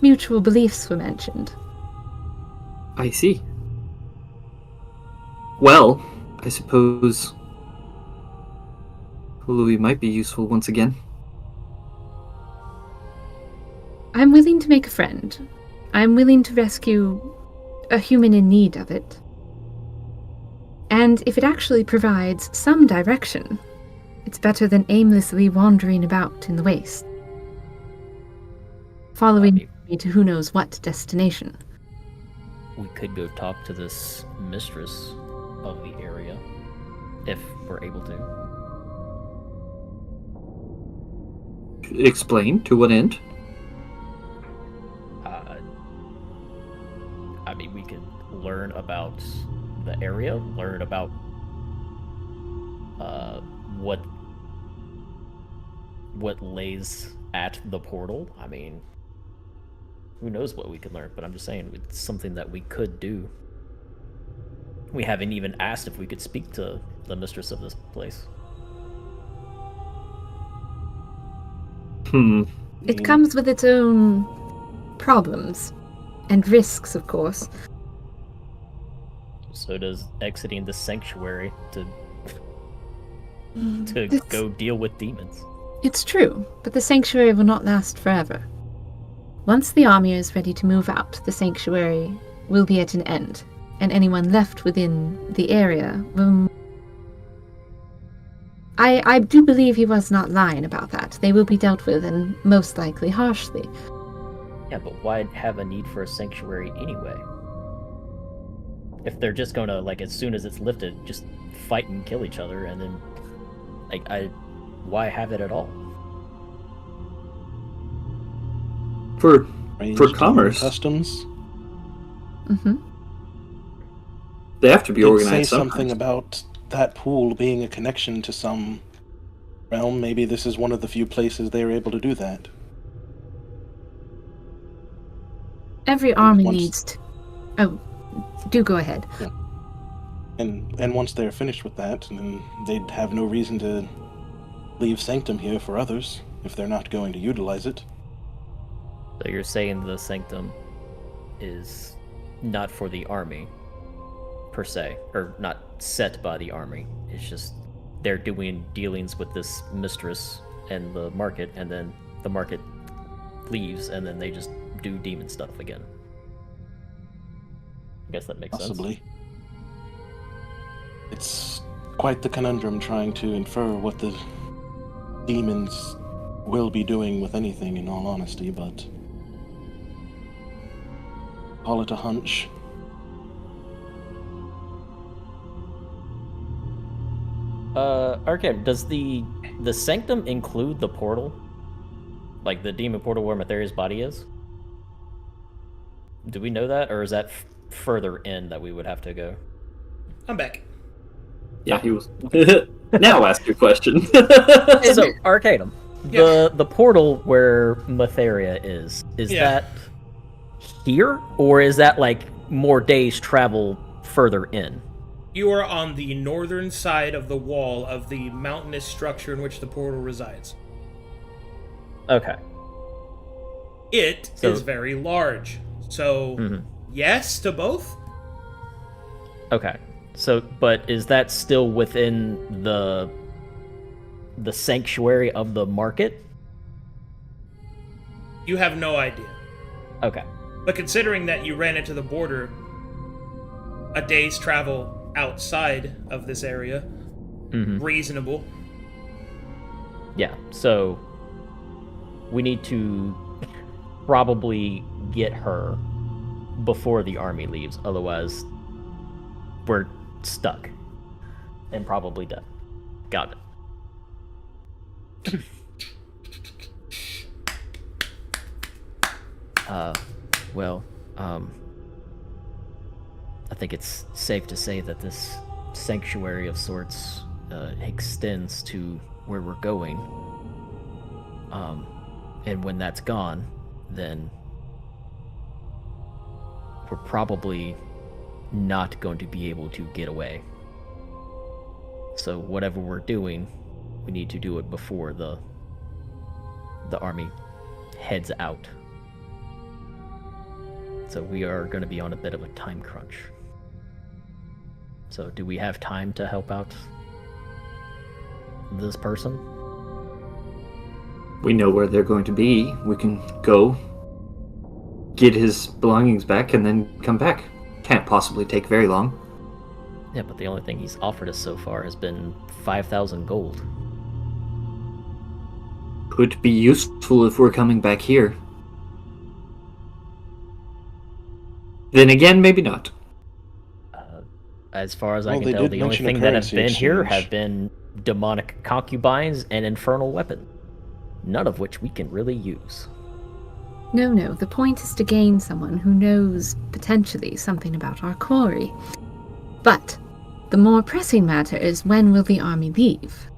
mutual beliefs were mentioned. I see. Well, I suppose Louis might be useful once again. I'm willing to make a friend. I'm willing to rescue a human in need of it. And if it actually provides some direction, it's better than aimlessly wandering about in the waste, following me to who knows what destination. We could go talk to this mistress of the area, if we're able to. Explain, to what end? I mean, we could learn about the area, learn about what lays at the portal. I mean, who knows what we could learn, but I'm just saying it's something that we could do. We haven't even asked if we could speak to the mistress of this place. It comes with its own problems and risks, of course. So does exiting the sanctuary to It's- go deal with demons. It's true, but the sanctuary will not last forever. Once the army is ready to move out, the sanctuary will be at an end, and anyone left within the area will... I do believe he was not lying about that. They will be dealt with, and most likely harshly. Yeah, but why have a need for a sanctuary anyway? If they're just gonna, like, as soon as it's lifted, just fight and kill each other, and then, like, why have it at all? For Arranged commerce. customs. Mm-hmm. They have to be Did say organized something sometimes. about that pool being a connection to some realm. Maybe this is one of the few places they are able to do that. Every army Once- needs to... Oh, do go ahead. And once they're finished with that, then they'd have no reason to leave Sanctum here for others if they're not going to utilize it. So you're saying the sanctum is not for the army, per se, or not set by the army. It's just they're doing dealings with this mistress and the market, and then the market leaves, and then they just do demon stuff again. I guess that makes Possibly. It's quite the conundrum trying to infer what the demons will be doing with anything, in all honesty, but call it a hunch. Arcadum, does the sanctum include the portal? Like the demon portal where Matheria's body is? Do we know that, or is that further in that we would have to go? I'm back. Yeah, he was. Now ask your question. So, Arcadum, Yeah. the portal where Matheria is Yeah. that here, or is that like more days travel further in? You are on the northern side of the wall of the mountainous structure in which the portal resides. Okay. It So- is very large. So, Mhm. yes to both? Okay. So, but is that still within the sanctuary of the market? You have no idea. Okay. But considering that you ran into the border a day's travel outside of this area, reasonable. Yeah. So we need to probably get her before the army leaves, otherwise we're stuck and probably dead. Got it. Well, I think it's safe to say that this sanctuary of sorts extends to where we're going. And when that's gone, then we're probably not going to be able to get away. So whatever we're doing, we need to do it before the army heads out. So we are going to be on a bit of a time crunch. So do we have time to help out this person? We know where they're going to be. We can go, get his belongings back, and then come back. Can't possibly take very long. Yeah, but the only thing he's offered us so far has been 5,000 gold. Could be useful if we're coming back here. Then again, maybe not. As far as I Well, can they tell, did the only mention a thing that have currency been here exchange. have been demonic concubines and infernal weapons, none of which we can really use. No, the point is to gain someone who knows, potentially, something about our quarry. But the more pressing matter is, when will the army leave?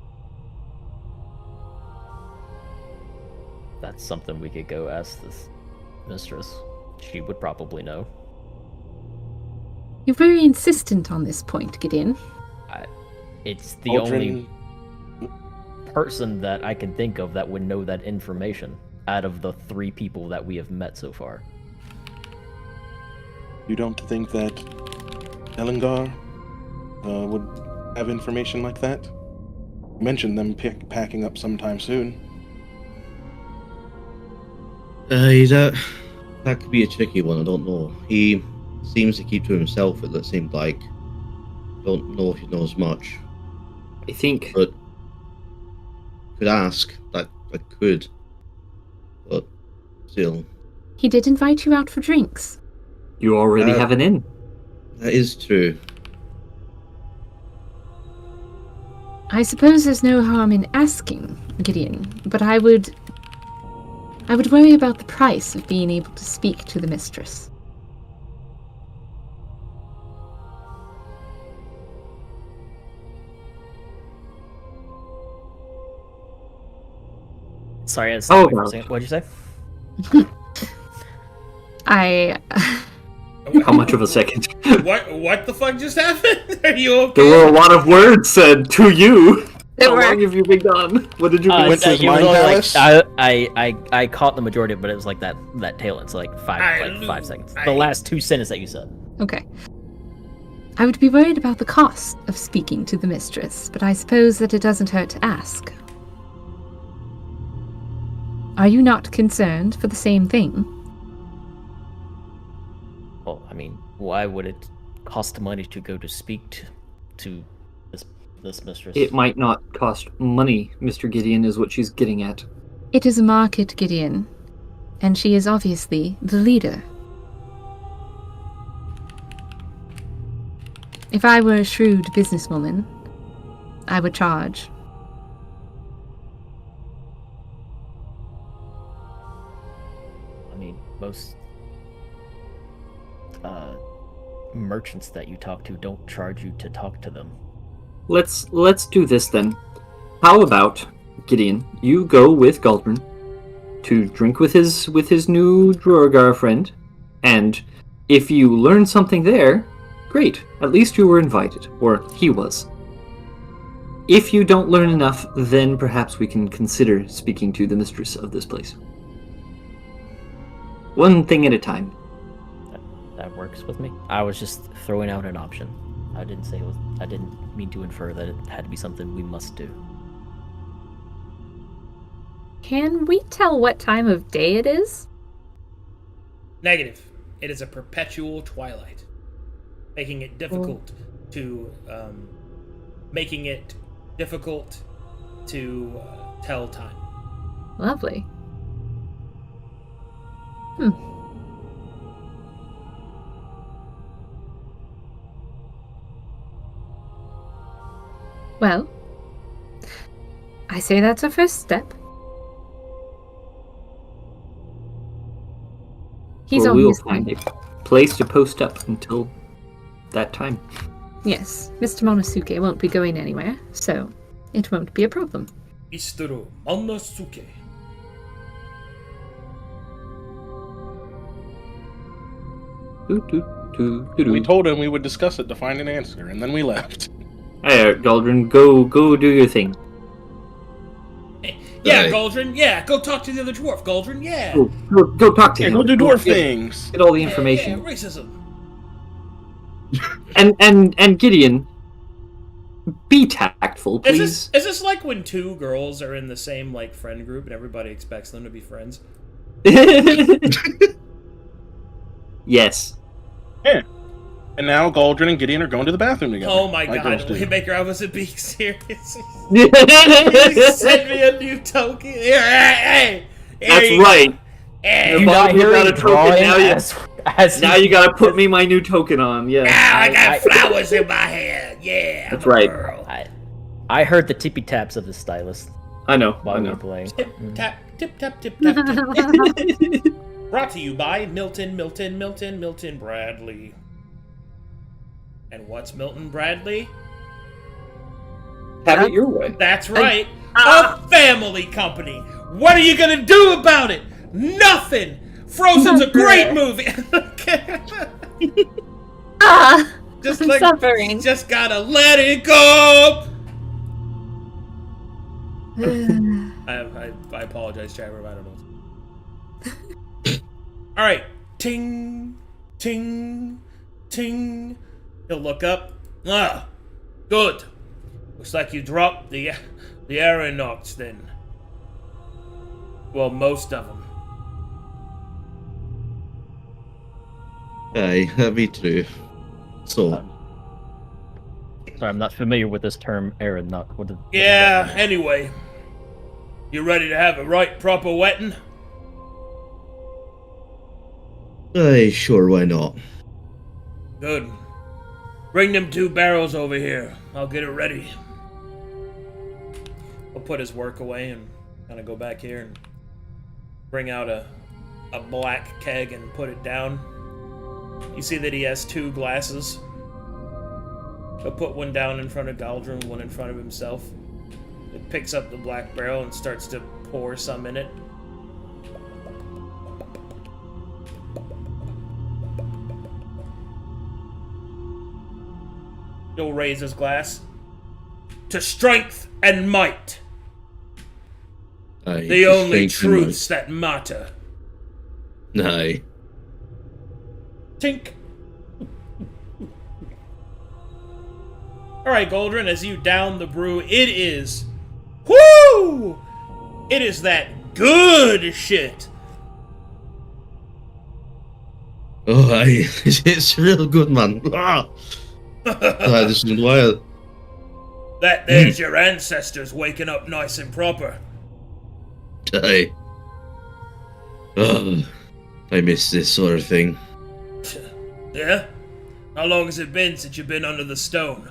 That's something we could go ask this mistress. She would probably know. You're very insistent on this point, Gideon. It's the Aldrin, only person that I can think of that would know that information out of the 3 people that we have met so far. you don't think that Ellingar would have information like that? You mentioned them packing up sometime soon. That could be a tricky one. I don't know. He seems to keep to himself. It seemed like. Don't know if he knows much, I think but could ask. That I could, but still, He did invite you out for drinks. you already have an inn. that is true. I suppose there's no harm in asking, Gideon, but I would worry about the price of being able to speak to the mistress. Sorry, I was Oh, for a no. second. What'd you say? How much of a second? What the fuck just happened? Are you okay? There were a lot of words said to you. There How were. long have you been gone? What did you Uh, mean? Went to his it was mind only palace? I caught the majority of it, but it was like that tail end, so like 5 seconds. The last 2 sentences that you said. Okay. I would be worried about the cost of speaking to the mistress, but I suppose that it doesn't hurt to ask. Are you not concerned for the same thing? Well, I mean, why would it cost money to go to speak to this mistress? It might not cost money, Mr. Gideon, is what she's getting at. It is a market, Gideon, and she is obviously the leader. If I were a shrewd businesswoman, I would charge. I mean, merchants that you talk to don't charge you to talk to them. Let's do this then. How about, Gideon, you go with Galdrin to drink with his new Drogar friend, and if you learn something there, great. At least you were invited, or he was. If you don't learn enough, then perhaps we can consider speaking to the mistress of this place. One thing at a time. That works with me. I was just throwing out an option. I didn't mean to infer that it had to be something we must do. Can we tell what time of day it is? Negative. It is a perpetual twilight, making it difficult to tell time. Lovely. Well, I say that's a first step. He's Or on we'll his way. find a place to post up until that time. Yes, Mr. Monosuke won't be going anywhere, so it won't be a problem. Mr. Monosuke. We told him we would discuss it to find an answer, and then we left. Hey, Galdrin, go do your thing. Yeah, Right. Galdrin. Yeah, go talk to the other dwarf, Galdrin. Yeah. Go talk to Yeah, him. go do dwarf Get- things. Get all the Yeah, information. racism. And Gideon, be tactful, Is please. this like when two girls are in the same like friend group and everybody expects them to be friends? Yes. And now Galdrin and Gideon are going to the bathroom together. Oh my like god, girls do. Waymaker, I wasn't being serious. You sent me a new token. Here, hey, That's you go. right. Hey, You're not hearing a token now. Now you gotta put me my new token on. Yeah. now I got flowers in my hair. Yeah, That's I'm a right. girl. I heard the tippy taps of the stylist I know. while I we were know. playing. Tip tap, tip tap, tip tap, tip. Brought to you by Milton Bradley. And what's Milton Bradley? Have it your way. That's right, a family company. What are you gonna do about it? Nothing. Frozen's a great movie. Just I'm like, suffering. just gotta let it go. I apologize, Chabber. I don't know. All right, ting, ting, ting. He'll look up. Ah, good. Looks like you dropped the aeronauts then. Well, most of them. Aye, that'd be true. So, Sorry, I'm not familiar with this term, Aaron. Not what. Yeah. Anyway, you ready to have a right proper wetting? aye, sure, why not? Good. Bring them 2 barrels over here. I'll get it ready. I'll put his work away and kind of go back here and bring out a black keg and put it down. You see that he has 2 glasses. He'll put one down in front of Galdrin, one in front of himself. He picks up the black barrel and starts to pour some in it. He'll raise his glass. To strength and might. Aye, The just only thinking truths that matter. about- Aye. Tink. Alright, Goldrin, as you down the brew, it is... Woo! It is that good shit. Oh, aye, it's real good, man. Ah! Aye, this is wild. That there's your ancestors waking up nice and proper. Aye. Oh, I miss this sort of thing. Yeah? How long has it been since you've been under the stone?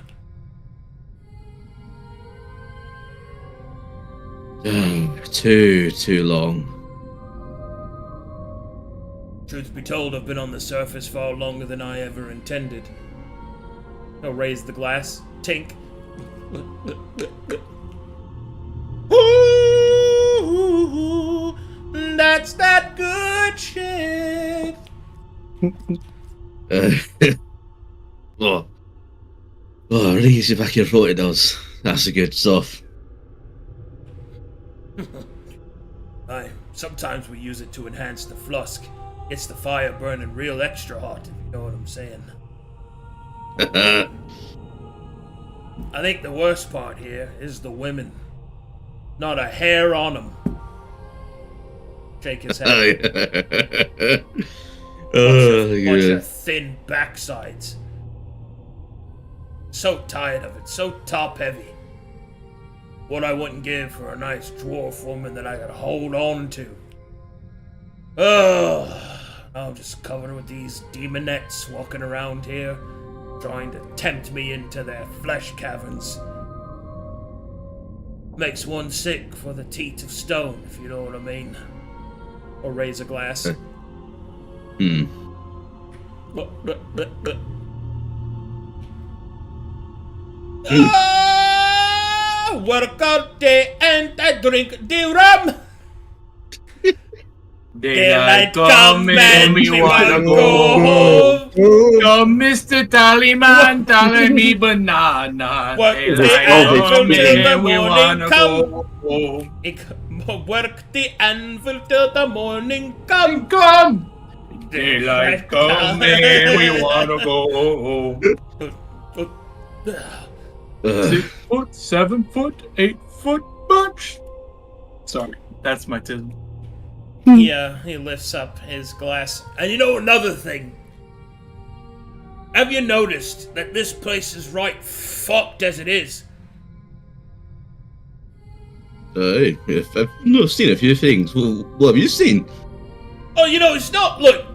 Too long. Truth be told, I've been on the surface far longer than I ever intended. He'll raise the glass. Tink. Ooh, that's that good shit. Oh, at least you're back in front of those. That's the good stuff. Aye, sometimes we use it to enhance the flusk. Gets the fire burning real extra hot, if you know what I'm saying. I think the worst part here is the women. Not a hair on them. Shake his head. Bunch of thin backsides. So tired of it, so top heavy. What I wouldn't give for a nice dwarf woman that I could hold on to. Oh, I'm just covered with these demonettes walking around here, trying to tempt me into their flesh caverns. Makes one sick for the teat of stone, if you know what I mean. Or raise a glass. Work out day and I drink the rum. Daylight come and we wanna go home. Come, Mr. Tallyman, tally me banana. Daylight come and we wanna go home. Work the anvil till the morning come. Come! Daylight come and we wanna go home. 6 foot, 7 foot, 8 foot bunch. Sorry, that's my tism. He lifts up his glass. And you know another thing? Have you noticed that this place is right fucked as it is? I've not seen a few things. Well, what have you seen? Oh, you know, it's not... Look.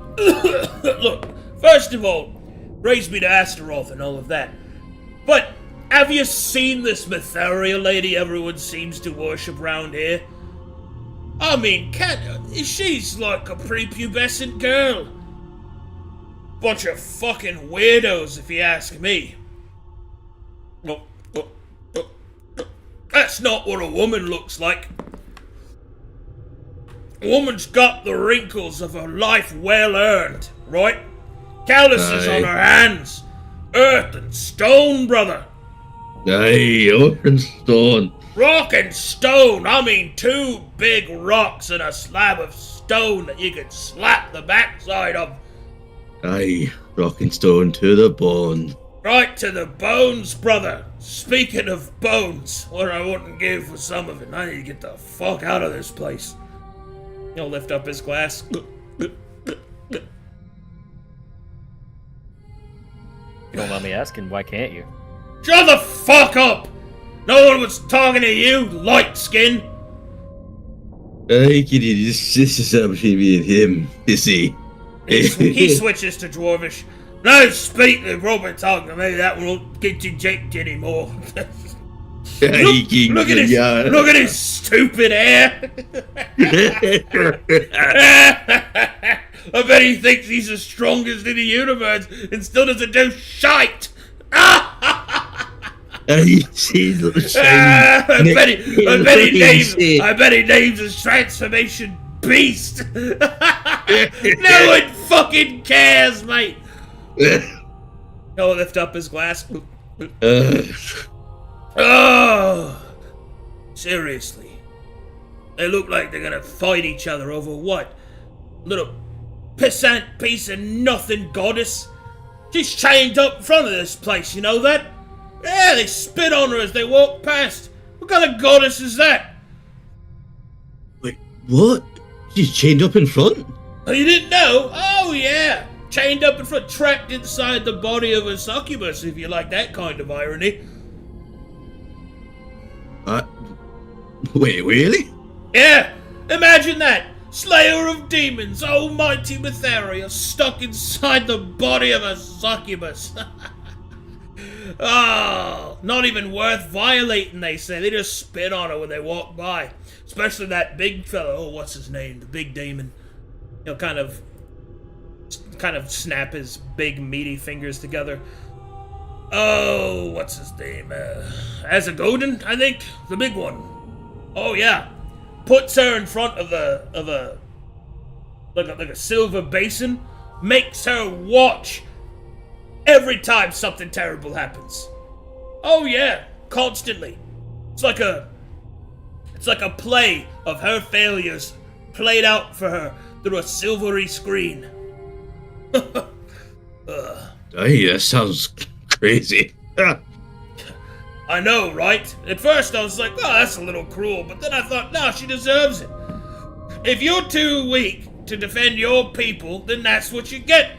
Look. First of all, raise me to Astaroth and all of that. But have you seen this Matheria lady everyone seems to worship round here? I mean, she's like a prepubescent girl. Bunch of fucking weirdos, if you ask me. That's not what a woman looks like. A woman's got the wrinkles of a life well earned, right? Calluses on her hands. Earth and stone, brother. Aye, earth and stone. Rock and stone. I mean, 2 big rocks and a slab of stone that you could slap the backside of. Aye, rock and stone to the bone. Right to the bones, brother. Speaking of bones, what I wouldn't give for some of it. I need to get the fuck out of this place. He'll lift up his glass. You don't mind me asking, why can't you? Shut the fuck up! No one was talking to you, light skin. Aye, Gideon, this is up between me and him, you see. He switches to Dwarvish. No, speak the Robert talking to me, that won't get you jaked anymore. Look at his stupid hair. I bet he thinks he's the strongest in the universe and still doesn't do shite. I bet he names his transformation beast. No one fucking cares, mate. He'll lift up his glass. Oh, seriously. They look like they're gonna fight each other over what? Little pissant piece of nothing goddess. She's chained up in front of this place, you know that? Yeah, they spit on her as they walk past. What kind of goddess is that? Wait, what? She's chained up in front? Oh, you didn't know? Oh, yeah. Chained up in front, trapped inside the body of a succubus, if you like that kind of irony. Wait, really? Yeah, imagine that. Slayer of demons, almighty Matheria, stuck inside the body of a succubus. Oh, not even worth violating, they say. They just spit on her when they walk by. Especially that big fellow. Oh, what's his name? The big demon. He'll kind of kind of snap his big meaty fingers together. Oh, what's his name? Azagodin, I think, the big one. Oh yeah, puts her in front of a silver basin, makes her watch every time something terrible happens. Oh yeah, constantly. It's like a play of her failures played out for her through a silvery screen. Hey, that sounds crazy. I know, right? At first I was like, oh, that's a little cruel, but then I thought, no, she deserves it. If you're too weak to defend your people, then that's what you get.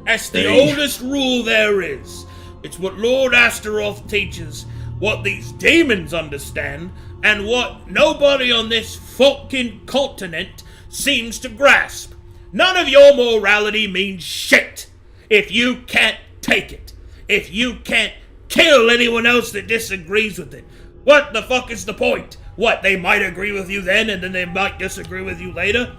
That's the oldest rule there is. It's what Lord Astaroth teaches, what these demons understand, and what nobody on this fucking continent seems to grasp. None of your morality means shit if you can't take it. If you can't kill anyone else that disagrees with it. What the fuck is the point? What, they might agree with you then and then they might disagree with you later?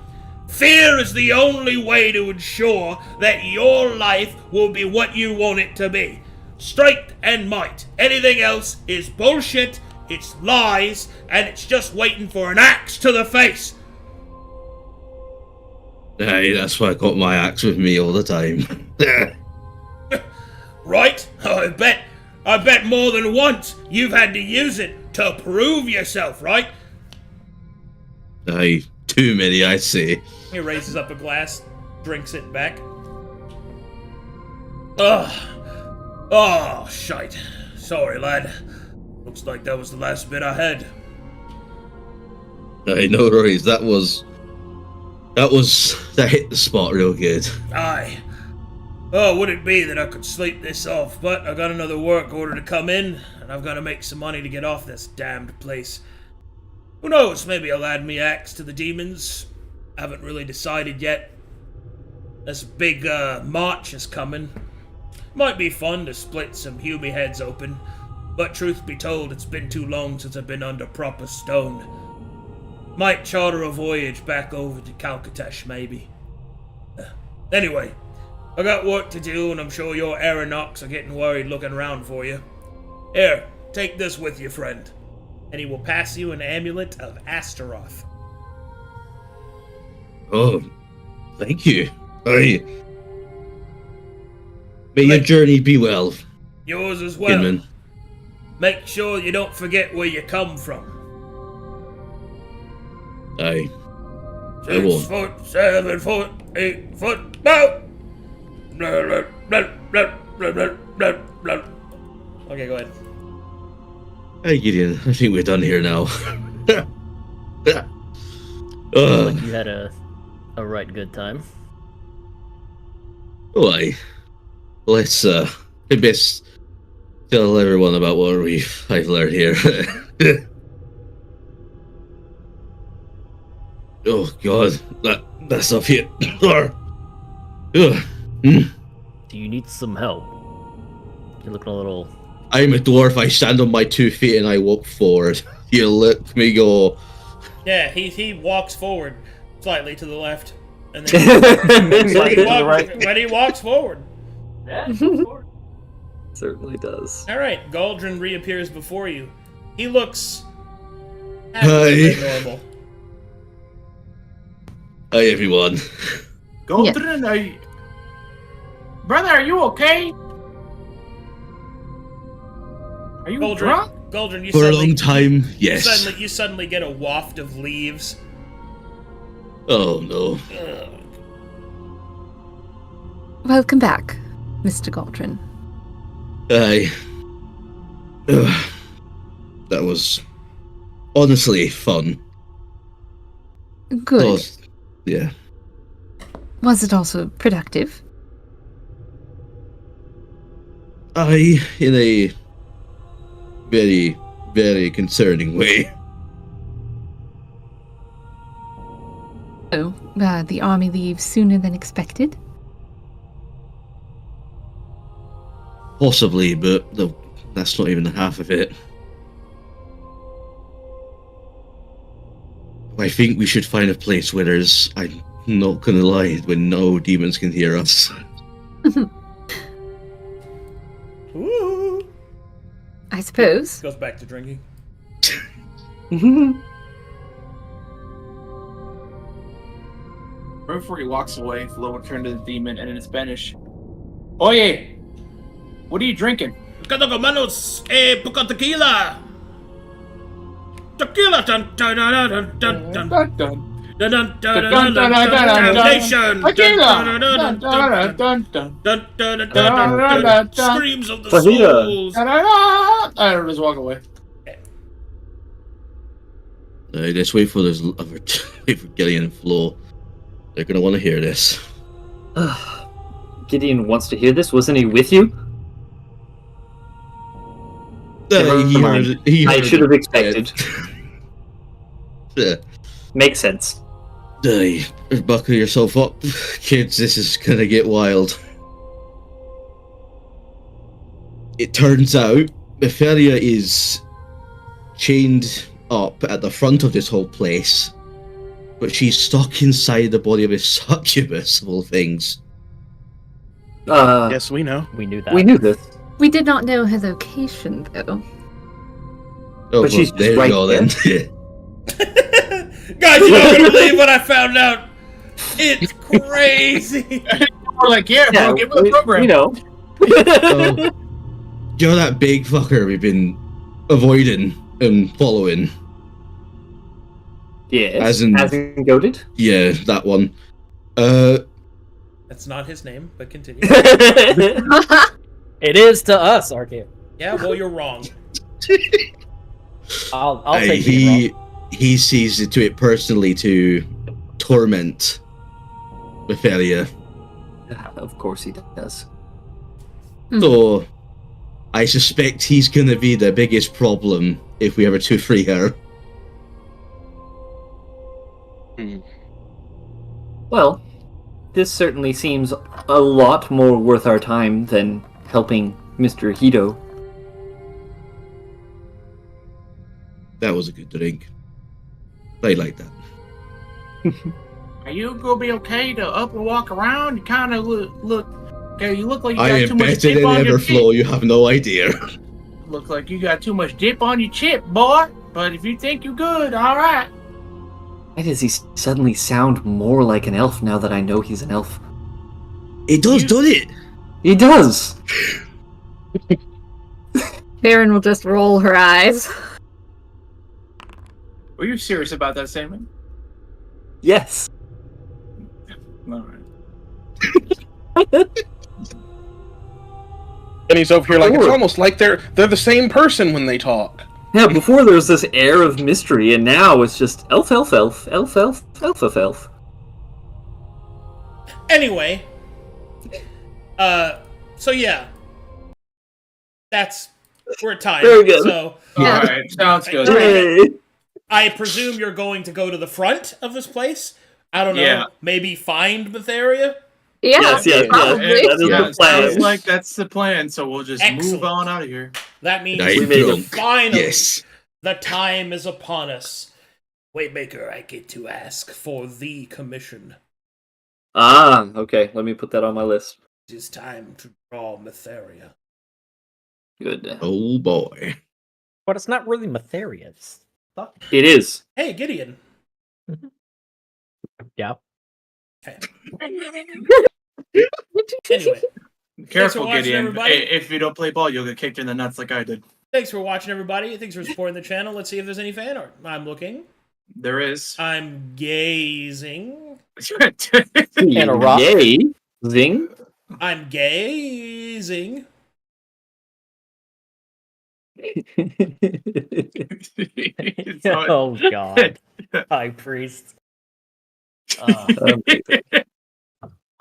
Fear is the only way to ensure that your life will be what you want it to be. Strength and might. Anything else is bullshit, it's lies, and it's just waiting for an axe to the face. Hey, that's why I got my axe with me all the time. Right? I bet more than once you've had to use it to prove yourself, right? Aye, too many, I'd say. He raises up a glass, drinks it back. Ugh. Oh, shite. Sorry, lad. Looks like that was the last bit I had. Aye, no worries. That hit the spot real good. Aye. Oh, would it be that I could sleep this off, but I got another work order to come in, and I've got to make some money to get off this damned place. Who knows, maybe I'll add me axe to the demons. Haven't really decided yet. This big march is coming. Might be fun to split some Humy heads open, but truth be told, it's been too long since I've been under proper stone. Might charter a voyage back over to Calcatesh, maybe. Anyway, I got work to do, and I'm sure your aeronauts are getting worried looking around for you. Here, take this with you, friend. And he will pass you an amulet of Astaroth. Oh, thank you. Aye. May your journey be well. Yours as well. Kidman. Make sure you don't forget where you come from. Aye. I 6 won't. foot, 7 foot, 8 foot, no! Okay, go ahead. Hey Gideon, I think we're done here now. Like you had a right good time. Oh, aye. Let's best tell everyone about what I've learned here. Oh God, that's up here. Do you need some help? You're looking a little. I'm a dwarf. I stand on my 2 feet and I walk forward. You let me go. Yeah, he walks forward slightly to the left, and then Slightly to the right. when he walks forward. Certainly does. All right, Galdrin reappears before you. He looks Hi. absolutely normal. Hi everyone. Goldrin, brother, are you okay? Are you drunk? Galdrin, you For a suddenly, long time, yes. you suddenly get a waft of leaves. Oh no. Welcome back, Mr. Galdrin. Aye. That was honestly fun. Good. Oh, yeah. Was it also productive? Aye, in a very, very concerning way. Oh, the army leaves sooner than expected? Possibly, but that's not even half of it. I think we should find a place where there's Not gonna lie, when no demons can hear us. Ooh. I suppose. Goes back to drinking. Right before he walks away, Flo will turn to the demon and in Spanish, Oye, what are you drinking? Manos, poca tequila. Tequila, dun dun dun dun dun dun. Dun, dun. Dun dun dun dun Dun, dun dun, dun, dun, dun, damnation. Tequila! Dun dun dun dun Dun, dun, dun, dun. Screams of the Fajita. souls. dun. I just walk away. Let's wait for this. Wait for Gideon and Flo. They're gonna want to hear this. Gideon wants to hear this. Wasn't he with you? Never He mind. heard, he I heard should have it. expected. Yeah. Makes sense. Buckle yourself up, kids. This is gonna get wild. It turns out Neferia is chained up at the front of this whole place, but she's stuck inside the body of a succubus of all things. Yes, we know. We knew that. We knew this. We did not know her location, though. Oh, But she's there just right you go then. Guys, you're not gonna believe what I found out. It's crazy. We're like, yeah, bro, give her the program. You know. So, you're that big fucker we've been avoiding and following. Yes. As in- goaded. Yeah, that one. That's not his name, but continue. It is to us, Arcadum. Yeah, well, you're wrong. I'll take it. He sees to it personally to torment Neferia. Of course he does. So I suspect he's gonna be the biggest problem if we ever to free her. Well, this certainly seems a lot more worth our time than helping Mr. Hito. That was a good drink. I like that. Are you gonna be okay to up and walk around? You kind of look. Okay, you look like you I got am too much better dip than on your ever, chip. Flo. You have no idea. Look like you got too much dip on your chip, boy. But if you think you're good, all right. Why does he suddenly sound more like an elf now that I know he's an elf? It does, doesn't it? He does! Baron will just roll her eyes. Were you serious about that statement? Yes. All right. And he's over here like, it's Sure. almost like they're the same person when they talk. Yeah, before there was this air of mystery, and now it's just elf, elf, elf, elf, elf, elf, elf, elf. Anyway, so yeah, we're at time. Very good. So, All right, sounds good. Hey. I presume you're going to go to the front of this place. I don't know. Yeah. Maybe find Matheria. Yeah, Yes, probably. that is Yeah, the it plan. sounds like that's the plan. So we'll just Excellent. move on out of here. That means I We made it. finally Yes. the time is upon us. Waymaker, I get to ask for the commission. Ah, okay, let me put that on my list. It is time to draw Matheria. Good. Oh boy. But it's not really Matheria. It's It is. Hey, Gideon. Yeah. Okay. Anyway, Careful, watching, Gideon. everybody. If you don't play ball, you'll get kicked in the nuts like I did. thanks for watching, everybody. Thanks for supporting the channel. Let's see if there's any fan art. I'm looking. There is. I'm gazing. And a rock. Yay. Zing. I'm gazing. Oh god. High priest.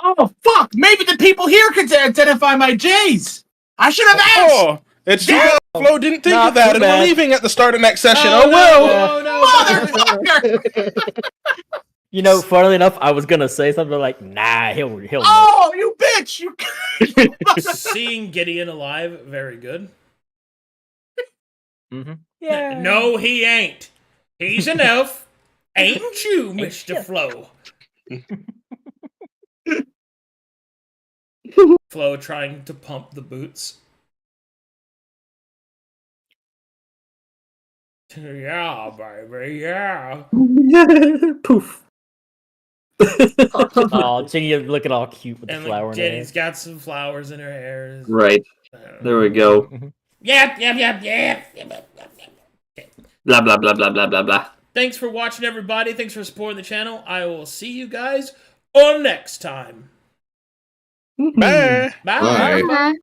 Oh fuck! Maybe the people here could identify my J's. I should have asked. Oh, it's too bad Flo didn't think Not of that, too and bad. we're leaving at the start of next session. Oh, Oh, well. no, Motherfucker! You know, funnily enough, I was gonna say something like, nah, he'll know. Oh, you bitch! You. Seeing Gideon alive, very good. Yeah. No, he ain't. He's an elf. Ain't you, Mr. Yeah. Flo? Flo trying to pump the boots. Yeah, baby, yeah. Poof. Oh, Jenny looking all cute with the And flower like in her Jenny's got some flowers in her hair. Right. There we go. Yep. Blah, blah, blah, blah, blah, blah, blah. Thanks for watching, everybody. Thanks for supporting the channel. I will see you guys on next time. Bye. Bye. Bye. Bye.